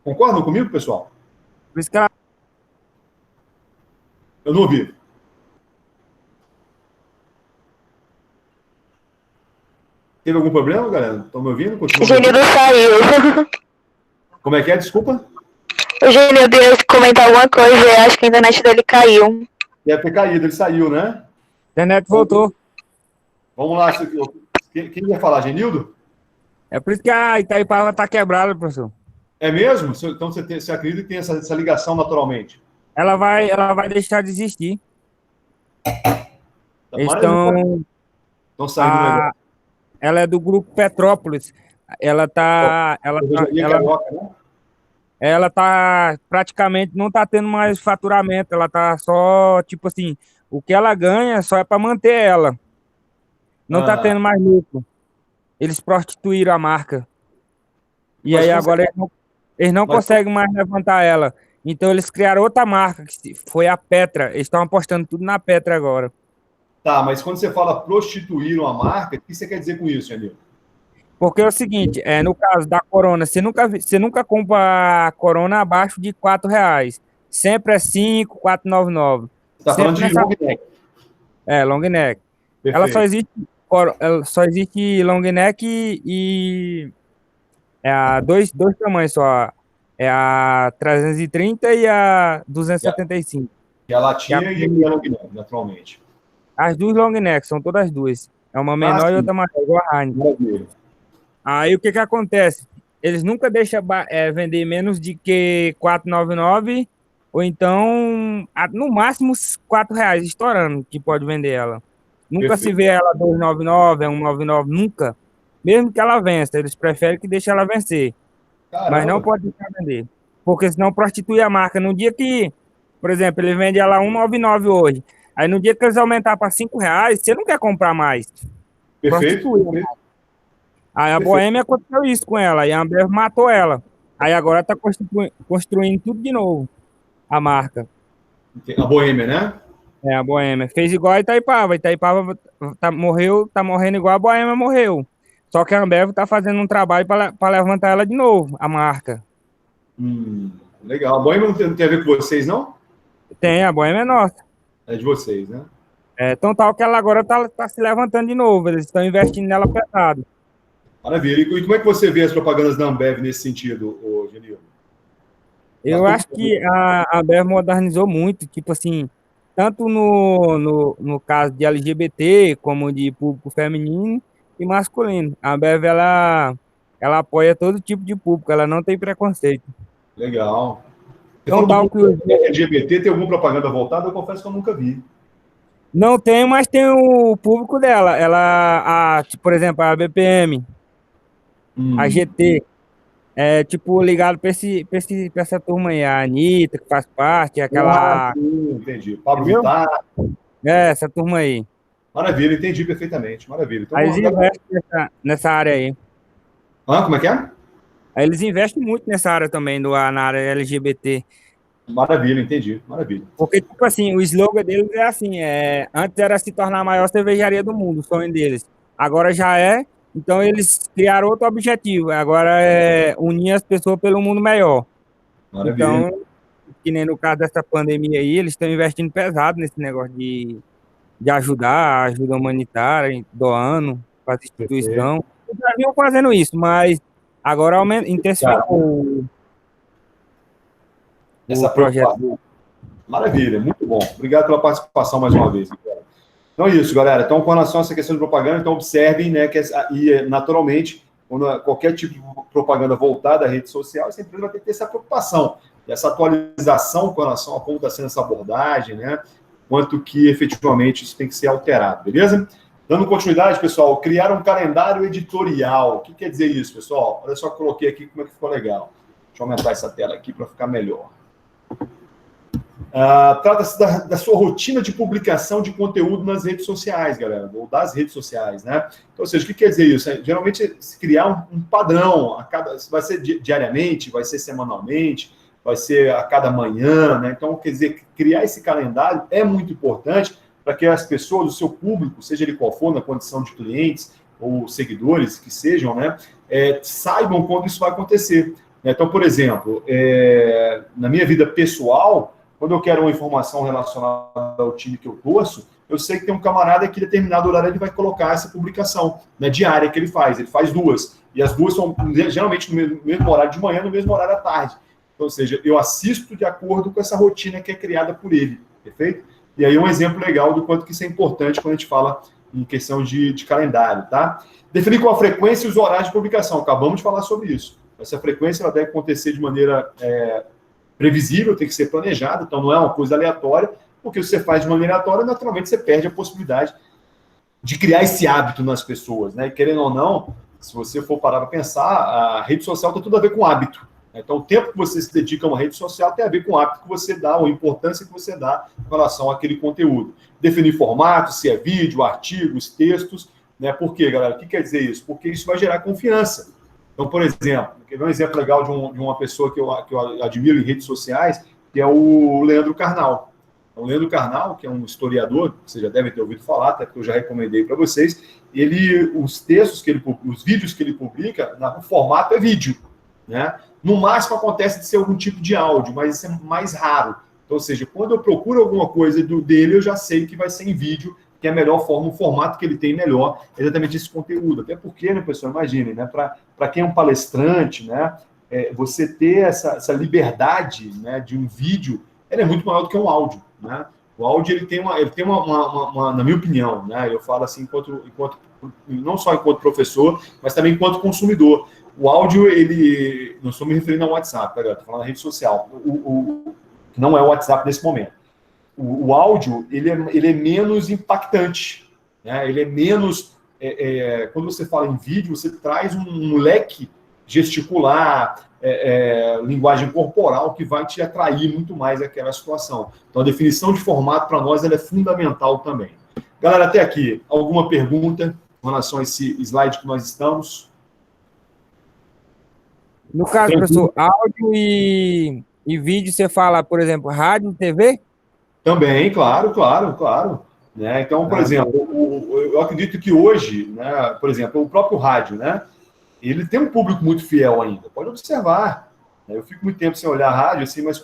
Concordam comigo, pessoal? Por isso que ela... Eu não ouvi. Teve algum problema, galera? Estão me ouvindo? O Genildo saiu. Como é que é? Desculpa? O Genildo ia comentar alguma coisa e acho que a internet dele caiu. Deve ter caído, ele saiu, né? A internet voltou. Vamos lá. Quem ia falar, Genildo? É por isso que a Itaipava está quebrada, professor. É mesmo? Então você acredita que tem essa ligação naturalmente? Ela vai deixar de existir. Eles estão saindo. Ela é do grupo Petrópolis. Ela tá praticamente não tá tendo mais faturamento. Ela tá só, tipo assim, o que ela ganha só é para manter ela. Não tá tendo mais lucro. Eles prostituíram a marca. E aí agora eles não conseguem mais levantar ela. Então eles criaram outra marca, que foi a Petra. Eles estão apostando tudo na Petra agora. Tá, mas quando você fala prostituir uma marca, o que você quer dizer com isso, Janil? Porque é o seguinte, no caso da Corona, você nunca compra a Corona abaixo de R$4. Sempre é 5, 4,99. Você tá falando de long neck. Long neck. Perfeito. Ela só existe long neck e dois tamanhos só. É a 330 e a 275. Que é a latinha e a long neck, naturalmente. As duas long neck, são todas duas. É uma menor e outra maior, igual a Heineken. Aí o que acontece? Eles nunca deixam vender menos de que R$4,99 ou então, no máximo, R$4 estourando que pode vender ela. Nunca Perfeito. se vê ela R$2,99, R$1,99, nunca. Mesmo que ela vença, eles preferem que deixe ela vencer. Caramba. Mas não pode deixar vender. Porque senão prostitui a marca. No dia que, por exemplo, ele vende ela R$1,99 hoje. Aí no dia que eles aumentar para R$5, você não quer comprar mais. Perfeito. Aí a Boêmia aconteceu isso com ela. E a Ambev matou ela. Aí agora está construindo tudo de novo. A marca. A Boêmia, né? A Boêmia. Fez igual a Itaipava. A Itaipava tá morrendo igual a Boêmia morreu. Só que a Ambev está fazendo um trabalho para levantar ela de novo, a marca. Legal. A Boêmia não tem a ver com vocês, não? Tem, a Boêmia é nossa. É de vocês, né? Então tal que ela agora tá se levantando de novo. Eles estão investindo nela pesado. Maravilha. E como é que você vê as propagandas da Ambev nesse sentido, Genil? Eu acho que a Ambev modernizou muito, tipo assim, tanto no caso de LGBT, como de público feminino e masculino. A Ambev, ela apoia todo tipo de público, ela não tem preconceito. Legal. Então, tal que LGBT tem alguma propaganda voltada? Eu confesso que eu nunca vi. Não tem, mas tem o público dela. Ela, por exemplo, a BPM, a GT, tipo, ligado pra essa turma aí, a Anitta, que faz parte, aquela... Entendi. Pablo Vittar. Essa turma aí. Maravilha, entendi perfeitamente. Maravilha. Então, aí eles investem nessa área aí. Como é que é? Aí eles investem muito nessa área também, na área LGBT. Maravilha, entendi. Maravilha. Porque, tipo assim, o slogan deles é assim, antes era se tornar a maior cervejaria do mundo, o sonho deles. Agora já é, então eles criaram outro objetivo, agora é unir as pessoas pelo mundo melhor. Maravilha. Então, que nem no caso dessa pandemia aí, eles estão investindo pesado nesse negócio de ajudar, ajuda humanitária, doando para a instituição. Eles já vinham fazendo isso, mas agora intensificou essa projeto. Maravilha, muito bom. Obrigado pela participação mais uma vez. Então é isso, galera. Então, com relação a essa questão de propaganda, então observem, né, que naturalmente, quando qualquer tipo de propaganda voltada à rede social, essa empresa vai ter que ter essa preocupação, essa atualização com relação a como está sendo essa abordagem, né? Quanto que efetivamente isso tem que ser alterado, beleza? Dando continuidade, pessoal, criar um calendário editorial. O que quer dizer isso, pessoal? Olha só, coloquei aqui como é que ficou legal. Deixa eu aumentar essa tela aqui para ficar melhor. Trata-se da sua rotina de publicação de conteúdo nas redes sociais, galera, ou das redes sociais, né? Então, ou seja, o que quer dizer isso? Geralmente, se criar um padrão, vai ser diariamente, vai ser semanalmente, vai ser a cada manhã, né? Então, quer dizer, criar esse calendário é muito importante para que as pessoas, o seu público, seja ele qual for, na condição de clientes ou seguidores que sejam, né, saibam quando isso vai acontecer. Então, por exemplo, na minha vida pessoal, quando eu quero uma informação relacionada ao time que eu torço, eu sei que tem um camarada que em determinado horário ele vai colocar essa publicação, né, diária que ele faz 2. E as 2 são geralmente no mesmo horário de manhã, no mesmo horário à tarde. Então, ou seja, eu assisto de acordo com essa rotina que é criada por ele, perfeito? E aí um exemplo legal do quanto que isso é importante quando a gente fala em questão de calendário, tá? Definir qual a frequência e os horários de publicação. Acabamos de falar sobre isso. Essa frequência ela deve acontecer de maneira previsível, tem que ser planejada, então não é uma coisa aleatória, porque se você faz de maneira aleatória, naturalmente você perde a possibilidade de criar esse hábito nas pessoas, né? E querendo ou não, se você for parar para pensar, a rede social tem tudo a ver com hábito. Então, o tempo que você se dedica a uma rede social tem a ver com o hábito que você dá, ou a importância que você dá em relação àquele conteúdo. Definir formato, se é vídeo, artigos, textos, né? Por quê, galera? O que quer dizer isso? Porque isso vai gerar confiança. Então, por exemplo, quer ver um exemplo legal de uma pessoa que eu admiro em redes sociais, que é o Leandro Carnal. O Leandro Carnal, que é um historiador, vocês já devem ter ouvido falar, até porque eu já recomendei para vocês, os vídeos que ele publica, o formato é vídeo, né? No máximo acontece de ser algum tipo de áudio, mas isso é mais raro. Então, ou seja, quando eu procuro alguma coisa dele, eu já sei que vai ser em vídeo, que é a melhor forma, o formato que ele tem melhor, é exatamente esse conteúdo. Até porque, né, pessoal, imaginem, né, para quem é um palestrante, né, você ter essa liberdade, né, de um vídeo, ele é muito maior do que um áudio, né? O áudio ele tem uma na minha opinião, né, eu falo assim, enquanto não só enquanto professor, mas também enquanto consumidor. O áudio, não estou me referindo ao WhatsApp, tá, estou falando da rede social, que não é o WhatsApp nesse momento. O áudio, ele é menos impactante, né? Ele é menos... quando você fala em vídeo, você traz um leque gesticular, linguagem corporal, que vai te atrair muito mais àquela situação. Então, a definição de formato, para nós, ela é fundamental também. Galera, até aqui, alguma pergunta em relação a esse slide que nós estamos? No caso, professor, áudio e vídeo, você fala, por exemplo, rádio e TV? Também, claro. Né? Então, por exemplo, eu acredito que hoje, né, por exemplo, o próprio rádio, né, ele tem um público muito fiel ainda. Pode observar. Né? Eu fico muito tempo sem olhar rádio, assim, mas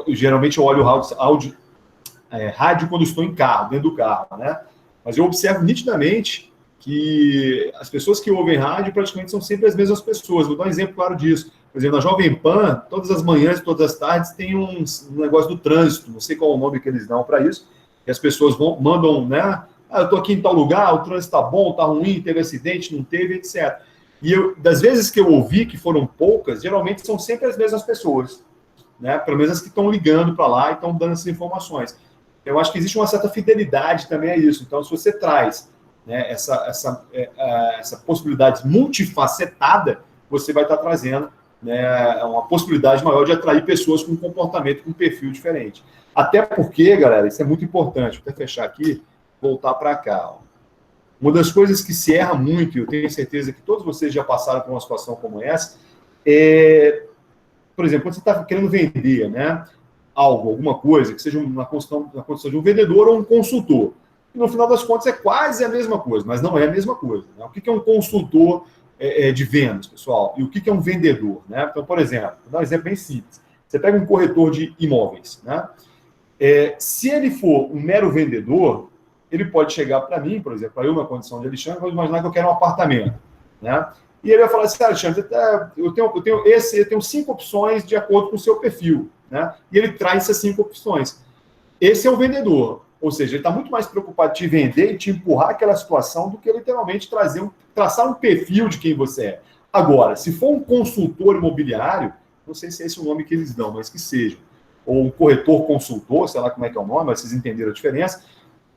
geralmente eu olho rádio quando estou em carro, dentro do carro, né? Mas eu observo nitidamente que as pessoas que ouvem rádio praticamente são sempre as mesmas pessoas. Vou dar um exemplo claro disso. Por exemplo, na Jovem Pan, todas as manhãs, todas as tardes, tem um negócio do trânsito, não sei qual é o nome que eles dão para isso, que as pessoas mandam, né? Eu estou aqui em tal lugar, o trânsito está bom, está ruim, teve acidente, não teve, etc. E das vezes que eu ouvi, que foram poucas, geralmente são sempre as mesmas pessoas, né? Pelo menos as que estão ligando para lá e estão dando essas informações. Eu acho que existe uma certa fidelidade também a isso. Então, se você traz, né, essa possibilidade multifacetada, você vai estar trazendo, né, uma possibilidade maior de atrair pessoas com um comportamento, com um perfil diferente. Até porque, galera, isso é muito importante. Vou até fechar aqui, voltar para cá. Ó. Uma das coisas que se erra muito, e eu tenho certeza que todos vocês já passaram por uma situação como essa, por exemplo, quando você está querendo vender, né, alguma coisa, que seja na condição de um vendedor ou um consultor. E no final das contas é quase a mesma coisa, mas não é a mesma coisa. Né? O que é um consultor de vendas, pessoal? E o que é um vendedor? Né? Então, por exemplo, vou dar um exemplo bem simples. Você pega um corretor de imóveis. Né? Se ele for um mero vendedor, ele pode chegar para mim, por exemplo, eu na condição de Alexandre, vou imaginar que eu quero um apartamento. Né? E ele vai falar assim, Alexandre, eu tenho 5 opções de acordo com o seu perfil. Né? E ele traz essas 5 opções. Esse é o vendedor. Ou seja, ele está muito mais preocupado em te vender e te empurrar aquela situação do que literalmente traçar um perfil de quem você é. Agora, se for um consultor imobiliário, não sei se é esse o nome que eles dão, mas que seja, ou um corretor consultor, sei lá como é que é o nome, mas vocês entenderam a diferença,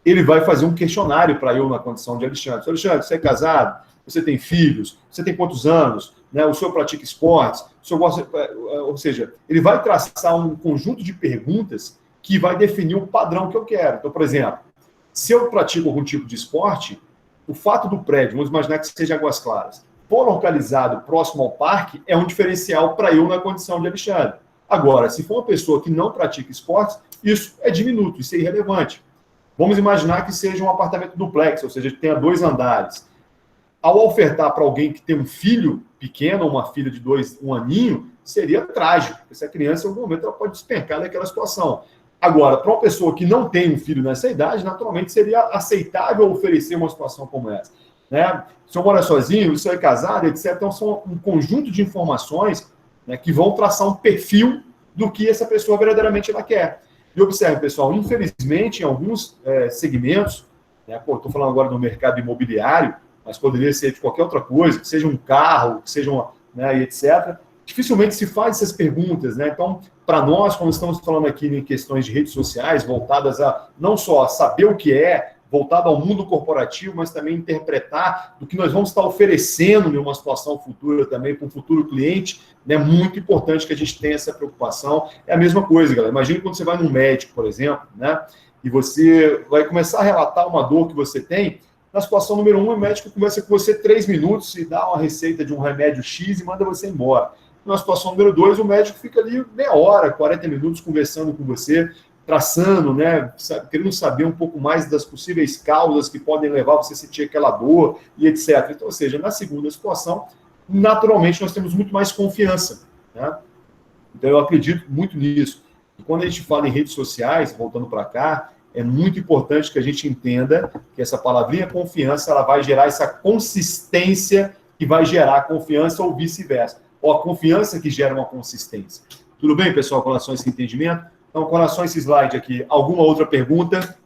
ele vai fazer um questionário para eu na condição de Alexandre. Alexandre, você é casado? Você tem filhos? Você tem quantos anos? Né? O senhor pratica esportes? O senhor gosta... Ou seja, ele vai traçar um conjunto de perguntas que vai definir o padrão que eu quero. Então, por exemplo, se eu pratico algum tipo de esporte, o fato do prédio, vamos imaginar que seja Águas Claras, for localizado próximo ao parque, é um diferencial para eu na condição de Alexandre. Agora, se for uma pessoa que não pratica esportes, isso é diminuto, isso é irrelevante. Vamos imaginar que seja um apartamento duplex, ou seja, que tenha 2 andares. Ao ofertar para alguém que tem um filho pequeno, uma filha de 1 aninho, seria trágico. Essa criança, em algum momento, ela pode despencar daquela situação. Agora, para uma pessoa que não tem um filho nessa idade, naturalmente seria aceitável oferecer uma situação como essa. Né? Se eu mora sozinho, se eu é casado, etc. Então, são um conjunto de informações, né, que vão traçar um perfil do que essa pessoa verdadeiramente ela quer. E observe, pessoal, infelizmente, em alguns segmentos, né, estou falando agora do mercado imobiliário, mas poderia ser de qualquer outra coisa, que seja um carro, que seja etc. Dificilmente se faz essas perguntas, né? Então, para nós, quando estamos falando aqui em questões de redes sociais, voltadas a não só saber o que é, voltado ao mundo corporativo, mas também interpretar do que nós vamos estar oferecendo em uma situação futura também, para um futuro cliente, é muito importante que a gente tenha essa preocupação. É a mesma coisa, galera. Imagina quando você vai num médico, por exemplo, né? E você vai começar a relatar uma dor que você tem. Na situação número 1, o médico conversa com você 3 minutos e dá uma receita de um remédio X e manda você embora. Na situação número 2, o médico fica ali meia hora, 40 minutos conversando com você, traçando, né, querendo saber um pouco mais das possíveis causas que podem levar você a sentir aquela dor e etc. Então, ou seja, na segunda situação, naturalmente nós temos muito mais confiança, né? Então eu acredito muito nisso. E quando a gente fala em redes sociais, voltando para cá, é muito importante que a gente entenda que essa palavrinha confiança, ela vai gerar essa consistência que vai gerar confiança ou vice-versa. Ou a confiança que gera uma consistência. Tudo bem, pessoal, com relação a esse entendimento? Então, com relação a esse slide aqui, alguma outra pergunta?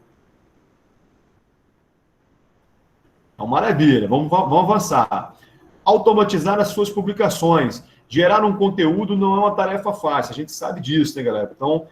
Então, maravilha, vamos avançar. Automatizar as suas publicações. Gerar um conteúdo não é uma tarefa fácil, a gente sabe disso, né, galera? Então,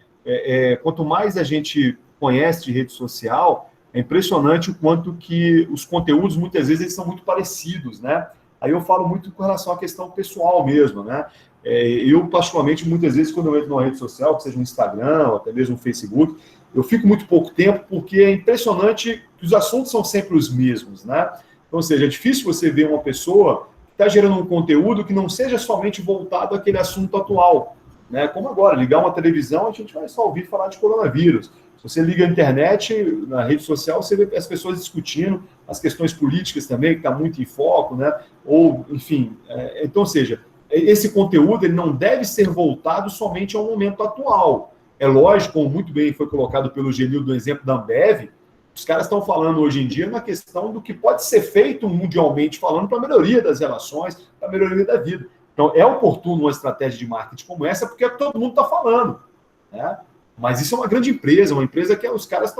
quanto mais a gente conhece de rede social, é impressionante o quanto que os conteúdos, muitas vezes, eles são muito parecidos, né? Aí eu falo muito com relação à questão pessoal mesmo, né? Eu, particularmente, muitas vezes, quando eu entro numa rede social, que seja um Instagram, ou até mesmo um Facebook, eu fico muito pouco tempo, porque é impressionante que os assuntos são sempre os mesmos, né? Então, ou seja, é difícil você ver uma pessoa que está gerando um conteúdo que não seja somente voltado àquele assunto atual, né? Como agora, ligar uma televisão, a gente vai só ouvir falar de coronavírus. Se você liga a internet, na rede social, você vê as pessoas discutindo as questões políticas também, que está muito em foco, né? Ou, enfim, então, ou seja, esse conteúdo ele não deve ser voltado somente ao momento atual. É lógico, como muito bem foi colocado pelo Genildo no exemplo da Ambev, os caras estão falando hoje em dia na questão do que pode ser feito mundialmente falando para a melhoria das relações, para a melhoria da vida. Então, é oportuno uma estratégia de marketing como essa, porque todo mundo está falando, né? Mas isso é uma grande empresa, uma empresa que os caras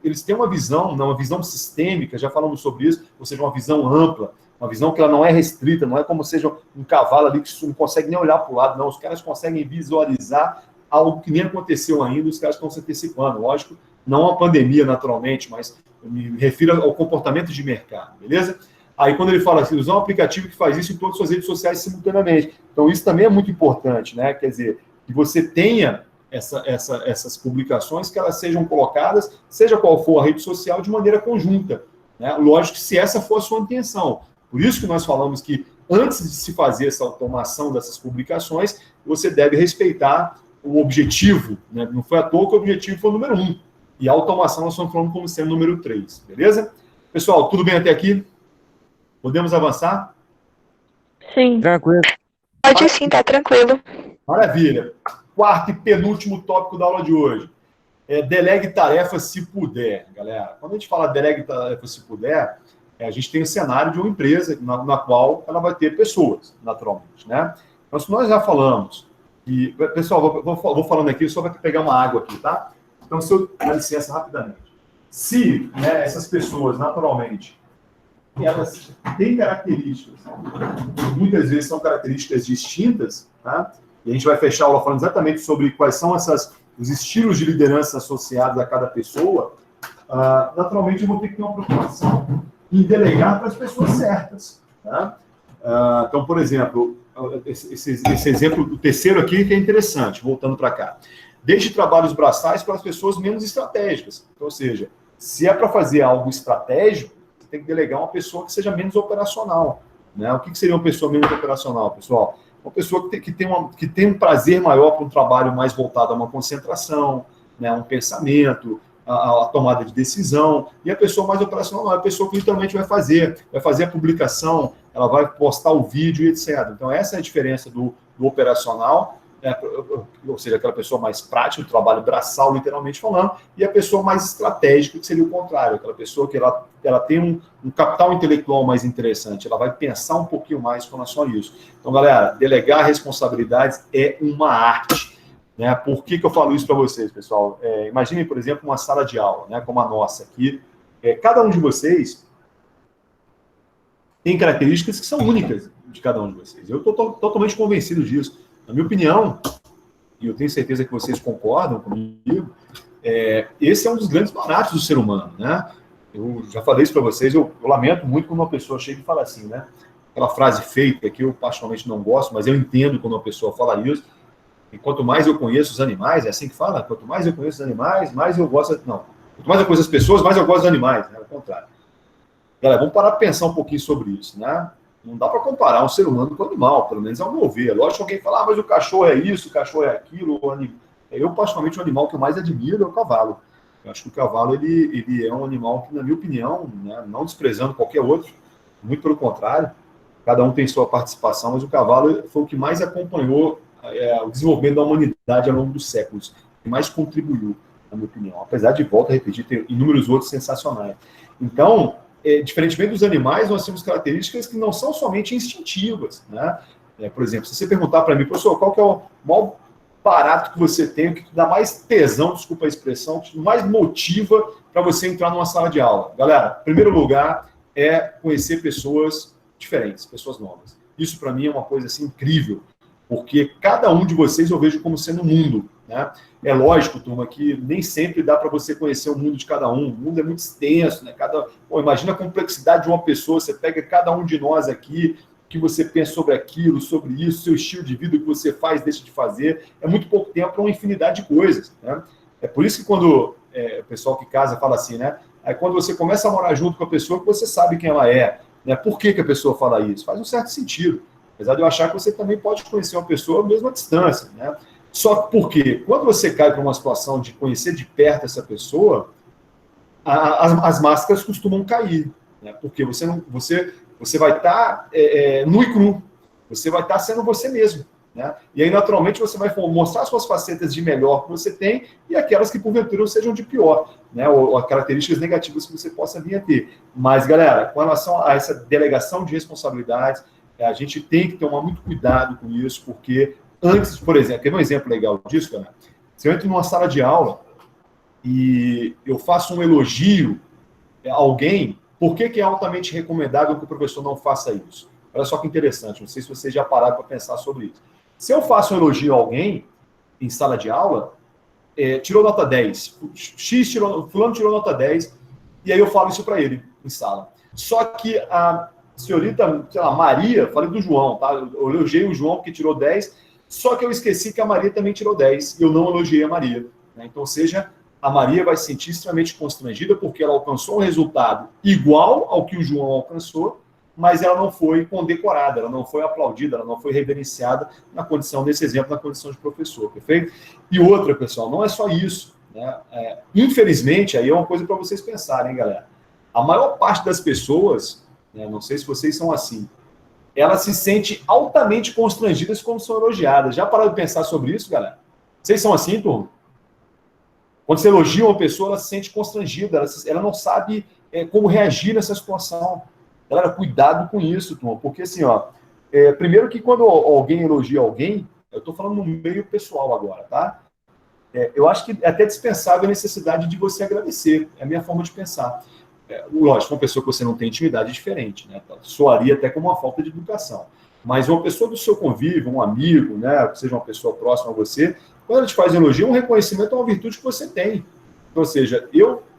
eles têm uma visão sistêmica, já falamos sobre isso, ou seja, uma visão ampla, uma visão que ela não é restrita, não é como seja um cavalo ali que não consegue nem olhar para o lado, não, os caras conseguem visualizar algo que nem aconteceu ainda, os caras estão se antecipando, lógico, não a pandemia naturalmente, mas eu me refiro ao comportamento de mercado, beleza? Aí quando ele fala assim, usar um aplicativo que faz isso em todas as suas redes sociais simultaneamente, então isso também é muito importante, né? Quer dizer, que você tenha essas publicações, que elas sejam colocadas, seja qual for a rede social, de maneira conjunta, né? Lógico que se essa for a sua intenção. Por isso que nós falamos que antes de se fazer essa automação dessas publicações, você deve respeitar o objetivo, né? Não foi à toa que o objetivo foi o número 1. E a automação nós estamos falando como sendo o número 3, beleza? Pessoal, tudo bem até aqui? Podemos avançar? Sim. Tranquilo. Pode sim, tá tranquilo. Maravilha. Quarto e penúltimo tópico da aula de hoje. Delegue tarefas se puder, galera. Quando a gente fala delegue tarefas se puder, a gente tem o cenário de uma empresa na qual ela vai ter pessoas, naturalmente, né? Então, se nós já falamos, pessoal, vou falando aqui, só vai pegar uma água aqui, tá? Então, dá licença rapidamente. Se, né, essas pessoas, naturalmente, elas têm características, muitas vezes são características distintas, tá? E a gente vai fechar a aula falando exatamente sobre quais são os estilos de liderança associados a cada pessoa. Naturalmente, eu vou ter que ter uma preocupação em delegar para as pessoas certas, tá? Então, por exemplo, esse exemplo, o terceiro aqui, que é interessante, voltando para cá. Deixe trabalhos braçais para as pessoas menos estratégicas. Então, ou seja, se é para fazer algo estratégico, você tem que delegar uma pessoa que seja menos operacional, né? O que seria uma pessoa menos operacional, pessoal? Uma pessoa que tem um prazer maior para um trabalho mais voltado a uma concentração, né? Um pensamento, a tomada de decisão. E a pessoa mais operacional não, é a pessoa que literalmente vai fazer a publicação, ela vai postar o vídeo, etc. Então, essa é a diferença do operacional, ou seja, aquela pessoa mais prática, o trabalho braçal, literalmente falando, e a pessoa mais estratégica, que seria o contrário, aquela pessoa que ela tem um capital intelectual mais interessante, ela vai pensar um pouquinho mais com relação a isso. Então, galera, delegar responsabilidades é uma arte, né? Por que eu falo isso para vocês, pessoal? Imaginem, por exemplo, uma sala de aula, né, como a nossa aqui. Cada um de vocês tem características que são únicas de cada um de vocês. Eu estou totalmente convencido disso. Na minha opinião, e eu tenho certeza que vocês concordam comigo, esse é um dos grandes baratos do ser humano, né? Eu já falei isso para vocês, eu lamento muito quando uma pessoa chega e fala assim, né? Aquela frase feita que eu particularmente não gosto, mas eu entendo quando uma pessoa fala isso. E quanto mais eu conheço os animais, é assim que fala? Quanto mais eu conheço os animais, mais eu gosto... Não. Quanto mais eu conheço as pessoas, mais eu gosto dos animais, né? Ao contrário. Galera, vamos parar para pensar um pouquinho sobre isso, né? Não dá para comparar um ser humano com um animal, pelo menos ao meu ver. Lógico que alguém fala, mas o cachorro é isso, o cachorro é aquilo. Eu, particularmente, o animal que eu mais admiro é o cavalo. Eu acho que o cavalo ele é um animal que, na minha opinião, né, não desprezando qualquer outro, muito pelo contrário, cada um tem sua participação, mas o cavalo foi o que mais acompanhou o desenvolvimento da humanidade ao longo dos séculos, que mais contribuiu, na minha opinião. Apesar de, volto a repetir, ter inúmeros outros sensacionais. Então, diferentemente dos animais, nós temos características que não são somente instintivas, né? Por exemplo, se você perguntar para mim, professor, qual que é o maior barato que você tem, o que te dá mais tesão, desculpa a expressão, o que mais motiva para você entrar numa sala de aula? Galera, em primeiro lugar, é conhecer pessoas diferentes, pessoas novas. Isso, para mim, é uma coisa assim, incrível, porque cada um de vocês eu vejo como sendo um mundo, né? É lógico, turma, que nem sempre dá para você conhecer o mundo de cada um. O mundo é muito extenso, né? Imagina a complexidade de uma pessoa, você pega cada um de nós aqui, o que você pensa sobre aquilo, sobre isso, seu estilo de vida, o que você faz, deixa de fazer. É muito pouco tempo para uma infinidade de coisas, né? É por isso que quando o pessoal que casa fala assim, né? Aí quando você começa a morar junto com a pessoa, que você sabe quem ela é, né? Por que a pessoa fala isso? Faz um certo sentido. Apesar de eu achar que você também pode conhecer uma pessoa mesmo à distância, né? Só porque quando você cai para uma situação de conhecer de perto essa pessoa, as máscaras costumam cair, né? Porque você vai estar nu e cru, você vai estar sendo você mesmo, né? E aí, naturalmente, você vai mostrar suas facetas de melhor que você tem e aquelas que, porventura, sejam de pior, né? Ou características negativas que você possa vir a ter. Mas, galera, com relação a essa delegação de responsabilidades, a gente tem que tomar muito cuidado com isso, porque antes, por exemplo, quer ver um exemplo legal disso, galera? Se eu entro numa sala de aula e eu faço um elogio a alguém, por que é altamente recomendável que o professor não faça isso? Olha só que interessante, não sei se vocês já pararam para pensar sobre isso. Se eu faço um elogio a alguém em sala de aula, tirou nota 10, fulano tirou nota 10, e aí eu falo isso para ele em sala. Só que a senhorita, sei lá, Maria, falei do João, tá? Eu elogiei o João porque tirou 10, só que eu esqueci que a Maria também tirou 10, e eu não elogiei a Maria, né? Então, ou seja, a Maria vai se sentir extremamente constrangida porque ela alcançou um resultado igual ao que o João alcançou, mas ela não foi condecorada, ela não foi aplaudida, ela não foi reverenciada na condição desse exemplo, na condição de professor, perfeito? E outra, pessoal, não é só isso, né? Infelizmente, aí é uma coisa para vocês pensarem, hein, galera? A maior parte das pessoas, né, não sei se vocês são assim, elas se sentem altamente constrangidas quando são elogiadas. Já pararam de pensar sobre isso, galera? Vocês são assim, turma? Quando você elogia uma pessoa, ela se sente constrangida, ela não sabe como reagir nessa situação. Galera, cuidado com isso, turma, porque assim, ó, primeiro que quando alguém elogia alguém, eu estou falando no meio pessoal agora, tá? eu acho que é até dispensável a necessidade de você agradecer. É a minha forma de pensar. Lógico, uma pessoa que você não tem intimidade é diferente, né? Soaria até como uma falta de educação. Mas uma pessoa do seu convívio, um amigo, né, que seja uma pessoa próxima a você, quando ela te faz elogio, um reconhecimento é uma virtude que você tem. Ou seja,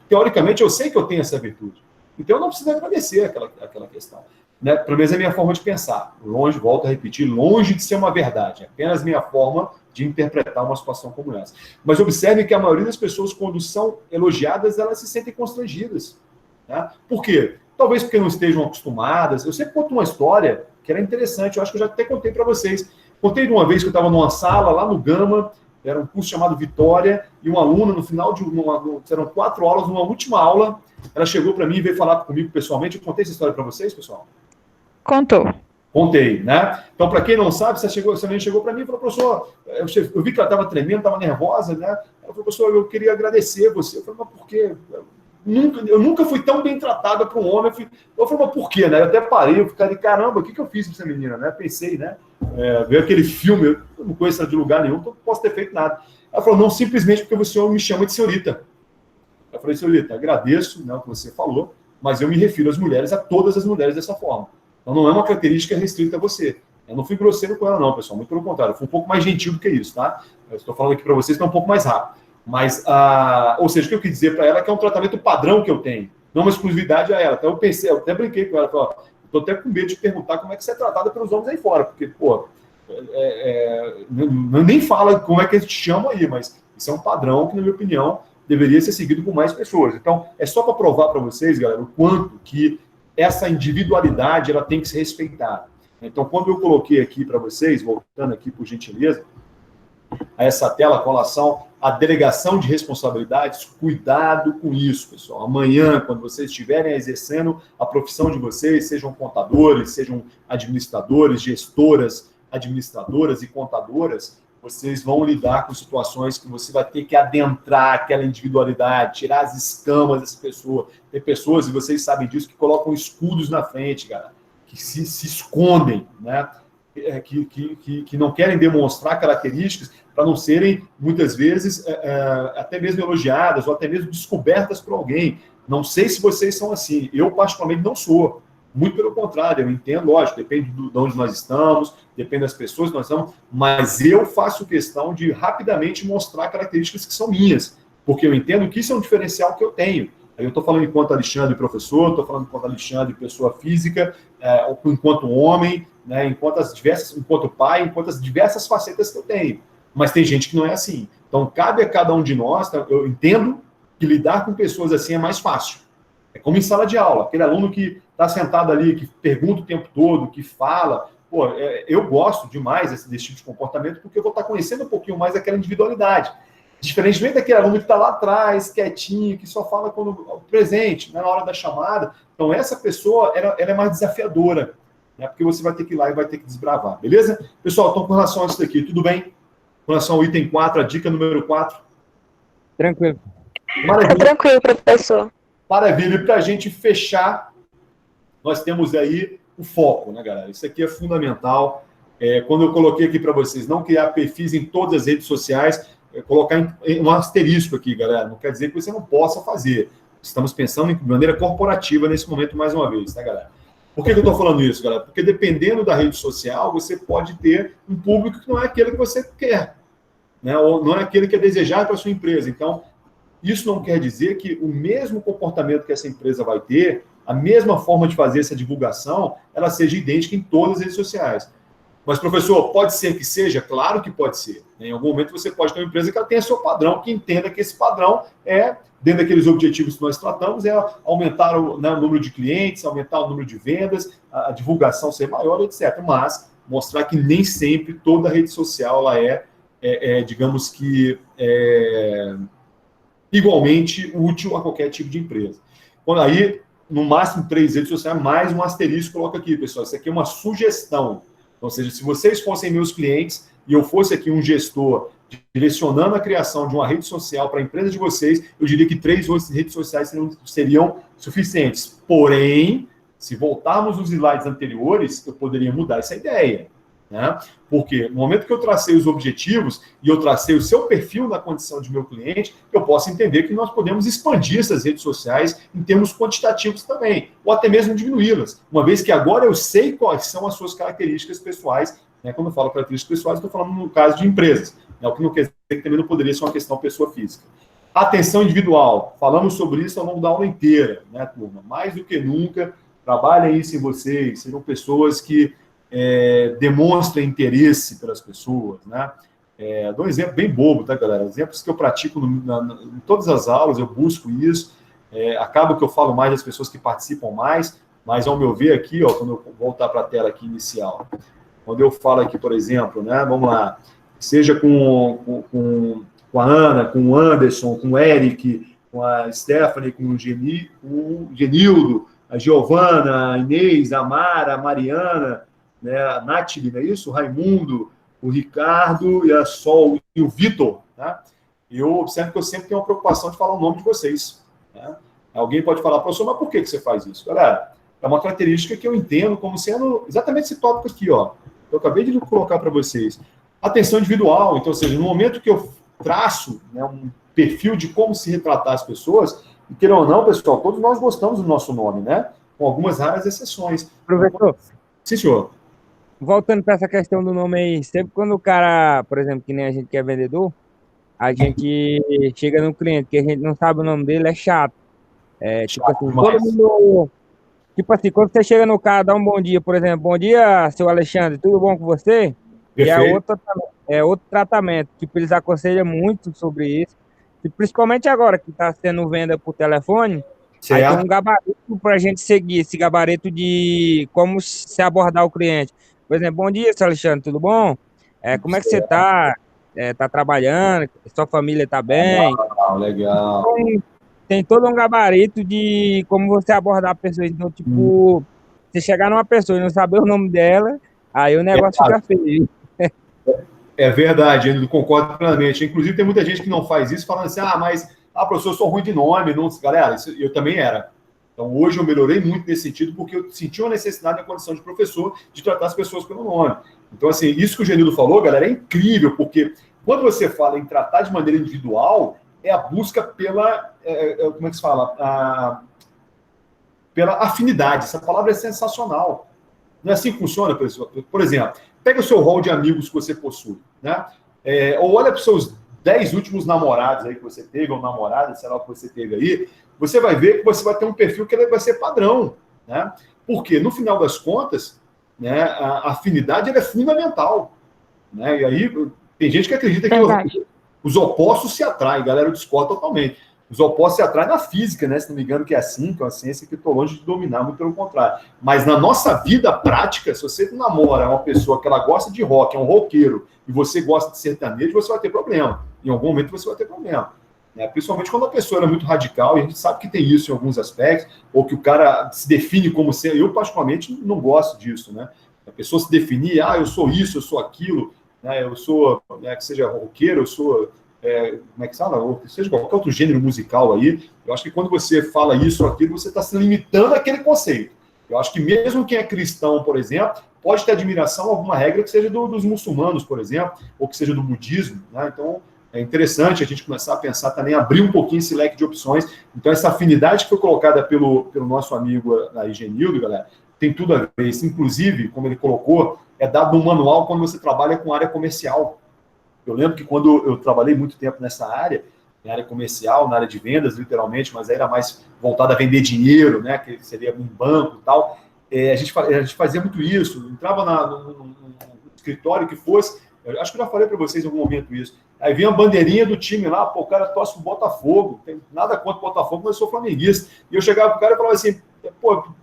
teoricamente, eu sei que eu tenho essa virtude. Então, eu não preciso agradecer aquela questão. Né? Pelo menos é a minha forma de pensar. Longe, volto a repetir, longe de ser uma verdade. É apenas minha forma de interpretar uma situação como essa. Mas observe que a maioria das pessoas, quando são elogiadas, elas se sentem constrangidas. Né? Por quê? Talvez porque não estejam acostumadas. Eu sempre conto uma história que era interessante, eu acho que eu já até contei para vocês. Contei de uma vez que eu estava numa sala lá no Gama, era um curso chamado Vitória, e uma aluna, no final eram 4 aulas, numa última aula, ela chegou para mim e veio falar comigo pessoalmente. Eu contei essa história para vocês, pessoal? Contou. Contei, né? Então, para quem não sabe, essa menina chegou para mim e falou, professor, eu vi que ela estava tremendo, estava nervosa, né? Ela falou, professor, eu queria agradecer você. Eu falei, mas por quê? Eu nunca fui tão bem tratada para um homem. Eu falei, mas por quê, né? Eu até parei, eu fiquei, caramba, o que eu fiz para essa menina, né? Pensei, né? Ver aquele filme, eu não conheço ela de lugar nenhum, então não posso ter feito nada. Ela falou, não, simplesmente porque o senhor me chama de senhorita. Eu falei, senhorita, agradeço, né, o que você falou, mas eu me refiro às mulheres, a todas as mulheres dessa forma. Então não é uma característica restrita a você. Eu não fui grosseiro com ela, não, pessoal, muito pelo contrário, eu fui um pouco mais gentil do que isso, tá? Eu estou falando aqui para vocês que é um pouco mais rápido. Mas, ou seja, o que eu quis dizer para ela é que é um tratamento padrão que eu tenho, não uma exclusividade a ela. Então eu até brinquei com ela, falei, ó, estou até com medo de perguntar como é que você é tratada pelos homens aí fora, porque, pô, nem fala como é que eles te chamam aí, mas isso é um padrão que, na minha opinião, deveria ser seguido por mais pessoas. Então, é só para provar para vocês, galera, o quanto que essa individualidade ela tem que ser respeitada. Então, quando eu coloquei aqui para vocês, voltando aqui por gentileza, a essa tela com relação à delegação de responsabilidades, cuidado com isso, pessoal. Amanhã, quando vocês estiverem exercendo a profissão de vocês, sejam contadores, sejam administradores, gestoras, administradoras e contadoras, vocês vão lidar com situações que você vai ter que adentrar aquela individualidade, tirar as escamas dessa pessoa. Tem pessoas, e vocês sabem disso, que colocam escudos na frente, cara, que se escondem, né? Que não querem demonstrar características para não serem, muitas vezes, até mesmo elogiadas ou até mesmo descobertas por alguém. Não sei se vocês são assim. Eu, particularmente, não sou. Muito pelo contrário, eu entendo, lógico, depende de onde nós estamos, depende das pessoas que nós estamos, mas eu faço questão de rapidamente mostrar características que são minhas, porque eu entendo que isso é um diferencial que eu tenho. Eu estou falando enquanto Alexandre professor, estou falando enquanto Alexandre pessoa física, enquanto homem, né, enquanto pai, enquanto as diversas facetas que eu tenho. Mas tem gente que não é assim. Então, cabe a cada um de nós, eu entendo que lidar com pessoas assim é mais fácil. É como em sala de aula, aquele aluno que está sentado ali, que pergunta o tempo todo, que fala. Pô, eu gosto demais desse tipo de comportamento porque eu vou estar conhecendo um pouquinho mais daquela individualidade. Diferentemente daquele aluno que está lá atrás, quietinho, que só fala quando presente, né, na hora da chamada. Então, essa pessoa ela é mais desafiadora, né, porque você vai ter que ir lá e vai ter que desbravar, beleza? Pessoal, então, com relação a isso daqui, tudo bem? Com relação ao item 4, a dica número 4? Tranquilo. Tá tranquilo, professor. Maravilha. E para a gente fechar, nós temos aí o foco, né, galera? Isso aqui é fundamental. Quando eu coloquei aqui para vocês, não criar perfis em todas as redes sociais, colocar um asterisco aqui, galera. Não quer dizer que você não possa fazer. Estamos pensando de maneira corporativa nesse momento, mais uma vez, tá, galera? Por que eu estou falando isso, galera? Porque dependendo da rede social, você pode ter um público que não é aquele que você quer, né? Ou não é aquele que é desejado para a sua empresa. Então, isso não quer dizer que o mesmo comportamento que essa empresa vai ter, a mesma forma de fazer essa divulgação, ela seja idêntica em todas as redes sociais. Mas, professor, pode ser que seja? Claro que pode ser. Em algum momento você pode ter uma empresa que ela tenha seu padrão, que entenda que esse padrão dentro daqueles objetivos que nós tratamos, aumentar o número de clientes, aumentar o número de vendas, a divulgação ser maior, etc. Mas mostrar que nem sempre toda rede social ela digamos que, igualmente útil a qualquer tipo de empresa. Quando aí, no máximo 3 redes sociais, mais um asterisco coloca aqui, pessoal. Isso aqui é uma sugestão. Ou seja, se vocês fossem meus clientes e eu fosse aqui um gestor direcionando a criação de uma rede social para a empresa de vocês, eu diria que 3 redes sociais seriam suficientes. Porém, se voltarmos nos slides anteriores, eu poderia mudar essa ideia. né? Porque no momento que eu tracei os objetivos e eu tracei o seu perfil na condição de meu cliente, eu posso entender que nós podemos expandir essas redes sociais em termos quantitativos também, ou até mesmo diminuí-las, uma vez que agora eu sei quais são as suas características pessoais, né? Quando eu falo características pessoais, estou falando no caso de empresas, né? O que não quer dizer que também não poderia ser uma questão pessoa física. Atenção individual, falamos sobre isso ao longo da aula inteira, né, turma? Mais do que nunca, trabalhem isso em vocês, sejam pessoas que demonstrem interesse pelas pessoas, né? Dou um exemplo bem bobo, tá, galera? Exemplos que eu pratico em todas as aulas, eu busco isso, acaba que eu falo mais das pessoas que participam mais, mas ao meu ver aqui, ó, quando eu voltar para a tela aqui inicial, quando eu falo aqui, por exemplo, né, vamos lá, seja com a Ana, com o Anderson, com o Eric, com a Stephanie, com o Genildo, a Giovana, a Inês, a Mara, a Mariana, né, a Nathalie, não é isso? O Raimundo, o Ricardo e a Sol e o Vitor, né? Eu observo que eu sempre tenho uma preocupação de falar o nome de vocês, né? Alguém pode falar, professor, mas por que você faz isso? Galera, é uma característica que eu entendo como sendo exatamente esse tópico aqui, ó. Eu acabei de colocar para vocês. Atenção individual, então, ou seja, no momento que eu traço, né, um perfil de como se retratar as pessoas, e queira ou não, pessoal, todos nós gostamos do nosso nome, né? Com algumas raras exceções. Professor, sim, senhor. Voltando para essa questão do nome aí, sempre quando o cara, por exemplo, que nem a gente que é vendedor, a gente chega no cliente que a gente não sabe o nome dele, é chato. Tipo assim, todo mundo... Tipo assim, quando você chega no cara, dá um bom dia, por exemplo, bom dia, seu Alexandre, tudo bom com você? Perfeito. E é outro tratamento. Tipo, eles aconselham muito sobre isso. E principalmente agora que está sendo venda por telefone, certo. Aí tem um gabarito para a gente seguir, esse gabarito de como se abordar o cliente. Por exemplo, bom dia, seu Alexandre, tudo bom? Como é que você está? Está trabalhando? Sua família está bem? Legal. Então, tem todo um gabarito de como você abordar a pessoa. Então, tipo, você chegar numa pessoa e não saber o nome dela, aí o negócio fica feio. É verdade, eu concordo plenamente. Inclusive, tem muita gente que não faz isso, falando assim, professor, eu sou ruim de nome. Não... Galera, isso eu também era. Então, hoje eu melhorei muito nesse sentido, porque eu senti uma necessidade na condição de professor de tratar as pessoas pelo nome. Então, assim, isso que o Genildo falou, galera, é incrível, porque quando você fala em tratar de maneira individual, é a busca pela, como é que se fala? Pela afinidade. Essa palavra é sensacional. Não é assim que funciona, pessoal? Por exemplo, pega o seu rol de amigos que você possui, né? Ou olha para os seus 10 últimos namorados aí que você teve, ou namorada, sei lá o que você teve aí, você vai ver que você vai ter um perfil que ele vai ser padrão, né? Porque, no final das contas, né, a afinidade ela é fundamental, né? E aí, tem gente que acredita que os opostos se atraem, galera, eu discordo totalmente. Os opostos se atraem na física, né? Se não me engano que é assim, que é uma ciência que eu estou longe de dominar, muito pelo contrário. Mas na nossa vida prática, se você namora uma pessoa que ela gosta de rock, é um roqueiro, e você gosta de sertanejo, você vai ter problema. Em algum momento você vai ter problema. Né? Principalmente quando a pessoa é muito radical, e a gente sabe que tem isso em alguns aspectos, ou que o cara se define como ser. Eu, particularmente, não gosto disso, né? A pessoa se definir, eu sou isso, eu sou aquilo, né? Eu sou, né, que seja roqueiro, eu sou... como é que fala? Ou seja, qualquer outro gênero musical aí, eu acho que quando você fala isso ou aquilo, você está se limitando àquele conceito. Eu acho que mesmo quem é cristão, por exemplo, pode ter admiração a alguma regra que seja dos muçulmanos, por exemplo, ou que seja do budismo, né? Então, é interessante a gente começar a pensar também, abrir um pouquinho esse leque de opções. Então, essa afinidade que foi colocada pelo nosso amigo aí, Genildo, galera, tem tudo a ver. Isso, inclusive, como ele colocou, é dado no manual quando você trabalha com área comercial. Eu lembro que quando eu trabalhei muito tempo nessa área, na área comercial, na área de vendas, literalmente, mas era mais voltado a vender dinheiro, né, que seria um banco e tal, a gente fazia muito isso, entrava no escritório que fosse, eu acho que eu já falei para vocês em algum momento isso, aí vinha a bandeirinha do time lá, o cara torce pro Botafogo, não tem nada contra o Botafogo, mas eu sou flamenguista, e eu chegava pro cara e falava assim,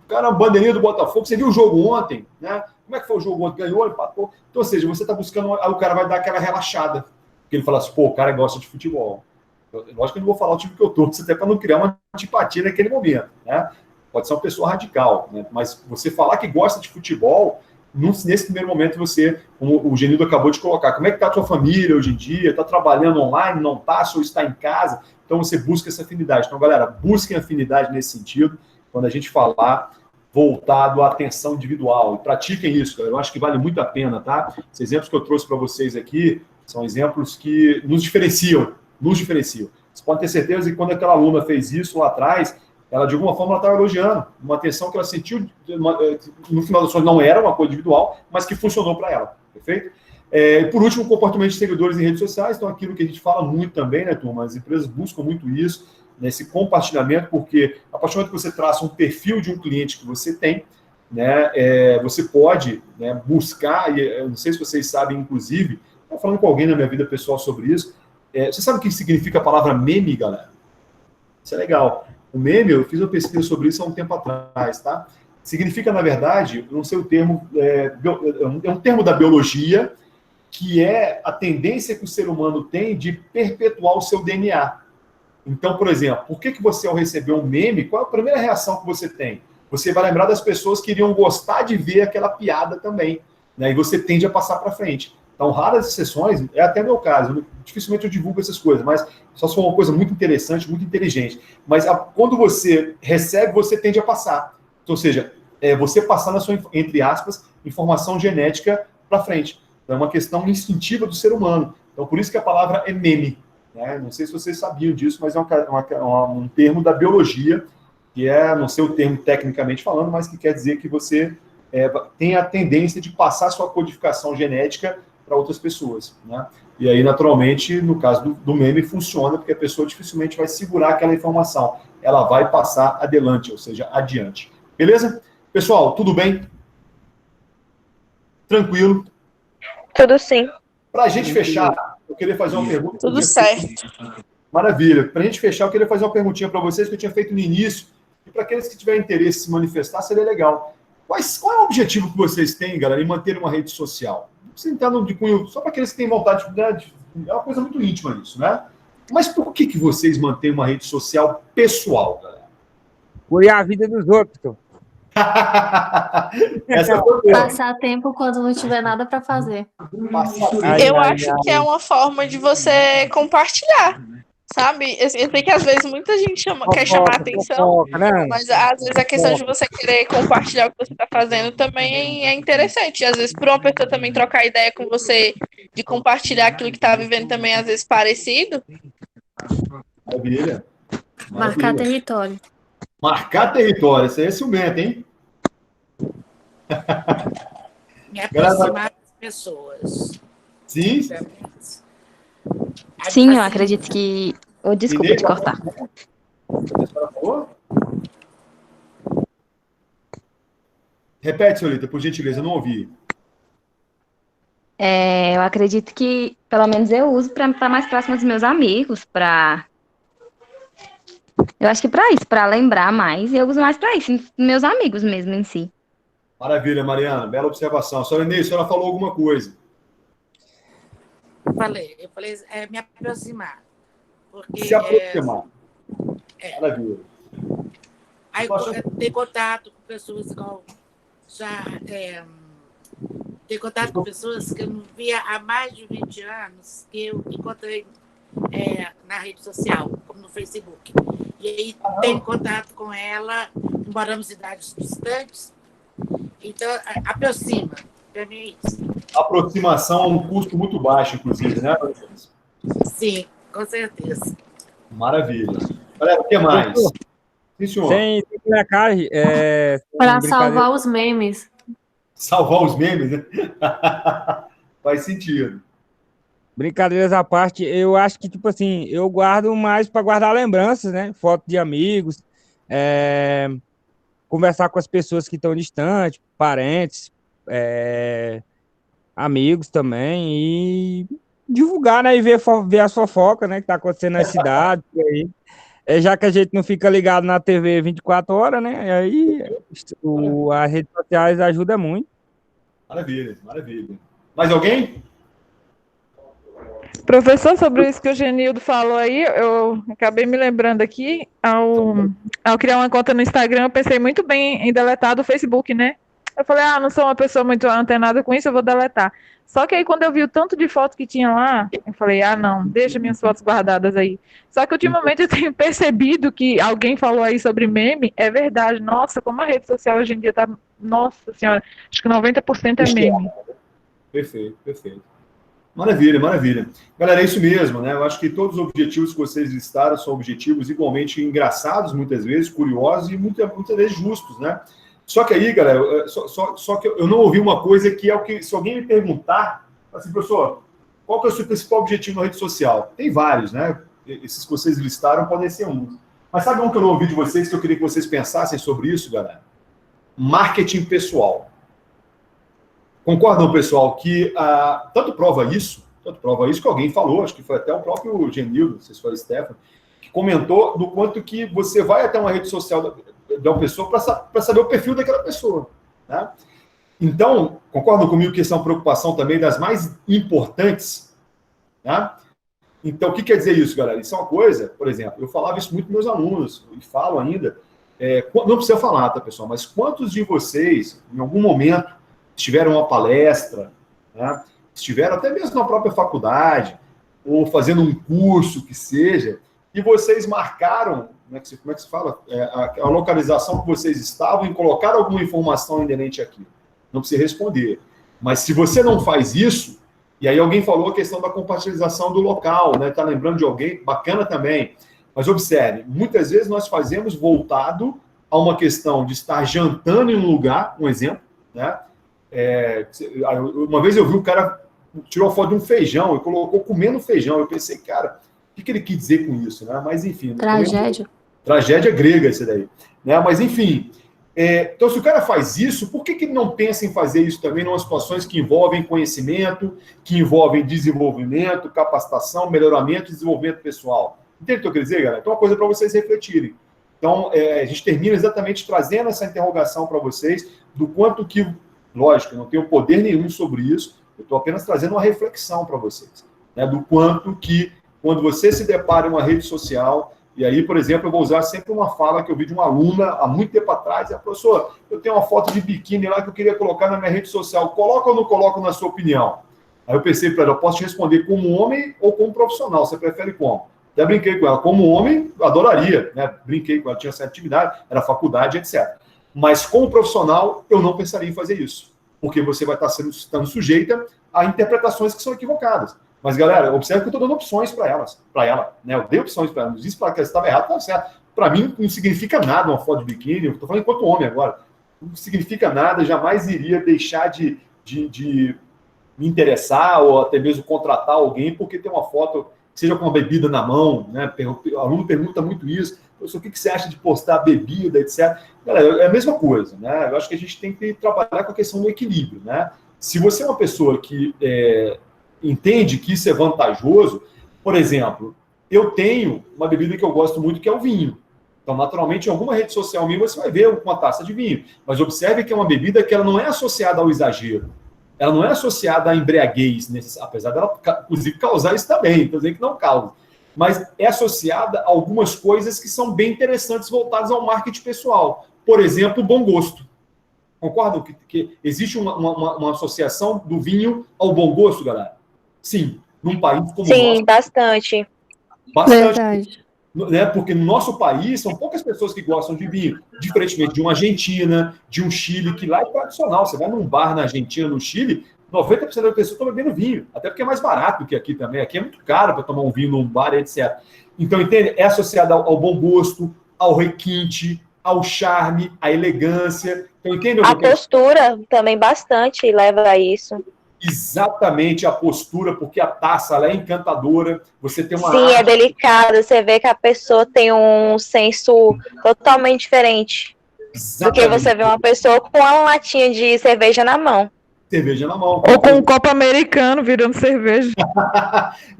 cara, a bandeirinha do Botafogo, você viu o jogo ontem, né? Como é que foi o jogo ontem? Ganhou, empatou? Então, ou seja, você está buscando, aí o cara vai dar aquela relaxada. Porque ele fala assim, o cara gosta de futebol. Lógico que eu não vou falar o time que eu torço, até para não criar uma antipatia naquele momento, né? Pode ser uma pessoa radical, né? Mas você falar que gosta de futebol, nesse primeiro momento você, como o Genildo acabou de colocar, como é que está a tua família hoje em dia? Está trabalhando online? Não está? Ou está em casa? Então, você busca essa afinidade. Então, galera, busquem afinidade nesse sentido. Quando a gente falar voltado à atenção individual. E pratiquem isso, galera. Eu acho que vale muito a pena, tá? Os exemplos que eu trouxe para vocês aqui são exemplos que nos diferenciam, nos diferenciam. Você pode ter certeza que quando aquela aluna fez isso lá atrás, ela, de alguma forma, ela estava elogiando uma atenção que ela sentiu, no final das contas, não era uma coisa individual, mas que funcionou para ela, perfeito? Por último, o comportamento de seguidores em redes sociais, então aquilo que a gente fala muito também, né, turma? As empresas buscam muito isso, nesse compartilhamento, porque a partir do momento que você traça um perfil de um cliente que você tem, né, você pode, né, buscar, e eu não sei se vocês sabem, inclusive, estou falando com alguém na minha vida pessoal sobre isso, você sabe o que significa a palavra meme, galera? Isso é legal. O meme, eu fiz uma pesquisa sobre isso há um tempo atrás, tá? Significa, na verdade, não sei o termo, é um termo da biologia, que é a tendência que o ser humano tem de perpetuar o seu DNA. Então, por exemplo, por que você, ao receber um meme, qual é a primeira reação que você tem? Você vai lembrar das pessoas que iriam gostar de ver aquela piada também, né? E você tende a passar para frente. Então, raras exceções, é até meu caso, dificilmente eu divulgo essas coisas, mas só se for uma coisa muito interessante, muito inteligente. Mas quando você recebe, você tende a passar. Então, ou seja, você passar na sua, entre aspas, informação genética para frente. Então, é uma questão instintiva do ser humano. Então, por isso que a palavra é meme. Né? Não sei se vocês sabiam disso, mas é um termo da biologia, que não sei o termo tecnicamente falando, mas que quer dizer que você tem a tendência de passar sua codificação genética para outras pessoas, né? E aí, naturalmente, no caso do meme, funciona, porque a pessoa dificilmente vai segurar aquela informação. Ela vai passar adelante, ou seja, adiante. Beleza? Pessoal, tudo bem? Tranquilo? Tudo sim. Para a gente fechar, eu queria fazer uma pergunta. Tudo certo. Maravilha. Para a gente fechar, eu queria fazer uma perguntinha para vocês que eu tinha feito no início. E para aqueles que tiverem interesse em se manifestar, seria legal. Qual é o objetivo que vocês têm, galera, em manter uma rede social? Você entrar de cunho, só para aqueles que têm vontade de... É uma coisa muito íntima isso, né? Mas por que vocês mantêm uma rede social pessoal, galera? Por a vida dos outros. Passar tempo quando não tiver nada para fazer. Eu acho que é uma forma de você compartilhar, sabe? Eu sei que às vezes muita gente quer chamar a atenção, mas às vezes a questão de você querer compartilhar o que você está fazendo também é interessante. Às vezes, para uma pessoa também trocar ideia com você, de compartilhar aquilo que está vivendo também, às vezes parecido. Maravilha. Marcar território. Marcar território, isso aí é ciumento, hein? Me aproximar das pessoas. Sim. Sim, eu acredito que... Oh, desculpa te cortar. Repete, senhorita, por gentileza, eu não ouvi. Eu acredito que, pelo menos eu uso para estar mais próximo dos meus amigos, eu acho que para isso, para lembrar mais, eu uso mais para isso, meus amigos mesmo em si. Maravilha, Mariana, bela observação. A senhora Inês, a senhora falou alguma coisa? Eu falei, me aproximar. Porque, se aproximar. Maravilha. Aí ter contato com pessoas ter contato com pessoas que eu não via há mais de 20 anos, que eu encontrei na rede social, como no Facebook. E aí tenho contato com ela, moramos em cidades distantes, então aproxima. Para mim é isso. Aproximação a um custo muito baixo, inclusive, né, Mariana? Sim, com certeza. Maravilha. Galera, o que mais? Sim, senhor. Sem minha cara, para salvar os memes. Salvar os memes, né? Faz sentido. Brincadeiras à parte, eu acho que, tipo assim, eu guardo mais para guardar lembranças, né? Foto de amigos, conversar com as pessoas que estão distantes, parentes, amigos também, e divulgar, né? E ver as fofocas, né? Que tá acontecendo na cidade, e aí. Já que a gente não fica ligado na TV 24 horas, né? E aí as redes sociais ajudam muito. Maravilha, maravilha. Mais alguém? Professor, sobre isso que o Genildo falou aí, eu acabei me lembrando aqui, ao criar uma conta no Instagram, eu pensei muito bem em deletar do Facebook, né? Eu falei, não sou uma pessoa muito antenada com isso, eu vou deletar. Só que aí, quando eu vi o tanto de foto que tinha lá, eu falei, não, deixa minhas fotos guardadas aí. Só que, ultimamente, eu tenho percebido que alguém falou aí sobre meme, é verdade. Nossa, como a rede social hoje em dia tá... Nossa Senhora, acho que 90% é meme. Perfeito, perfeito. Maravilha, maravilha. Galera, é isso mesmo, né? Eu acho que todos os objetivos que vocês listaram são objetivos igualmente engraçados, muitas vezes, curiosos e muitas vezes justos, né? Só que aí, galera, só que eu não ouvi uma coisa que é o que, se alguém me perguntar, assim, professor, qual que é o seu principal objetivo na rede social? Tem vários, né? Esses que vocês listaram podem ser um. Mas sabe um que eu não ouvi de vocês, que eu queria que vocês pensassem sobre isso, galera? Marketing pessoal. Concordam, pessoal, que tanto prova isso que alguém falou, acho que foi até o próprio Genildo, não sei se foi o Stefano, que comentou do quanto que você vai até uma rede social de uma pessoa para saber o perfil daquela pessoa. Né? Então, concordam comigo que essa é uma preocupação também das mais importantes? Né? Então, o que quer dizer isso, galera? Isso é uma coisa, por exemplo, eu falava isso muito com meus alunos, e falo ainda, não precisa falar, tá, pessoal, mas quantos de vocês, em algum momento, estiveram em uma palestra, né? Estiveram até mesmo na própria faculdade, ou fazendo um curso que seja, e vocês marcaram, como é que se fala? A localização que vocês estavam e colocaram alguma informação inerente aqui. Não precisa responder. Mas se você não faz isso, e aí alguém falou a questão da compartilhação do local, né? Tá lembrando de alguém? Bacana também. Mas observe, muitas vezes nós fazemos voltado a uma questão de estar jantando em um lugar, um exemplo, né? Uma vez eu vi o cara tirou a foto de um feijão e colocou comendo feijão. Eu pensei, cara, o que ele quis dizer com isso, né? Mas enfim. Tragédia. Tragédia grega esse daí. Né? Mas enfim. Então, se o cara faz isso, por que ele não pensa em fazer isso também em umas situações que envolvem conhecimento, que envolvem desenvolvimento, capacitação, melhoramento e desenvolvimento pessoal? Entende o que eu quero dizer, galera? Então, uma coisa para vocês refletirem. Então, a gente termina exatamente trazendo essa interrogação para vocês do quanto que, lógico, eu não tenho poder nenhum sobre isso, eu estou apenas trazendo uma reflexão para vocês, né, do quanto que, quando você se depara em uma rede social, e aí, por exemplo, eu vou usar sempre uma fala que eu vi de uma aluna há muito tempo atrás, professor, eu tenho uma foto de biquíni lá que eu queria colocar na minha rede social, coloca ou não coloca na sua opinião? Aí eu pensei para ela, eu posso te responder como homem ou como profissional, você prefere como? Até brinquei com ela, como homem, eu adoraria, né? Brinquei com ela, tinha essa atividade, era faculdade, etc. Mas como profissional, eu não pensaria em fazer isso, porque você vai estar estando sujeita a interpretações que são equivocadas. Mas, galera, observe que eu estou dando opções para ela, né? Eu dei opções para ela, não disse para que ela estava errado, estava certo. Para mim, não significa nada uma foto de biquíni, eu estou falando enquanto homem agora, não significa nada, jamais iria deixar de me interessar ou até mesmo contratar alguém porque tem uma foto, seja com uma bebida na mão, né? O aluno pergunta muito isso, professor, o que você acha de postar bebida, etc. Galera, é a mesma coisa, né? Eu acho que a gente tem que trabalhar com a questão do equilíbrio, né? Se você é uma pessoa que entende que isso é vantajoso, por exemplo, eu tenho uma bebida que eu gosto muito, que é o vinho. Então, naturalmente, em alguma rede social minha, você vai ver uma taça de vinho. Mas observe que é uma bebida que ela não é associada ao exagero. Ela não é associada à embriaguez, apesar dela, inclusive, causar isso também. Estou dizendo que não causa. Mas é associada a algumas coisas que são bem interessantes voltadas ao marketing pessoal. Por exemplo, o bom gosto. Concordam que existe uma associação do vinho ao bom gosto, galera? Sim, num país como o nosso. Sim, bastante. Verdade. Né? Porque no nosso país são poucas pessoas que gostam de vinho, diferentemente de uma Argentina, de um Chile, que lá é tradicional. Você vai num bar na Argentina, no Chile, 90% das pessoas estão bebendo vinho, até porque é mais barato do que aqui também. Aqui é muito caro para tomar um vinho num bar, etc. Então, entende? É associado ao bom gosto, ao requinte, ao charme, à elegância. Então, entende? A postura também bastante leva a isso. Exatamente, a postura, porque a taça ela é encantadora. Você tem uma Sim, é delicado. Você vê que a pessoa tem um senso totalmente diferente. Exatamente. Do que você vê uma pessoa com uma latinha de cerveja na mão. Cerveja na mão. Ou com um copo americano virando cerveja.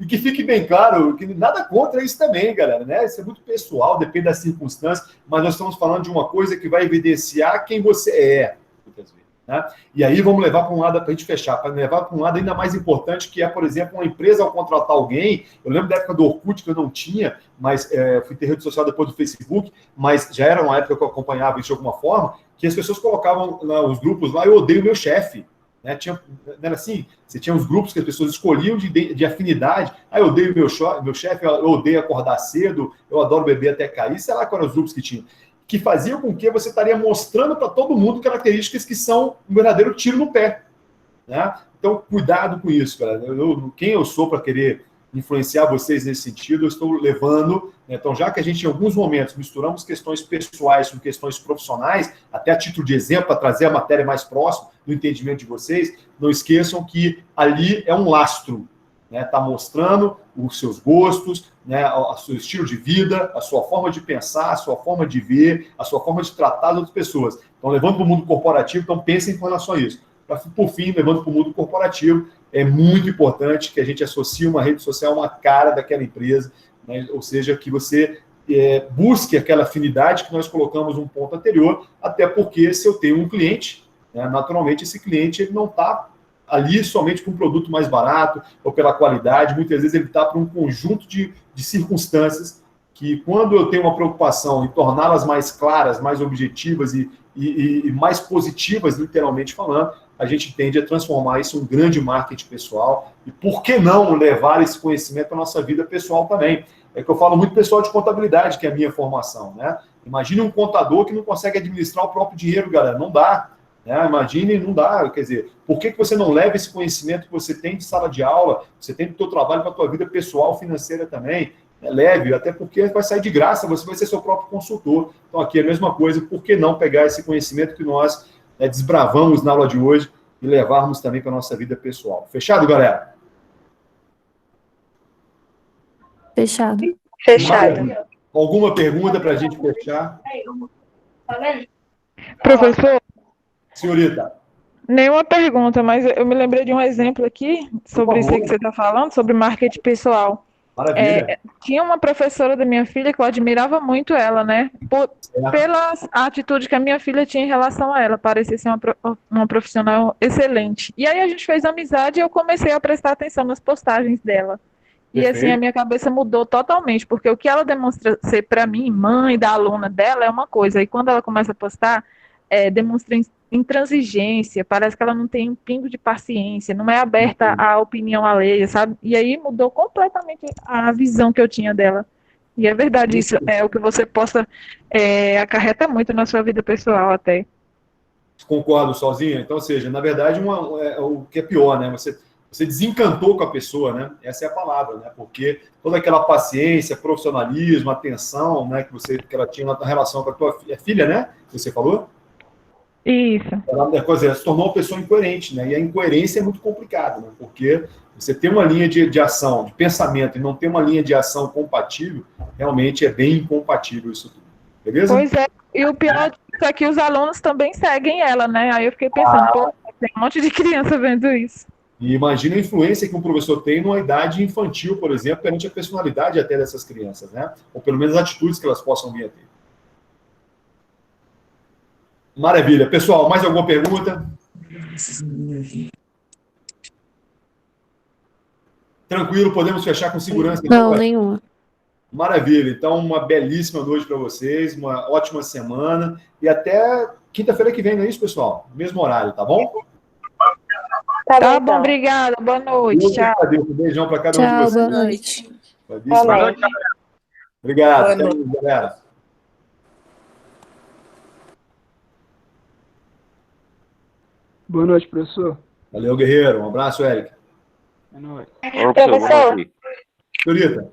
E que fique bem claro que nada contra isso também, galera, né? Isso é muito pessoal, depende das circunstâncias, mas nós estamos falando de uma coisa que vai evidenciar quem você é, muitas vezes. né? E aí vamos levar para um lado, para a gente fechar, para levar para um lado ainda mais importante, que é, por exemplo, uma empresa ao contratar alguém. Eu lembro da época do Orkut, que eu não tinha, mas fui ter rede social depois do Facebook, mas já era uma época que eu acompanhava isso de alguma forma, que as pessoas colocavam os grupos lá, eu odeio meu chefe. Né? Não era assim? Você tinha os grupos que as pessoas escolhiam de afinidade. Eu odeio meu chefe, eu odeio acordar cedo, eu adoro beber até cair. Sei lá quais eram os grupos que tinham. Que faziam com que você estaria mostrando para todo mundo características que são um verdadeiro tiro no pé. Né? Então, cuidado com isso, cara. Quem eu sou para querer influenciar vocês nesse sentido, eu estou levando. Né? Então, já que a gente, em alguns momentos, misturamos questões pessoais com questões profissionais, até a título de exemplo, para trazer a matéria mais próxima do entendimento de vocês, não esqueçam que ali é um lastro. Está mostrando os seus gostos, né, o seu estilo de vida, a sua forma de pensar, a sua forma de ver, a sua forma de tratar as outras pessoas. Então, levando para o mundo corporativo, então pensem com relação a isso. Por fim, levando para o mundo corporativo, é muito importante que a gente associe uma rede social a uma cara daquela empresa, né, ou seja, que você busque aquela afinidade que nós colocamos no ponto anterior, até porque se eu tenho um cliente, né, naturalmente esse cliente ele não está ali somente com um produto mais barato ou pela qualidade, muitas vezes ele está por um conjunto de circunstâncias que, quando eu tenho uma preocupação em torná-las mais claras, mais objetivas e mais positivas, literalmente falando, a gente tende a transformar isso em um grande marketing pessoal. E por que não levar esse conhecimento para a nossa vida pessoal também? É que eu falo muito pessoal de contabilidade, que é a minha formação, né? Imagine um contador que não consegue administrar o próprio dinheiro, galera, não dá. Né? Imagine, não dá, quer dizer, por que você não leva esse conhecimento que você tem de sala de aula, você tem do seu trabalho para a tua vida pessoal, financeira também, leve, até porque vai sair de graça, você vai ser seu próprio consultor. Então aqui é a mesma coisa, por que não pegar esse conhecimento que nós desbravamos na aula de hoje e levarmos também para a nossa vida pessoal. Fechado, galera? Fechado. Fechado. Alguma pergunta para a gente fechar? Professor, Senhorita. nenhuma pergunta, mas eu me lembrei de um exemplo aqui sobre isso aí que você está falando, sobre marketing pessoal. Maravilha. Tinha uma professora da minha filha que eu admirava muito ela, né? Pela atitude que a minha filha tinha em relação a ela, parecia ser uma profissional excelente. E aí a gente fez amizade e eu comecei a prestar atenção nas postagens dela. E assim, a minha cabeça mudou totalmente, porque o que ela demonstra ser para mim, mãe da aluna dela, é uma coisa. E quando ela começa a postar, demonstra intransigência, parece que ela não tem um pingo de paciência, não é aberta à opinião alheia, sabe? E aí mudou completamente a visão que eu tinha dela. E é verdade, isso é o que você posta, acarreta muito na sua vida pessoal até. Concordo, sozinha. Então, ou seja, na verdade, o que é pior, né? Você desencantou com a pessoa, né? Essa é a palavra, né? Porque toda aquela paciência, profissionalismo, atenção, né? Que ela tinha na relação com a tua filha, né? Que você falou? Isso. Ela se tornou uma pessoa incoerente, né? E a incoerência é muito complicada, né? Porque você ter uma linha de ação, de pensamento, e não ter uma linha de ação compatível, realmente é bem incompatível isso tudo. Beleza? Pois é. E o pior é que os alunos também seguem ela, né? Aí eu fiquei pensando, pô, tem um monte de criança vendo isso. E imagina a influência que um professor tem numa idade infantil, por exemplo, perante a personalidade até dessas crianças, né? Ou pelo menos as atitudes que elas possam vir a ter. Maravilha. Pessoal, mais alguma pergunta? Tranquilo, podemos fechar com segurança? Não, nenhuma. Maravilha. Então, uma belíssima noite para vocês, uma ótima semana e até quinta-feira que vem, não é isso, pessoal? Mesmo horário, tá bom? Tá bom, obrigada. Boa noite. Tchau. Um beijão para cada um de vocês. Boa noite. Boa noite. Obrigado. Até aí, galera. Boa noite, professor. Valeu, guerreiro. Um abraço, Eric. É nóis. Professor, Senhorita.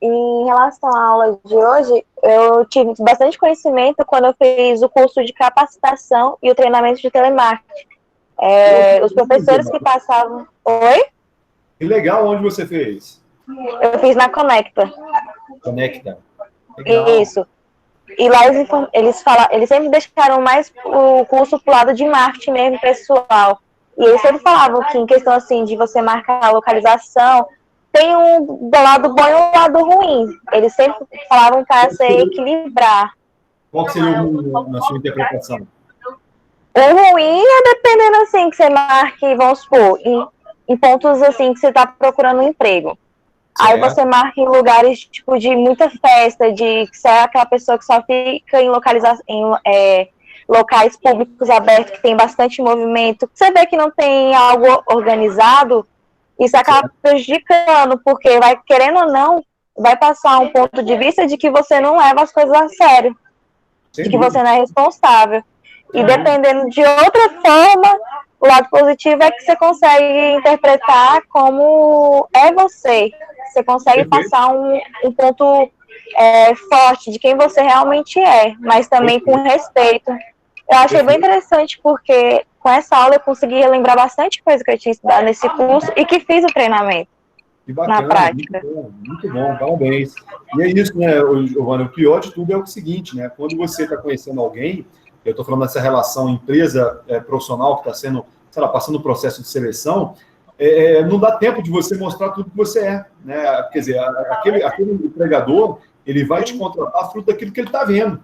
em relação à aula de hoje, eu tive bastante conhecimento quando eu fiz o curso de capacitação e o treinamento de telemarketing. Os professores que passavam... Oi? Que legal, onde você fez? Eu fiz na Conecta. Conecta. Legal. Isso. E lá eles sempre deixaram mais o curso pro lado de marketing mesmo, pessoal. E eles sempre falavam que em questão assim de você marcar a localização, tem um lado bom e um lado ruim. Eles sempre falavam para se equilibrar. Qual que seria o ruim na sua interpretação? O ruim é dependendo, assim, que você marque, vamos supor, em pontos, assim, que você está procurando um emprego. Aí você marca em lugares, tipo, de muita festa, de que você é aquela pessoa que só fica em locais públicos abertos, que tem bastante movimento. Você vê que não tem algo organizado, isso acaba prejudicando, porque vai, querendo ou não, vai passar um ponto de vista de que você não leva as coisas a sério, de que você não é responsável. E dependendo de outra forma, o lado positivo é que você consegue interpretar como é você. Você consegue passar um ponto forte de quem você realmente é, mas também com respeito. Eu achei bem interessante porque com essa aula eu consegui relembrar bastante coisa que eu tinha estudado nesse curso e que fiz o treinamento. Que bacana, na prática. Muito bom, parabéns. E é isso, né, Giovana, o pior de tudo é o seguinte, né, quando você está conhecendo alguém, eu estou falando dessa relação empresa-profissional que está sendo, sei lá, passando o processo de seleção, não dá tempo de você mostrar tudo que você é, né? Quer dizer, aquele empregador, ele vai te contratar fruto daquilo que ele está vendo.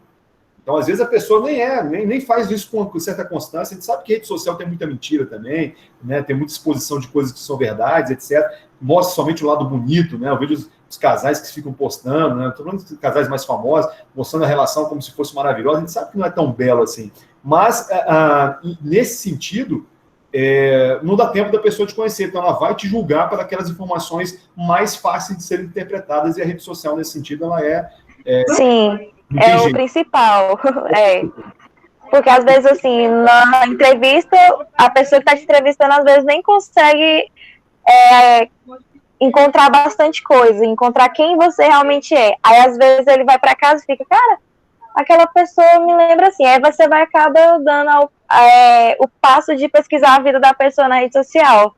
Então, às vezes, a pessoa nem faz isso com certa constância. A gente sabe que rede social tem muita mentira também, né? Tem muita exposição de coisas que são verdades, etc. Mostra somente o lado bonito, né? Eu vejo os casais que ficam postando, né? Estou falando de casais mais famosos, mostrando a relação como se fosse maravilhosa. A gente sabe que não é tão belo assim. Mas, nesse sentido, não dá tempo da pessoa te conhecer. Então, ela vai te julgar para aquelas informações mais fáceis de serem interpretadas. E a rede social, nesse sentido, ela Sim. É o principal, porque às vezes, assim, na entrevista, a pessoa que está te entrevistando, às vezes, nem consegue encontrar bastante coisa, encontrar quem você realmente é. Aí, às vezes, ele vai para casa e fica, cara, aquela pessoa me lembra assim. Aí você vai acabar dando o passo de pesquisar a vida da pessoa na rede social.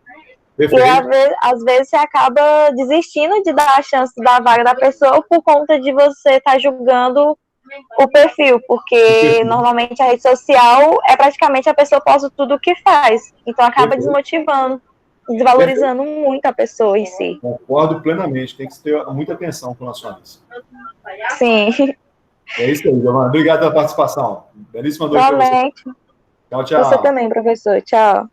Perfeito. E às vezes você acaba desistindo de dar a chance da vaga da pessoa por conta de você estar julgando o perfil, porque normalmente a rede social praticamente a pessoa posta tudo o que faz, então acaba desmotivando, desvalorizando muito a pessoa em si. Concordo plenamente, tem que ter muita atenção com relação a isso. Sim. É isso aí, Giovana. Obrigado pela participação. Belíssima noite para você. Realmente. Tchau, tchau. Você também, professor. Tchau.